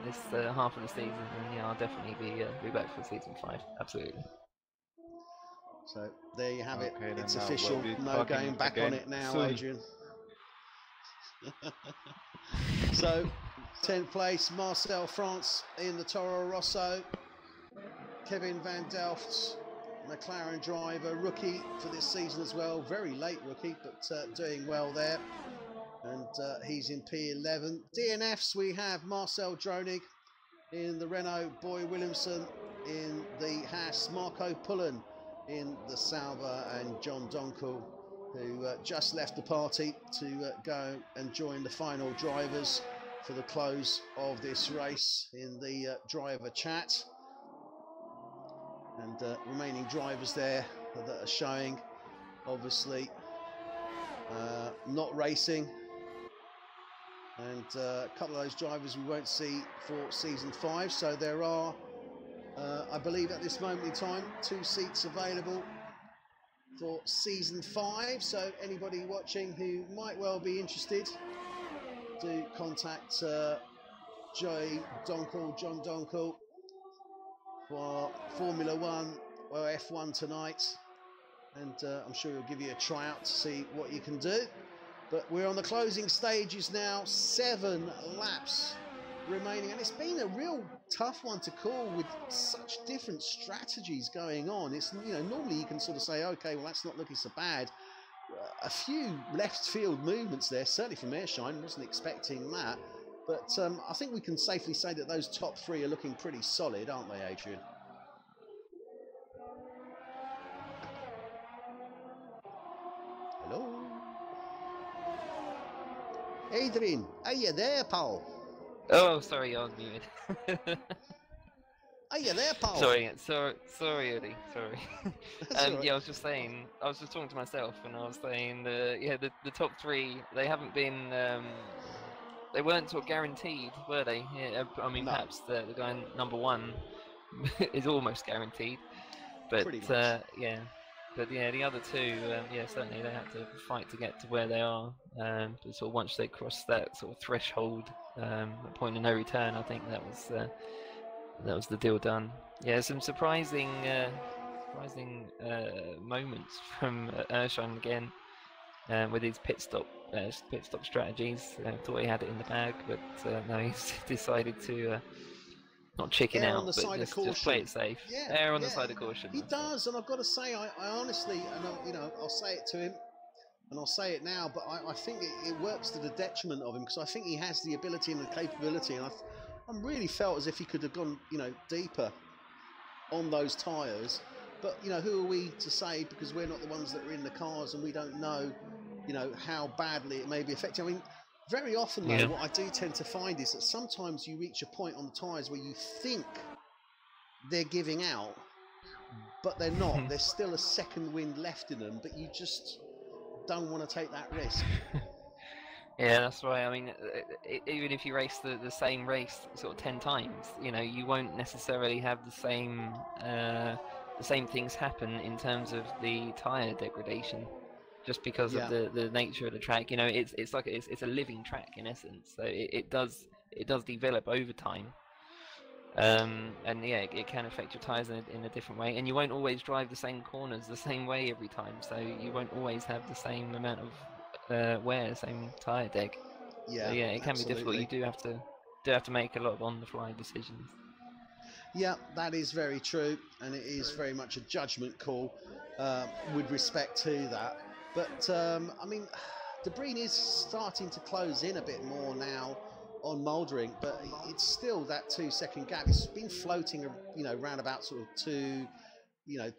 this half of the season, and yeah, I'll definitely be back for season 5. Absolutely. So there you have it. Okay, it's official. No going back on it now, soon. Adrian. So 10th place, Marcel France in the Toro Rosso. Kevin Van Delft, McLaren driver, rookie for this season as well. Very late rookie, but doing well there. And he's in P11. DNFs, we have Marcel Dronig in the Renault, Boy Williamson in the Haas, Marco Pullen in the Sauber, and John Donkel, who just left the party to go and join the final drivers for the close of this race in the driver chat. And remaining drivers there that are showing, obviously, not racing. And a couple of those drivers we won't see for season 5. So there are, I believe at this moment in time, 2 seats available for season 5. So anybody watching who might well be interested, do contact John Donkel for Formula 1 or F1 tonight. And I'm sure he'll give you a tryout to see what you can do. But we're on the closing stages now, 7 laps remaining, and it's been a real tough one to call with such different strategies going on. It's, you know, normally you can sort of say, okay, well, that's not looking so bad. A few left field movements there, certainly from Erskine, wasn't expecting that. But I think we can safely say that those top 3 are looking pretty solid, aren't they, Adrian? Hello? Adrian, are you there, pal? Oh, sorry, I was muted. Are you there, pal? Sorry, Eddie. Sorry. Right. Yeah, I was just saying. I was just talking to myself, and I was saying, yeah, the top 3, they haven't been. They weren't sort of guaranteed, were they? Yeah, I mean, no. Perhaps the guy number 1 is almost guaranteed, but yeah. But yeah, the other 2, yeah, certainly they had to fight to get to where they are. But sort of once they crossed that sort of threshold, point of no return, I think that was the deal done. Yeah, some surprising moments from Erskine again with his pit stop pit stop strategies. Thought he had it in the bag, but no, he's decided to not chicken Err out, on the but side of just play it safe. Yeah, Err on the side of caution. He does, and I've got to say, I honestly, and I'll say it to him, and I'll say it now, but I think it works to the detriment of him, because I think he has the ability and the capability, and I'm really felt as if he could have gone, deeper on those tyres. But who are we to say, because we're not the ones that are in the cars, and we don't know, how badly it may be affecting. I mean, very often though, what I do tend to find is that sometimes you reach a point on the tyres where you think they're giving out, but they're not. There's still a second wind left in them, but you just don't want to take that risk. Yeah, that's right. I mean, even if you race the same race sort of 10 times, you won't necessarily have the same things happen in terms of the tyre degradation, just because of the nature of the track. It's like it's a living track in essence, so it does develop over time. And yeah, it can affect your tyres in a different way, and you won't always drive the same corners the same way every time, so you won't always have the same amount of wear, same tyre deg. Yeah, so yeah, it can absolutely. be difficult. You do have to make a lot of on-the-fly decisions. Yeah, that is very true, and it is very much a judgment call with respect to that. But I mean, Debris is starting to close in a bit more now on Mouldering, but it's still that 2-second gap. It's been floating, around about sort of 2.3,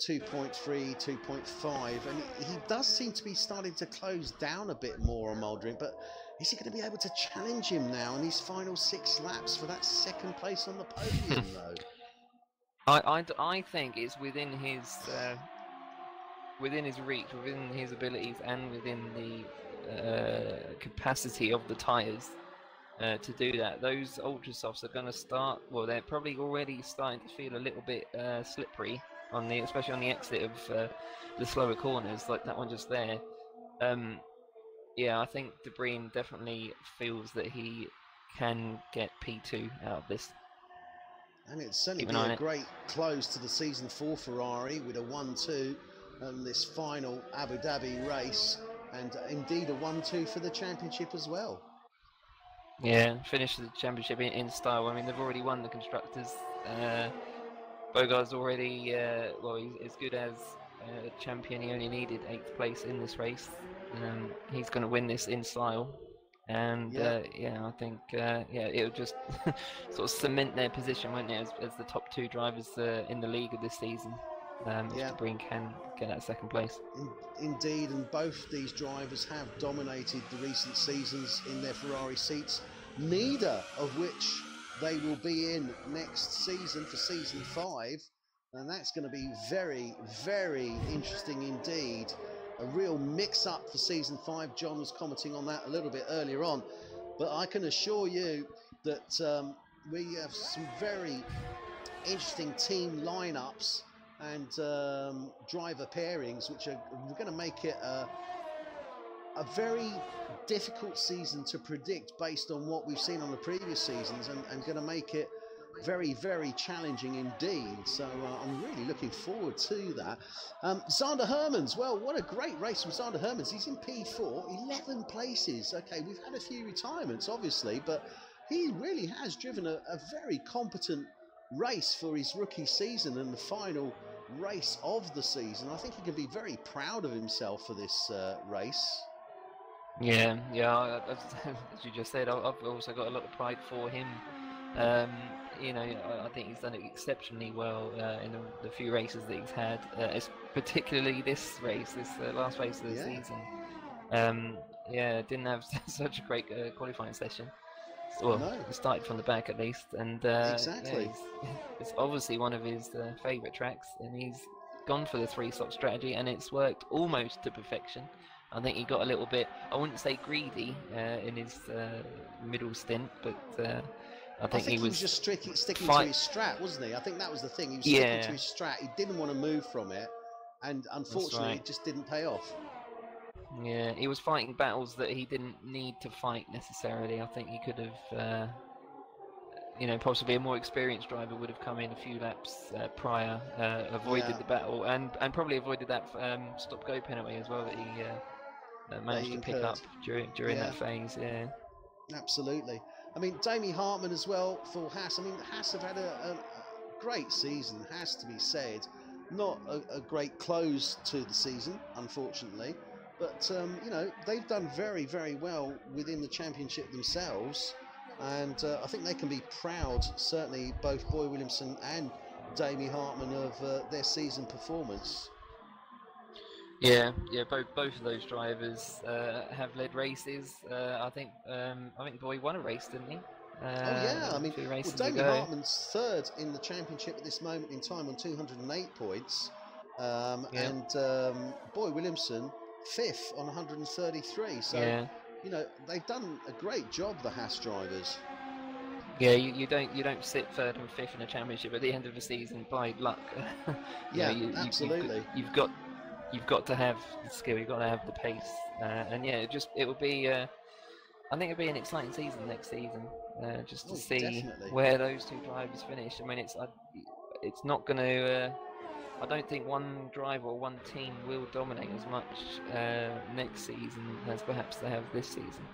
2.5, and he does seem to be starting to close down a bit more on Mouldering. But is he going to be able to challenge him now in his final 6 laps for that second place on the podium, though? I think it's within his reach, within his abilities, and within the capacity of the tyres to do that. Those ultra softs are going to start. Well, they're probably already starting to feel a little bit slippery especially on the exit of the slower corners, like that one just there. Yeah, I think Debris definitely feels that he can get P2 out of this. And it'd certainly be a great close to the season for Ferrari with a 1-2 on this final Abu Dhabi race, and indeed a 1-2 for the championship as well. Yeah, finish the championship in style. I mean, they've already won the constructors. Bogart's already, he's as good as champion. He only needed 8th place in this race. He's going to win this in style. And I think it'll just sort of cement their position, won't it, as the top 2 drivers in the league of this season. If Debris can get that 2nd place. Indeed, and both these drivers have dominated the recent seasons in their Ferrari seats, neither of which they will be in next season for season 5, and that's going to be very, very interesting indeed. A real mix-up for season 5. John was commenting on that a little bit earlier on, but I can assure you that we have some very interesting team lineups and driver pairings, which are going to make it a very difficult season to predict based on what we've seen on the previous seasons, and going to make it very, very challenging indeed. So I'm really looking forward to that. Zander Hermans, well, what a great race from Zander Hermans. He's in P4, 11 places. Okay, we've had a few retirements, obviously, but he really has driven a very competent race for his rookie season and the final race of the season. I think he can be very proud of himself for this race. Yeah, as you just said, I've also got a lot of pride for him. I think he's done it exceptionally well in the few races that he's had, particularly this race, this last race of the season. Didn't have such a great qualifying session. Well, he started from the back at least, and exactly. It's obviously one of his favourite tracks, and he's gone for the 3-stop strategy, and it's worked almost to perfection. I think he got a little bit, I wouldn't say greedy in his middle stint, but I think he was just sticking to his strat, wasn't he? I think that was the thing. He was sticking to his strat. He didn't want to move from it, and unfortunately, it just didn't pay off. Yeah, he was fighting battles that he didn't need to fight necessarily. I think he could have, possibly a more experienced driver would have come in a few laps prior, avoided the battle, and probably avoided that stop-go penalty as well that managed to pick up during that phase. Yeah, absolutely. I mean, Damie Hartman as well for Haas. I mean, Haas have had a great season, has to be said. Not a great close to the season, unfortunately, but you know, they've done very, very well within the championship themselves, and I think they can be proud, certainly both Boy Williamson and Damie Hartman, of their season performance. Yeah, both of those drivers have led races. I think Boy won a race, didn't he? Oh yeah, I mean, well, Damie Hartman's third in the championship at this moment in time on 208 points, and Boy Williamson fifth on 133. So you know, they've done a great job, the Haas drivers. Yeah, you don't sit third and fifth in a championship at the end of the season by luck. Absolutely. You've got to have the skill, you've got to have the pace, and yeah, it would be. I think it'll be an exciting season next season, just to see definitely where those two drivers finish. I mean, it's not going to. I don't think one driver or one team will dominate as much next season as perhaps they have this season.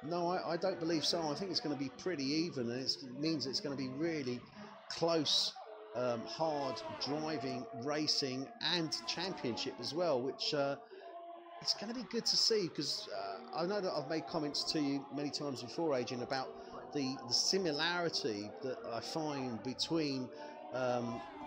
No, I don't believe so. I think it's going to be pretty even, and it means it's going to be really close, hard driving, racing, and championship as well, which it's going to be good to see, because I know that I've made comments to you many times before, Adrian, about the similarity that I find between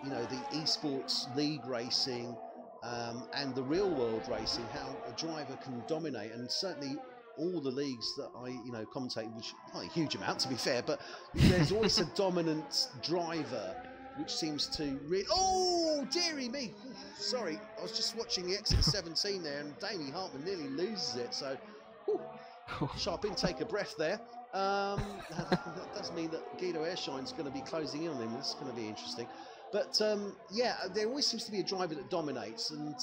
you know, the esports league racing and the real world racing, how a driver can dominate. And certainly all the leagues that I commentate, which not a huge amount to be fair, but there's always a dominant driver which seems to really... Oh, dearie me! Sorry, I was just watching the exit 17 there, and Damie Hartman nearly loses it, so sharp intake of breath there. That does mean that Guido Erschine's going to be closing in on him. This is going to be interesting. But yeah, there always seems to be a driver that dominates, and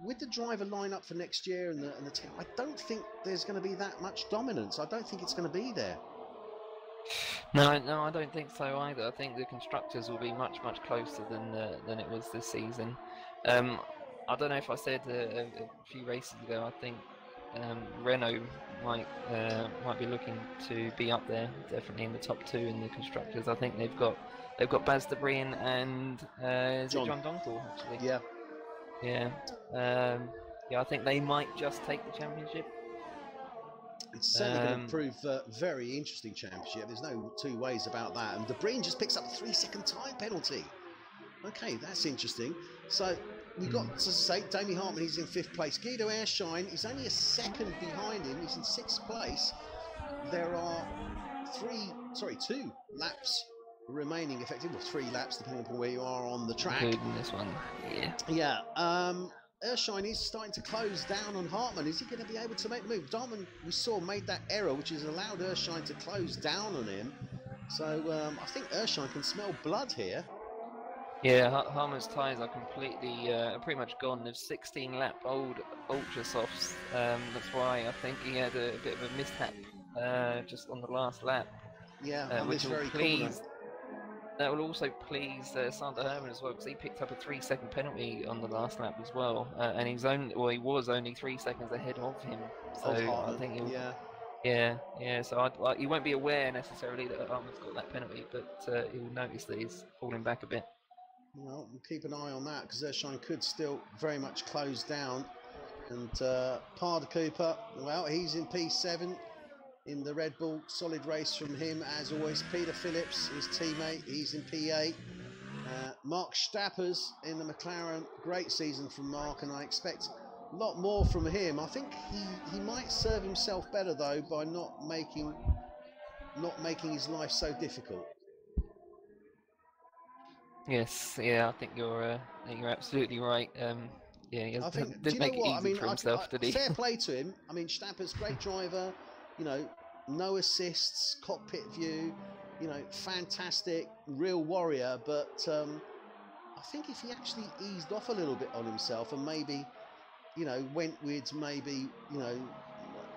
with the driver lineup for next year and the team, I don't think there's going to be that much dominance. I don't think it's going to be there. No, I don't think so either. I think the constructors will be much closer than it was this season. I don't know if I said a few races ago, I think Renault might be looking to be up there, definitely in the top two in the constructors. I think they've got Baz de Brien and John Donkor, actually. Yeah. I think they might just take the championship. It's certainly going to prove a very interesting championship. There's no two ways about that. And de Brien just picks up a 3-second time penalty. Okay, that's interesting. So we've got, as I say, Damie Hartman, he's in 5th place. Guido Erschiene is only a second behind him. He's in 6th place. There are 2 laps remaining effective, or 3 laps depending upon where you are on the track. Including this one, yeah. Erschiene is starting to close down on Hartman. Is he going to be able to make the move? Darman, we saw, made that error, which has allowed Erschiene to close down on him. So I think Erschiene can smell blood here. Yeah, Hartman's tyres are completely, pretty much gone. There's 16-lap old Ultra Softs. That's why I think he had a bit of a mishap just on the last lap. Yeah, which will very please. That will also please Sander Herman as well, because he picked up a 3-second penalty on the last lap as well, and he was only 3 seconds ahead of him. So I think he'll, yeah. So he won't be aware necessarily that Hartman's got that penalty, but he'll notice that he's falling back a bit. Well, we'll keep an eye on that, because Erschiene could still very much close down. And Parder Cooper, well, he's in P7 in the Red Bull. Solid race from him, as always. Peter Phillips, his teammate, he's in P8. Mark Stappers in the McLaren. Great season from Mark, and I expect a lot more from him. I think he might serve himself better, though, by not making his life so difficult. Yes, yeah, I think you're absolutely right. Yeah, he didn't make it easy for himself, did he? Fair play to him. I mean, Stappers, great driver. You know, no assists, cockpit view. You know, fantastic, real warrior. But I think if he actually eased off a little bit on himself and maybe, you know, went with maybe, you know,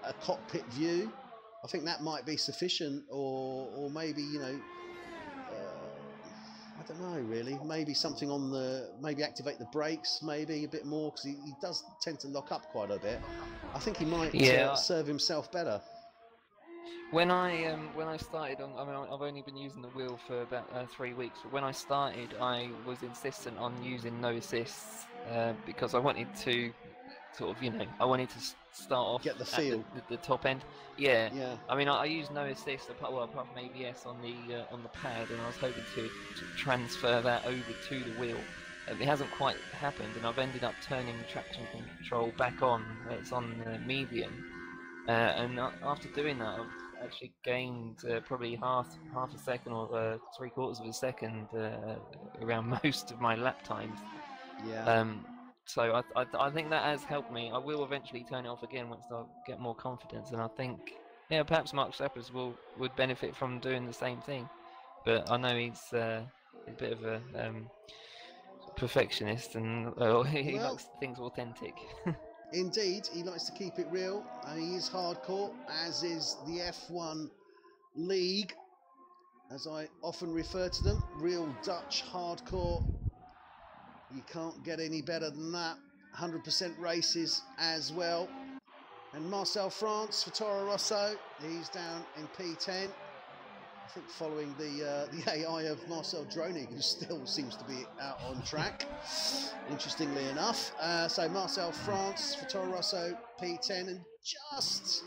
a cockpit view, I think that might be sufficient. Or maybe, you know, I don't know really. Maybe something on the, maybe activate the brakes, maybe a bit more, because he does tend to lock up quite a bit. I think he might serve himself better. When I started on, I mean, I've only been using the wheel for about 3 weeks. But when I started, I was insistent on using no assists because I wanted to sort of, you know, I wanted to start off get the feel at the top end. Yeah. Yeah. I mean, I used no assist apart from ABS on the pad, and I was hoping to transfer that over to the wheel. It hasn't quite happened, and I've ended up turning traction control back on. It's on medium, and after doing that, I've actually gained probably half a second or 3/4 of a second around most of my lap times. Yeah. So I think that has helped me. I will eventually turn it off again once I get more confidence, and I think perhaps Mark Steppers would benefit from doing the same thing. But I know he's a bit of a perfectionist, and he likes things authentic. Indeed, he likes to keep it real, and he is hardcore, as is the F1 League, as I often refer to them. Real Dutch hardcore. You can't get any better than that. 100% races as well. And Marcel France for Toro Rosso, he's down in P10. I think following the AI of Marcel Dronig, who still seems to be out on track, interestingly enough. So Marcel France for Toro Rosso, P10, and just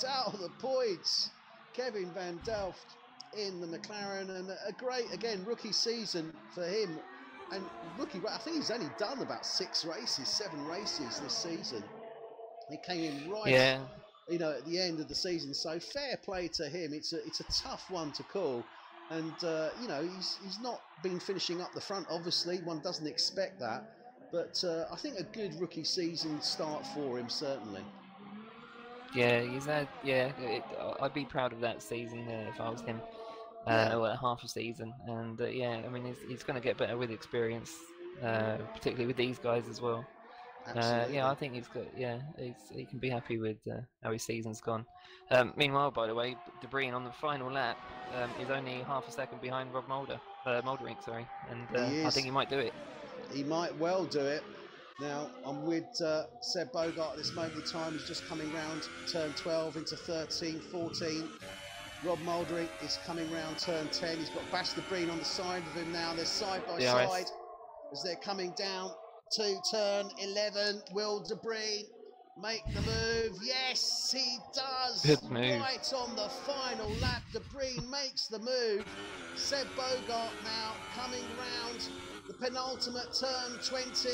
out of the points, Kevin Van Delft in the McLaren, and a great, again, rookie season for him. And rookie, I think he's only done about 7 races this season. He came in right, you know, at the end of the season. So fair play to him. It's a tough one to call, and you know, he's not been finishing up the front. Obviously, one doesn't expect that, but I think a good rookie season start for him certainly. Yeah, he's had. Yeah, I'd be proud of that season if I was him. Half a season, and yeah, I mean, he's going to get better with experience, particularly with these guys as well. Yeah, I think he's got. Yeah, he can be happy with how his season's gone. Meanwhile, by the way, Debris on the final lap is only half a second behind Rob Moldering, sorry, and I think he might do it. He might well do it. Now, I'm with Seb Bogart at this moment in time. He's just coming round turn 12 into 13, 14. Rob Moldering is coming round turn 10. He's got Basta Breen on the side of him now. They're side by side as they're coming down to turn 11. Will Debris make the move? Yes, he does. Good move. Right on the final lap, Debris makes the move. Seb Bogart now coming round the penultimate turn 20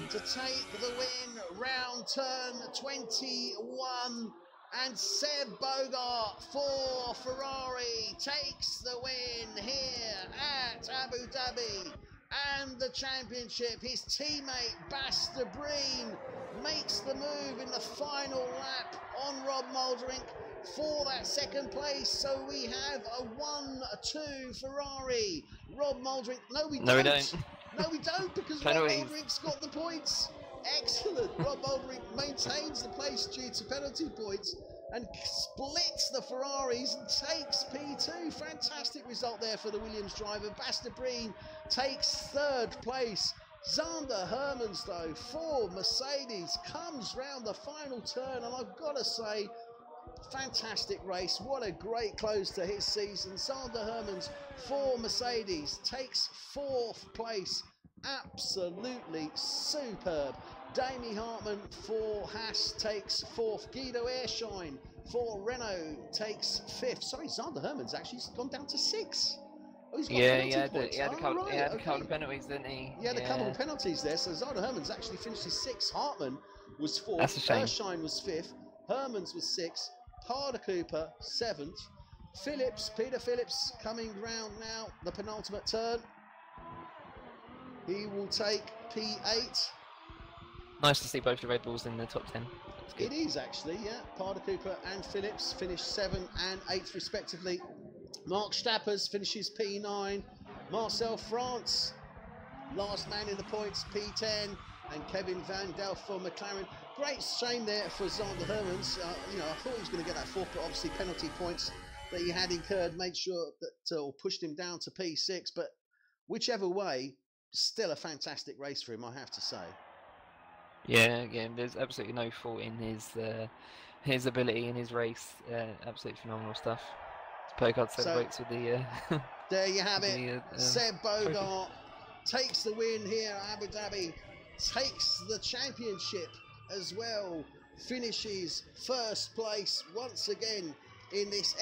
to take the win. Round turn 21. And Seb Bogart for Ferrari takes the win here at Abu Dhabi and the championship. His teammate Basta Breen makes the move in the final lap on Rob Moldering for that second place. So we have a 1-2 Ferrari. Rob Moldering. No, we don't. No, we don't, because Rob Moldering's got the points. Excellent. Rob Moldering maintains the place due to penalty points and splits the Ferraris and takes P2. Fantastic result there for the Williams driver. Basta Breen takes 3rd place. Zander Hermans, though, for Mercedes, comes round the final turn, and I've got to say, fantastic race. What a great close to his season. Zander Hermans for Mercedes takes 4th place. Absolutely superb. Damie Hartman for Haas takes 4th. Guido Airshine for Renault takes 5th. Sorry, Zander Hermans actually gone down to 6th. Oh, he's got he had a couple of penalties, didn't he? He had a couple of penalties there, so Zander Hermans actually finishes 6th. Hartman was 4th. That's a shame. Airshine was 5th. Hermans was 6th. Parder Cooper 7th. Peter Phillips coming round now, the penultimate turn. He will take P8. Nice to see both the Red Bulls in the top 10. It is actually, yeah. Parder Cooper and Phillips finished 7th and 8th respectively. Mark Stappers finishes P9. Marcel France, last man in the points, P10. And Kevin Van Delft for McLaren. Great shame there for Zander Hermans. You know, I thought he was going to get that 4th, but obviously penalty points that he had incurred made sure that or pushed him down to P6. But whichever way, still a fantastic race for him, I have to say. Yeah, again, there's absolutely no fault in his ability in his race. Absolutely phenomenal stuff. Bogart celebrates with the. There you have it. Seb Bogart takes the win here at Abu Dhabi, takes the championship as well, finishes first place once again in this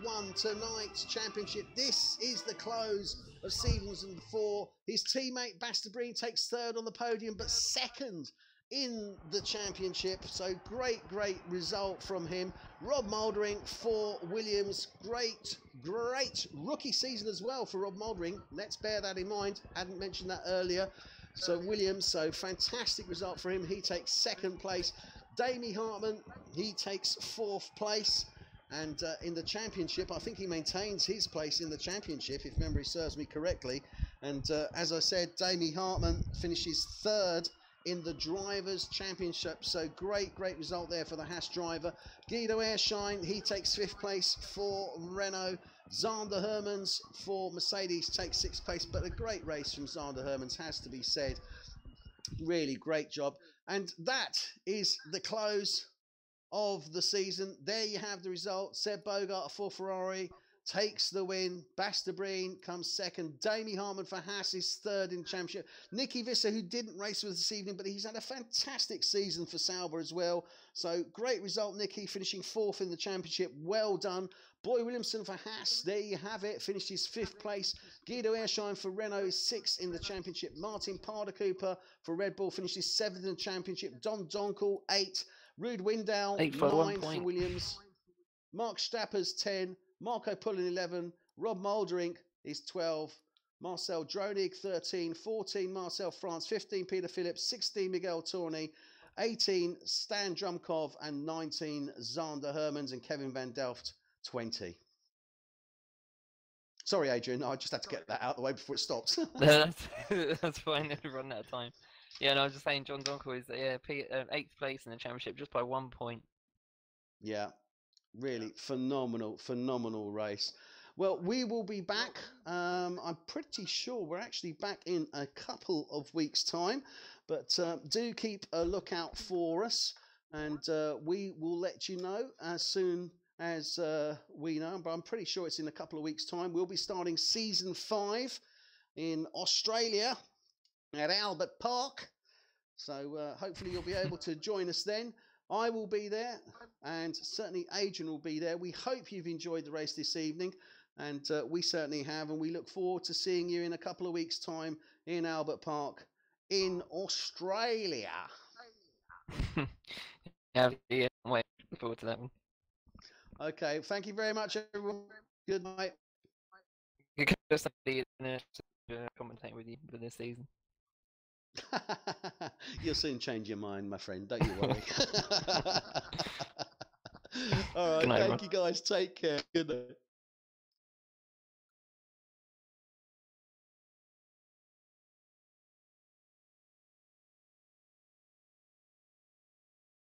F1 Tonight Championship. This is the close of season 4. His teammate Basta Breen takes third on the podium, but second in the championship. So great result from him. Rob Mouldering for Williams. Great rookie season as well for Rob Mouldering. Let's bear that in mind. Hadn't mentioned that earlier. So Williams, so fantastic result for him. He takes second place. Damie Hartman, he takes fourth place. And in the championship, I think he maintains his place in the championship, if memory serves me correctly. And as I said, Damie Hartman finishes third in the Drivers' Championship. So great result there for the Haas driver. Guido Ershine, he takes fifth place for Renault. Zander Hermans for Mercedes takes sixth place, but a great race from Zander Hermans, has to be said. Really great job. And that is the close of the season. There you have the result. Seb Bogart for Ferrari takes the win. Basta Breen comes second. Damie Hartman for Haas is third in the championship. Nicky Visser, who didn't race with us this evening, but he's had a fantastic season for Sauber as well. So great result, Nicky, finishing fourth in the championship. Well done. Boy Williamson for Haas, there you have it, finishes fifth place. Guido Ershine for Renault is sixth in the championship. Martin Parder Cooper for Red Bull finishes seventh in the championship. Don Donkel, 8. Ruud Windale, 9 for Williams. Mark Stappers, 10. Marco Pullen, 11. Rob Mouldering is 12. Marcel Dronig, 13. 14, Marcel France. 15, Peter Phillips. 16, Miguel Tourney. 18, Stan Drumkov. And 19, Zander Hermans and Kevin Van Delft, 20. Sorry, Adrian, I just had to get that out of the way before it stops. That's fine, we've run out of time. Yeah, no, I was just saying John Donkel is 8th place in the championship just by 1 point. Yeah, really phenomenal race. Well, we will be back. I'm pretty sure we're actually back in a couple of weeks' time, but do keep a lookout for us, and we will let you know as soon as we know. But I'm pretty sure it's in a couple of weeks' time. We'll be starting season 5 in Australia at Albert Park. So hopefully you'll be able to join us then. I will be there, and certainly Adrian will be there. We hope you've enjoyed the race this evening, and we certainly have, and we look forward to seeing you in a couple of weeks' time in Albert Park in Australia. Yeah, wait, look forward to that one. Okay, thank you very much, everyone. Good night. You can just be commentating with you for this season. You'll soon change your mind, my friend. Don't you worry. All right, thank you guys. Take care. Good night.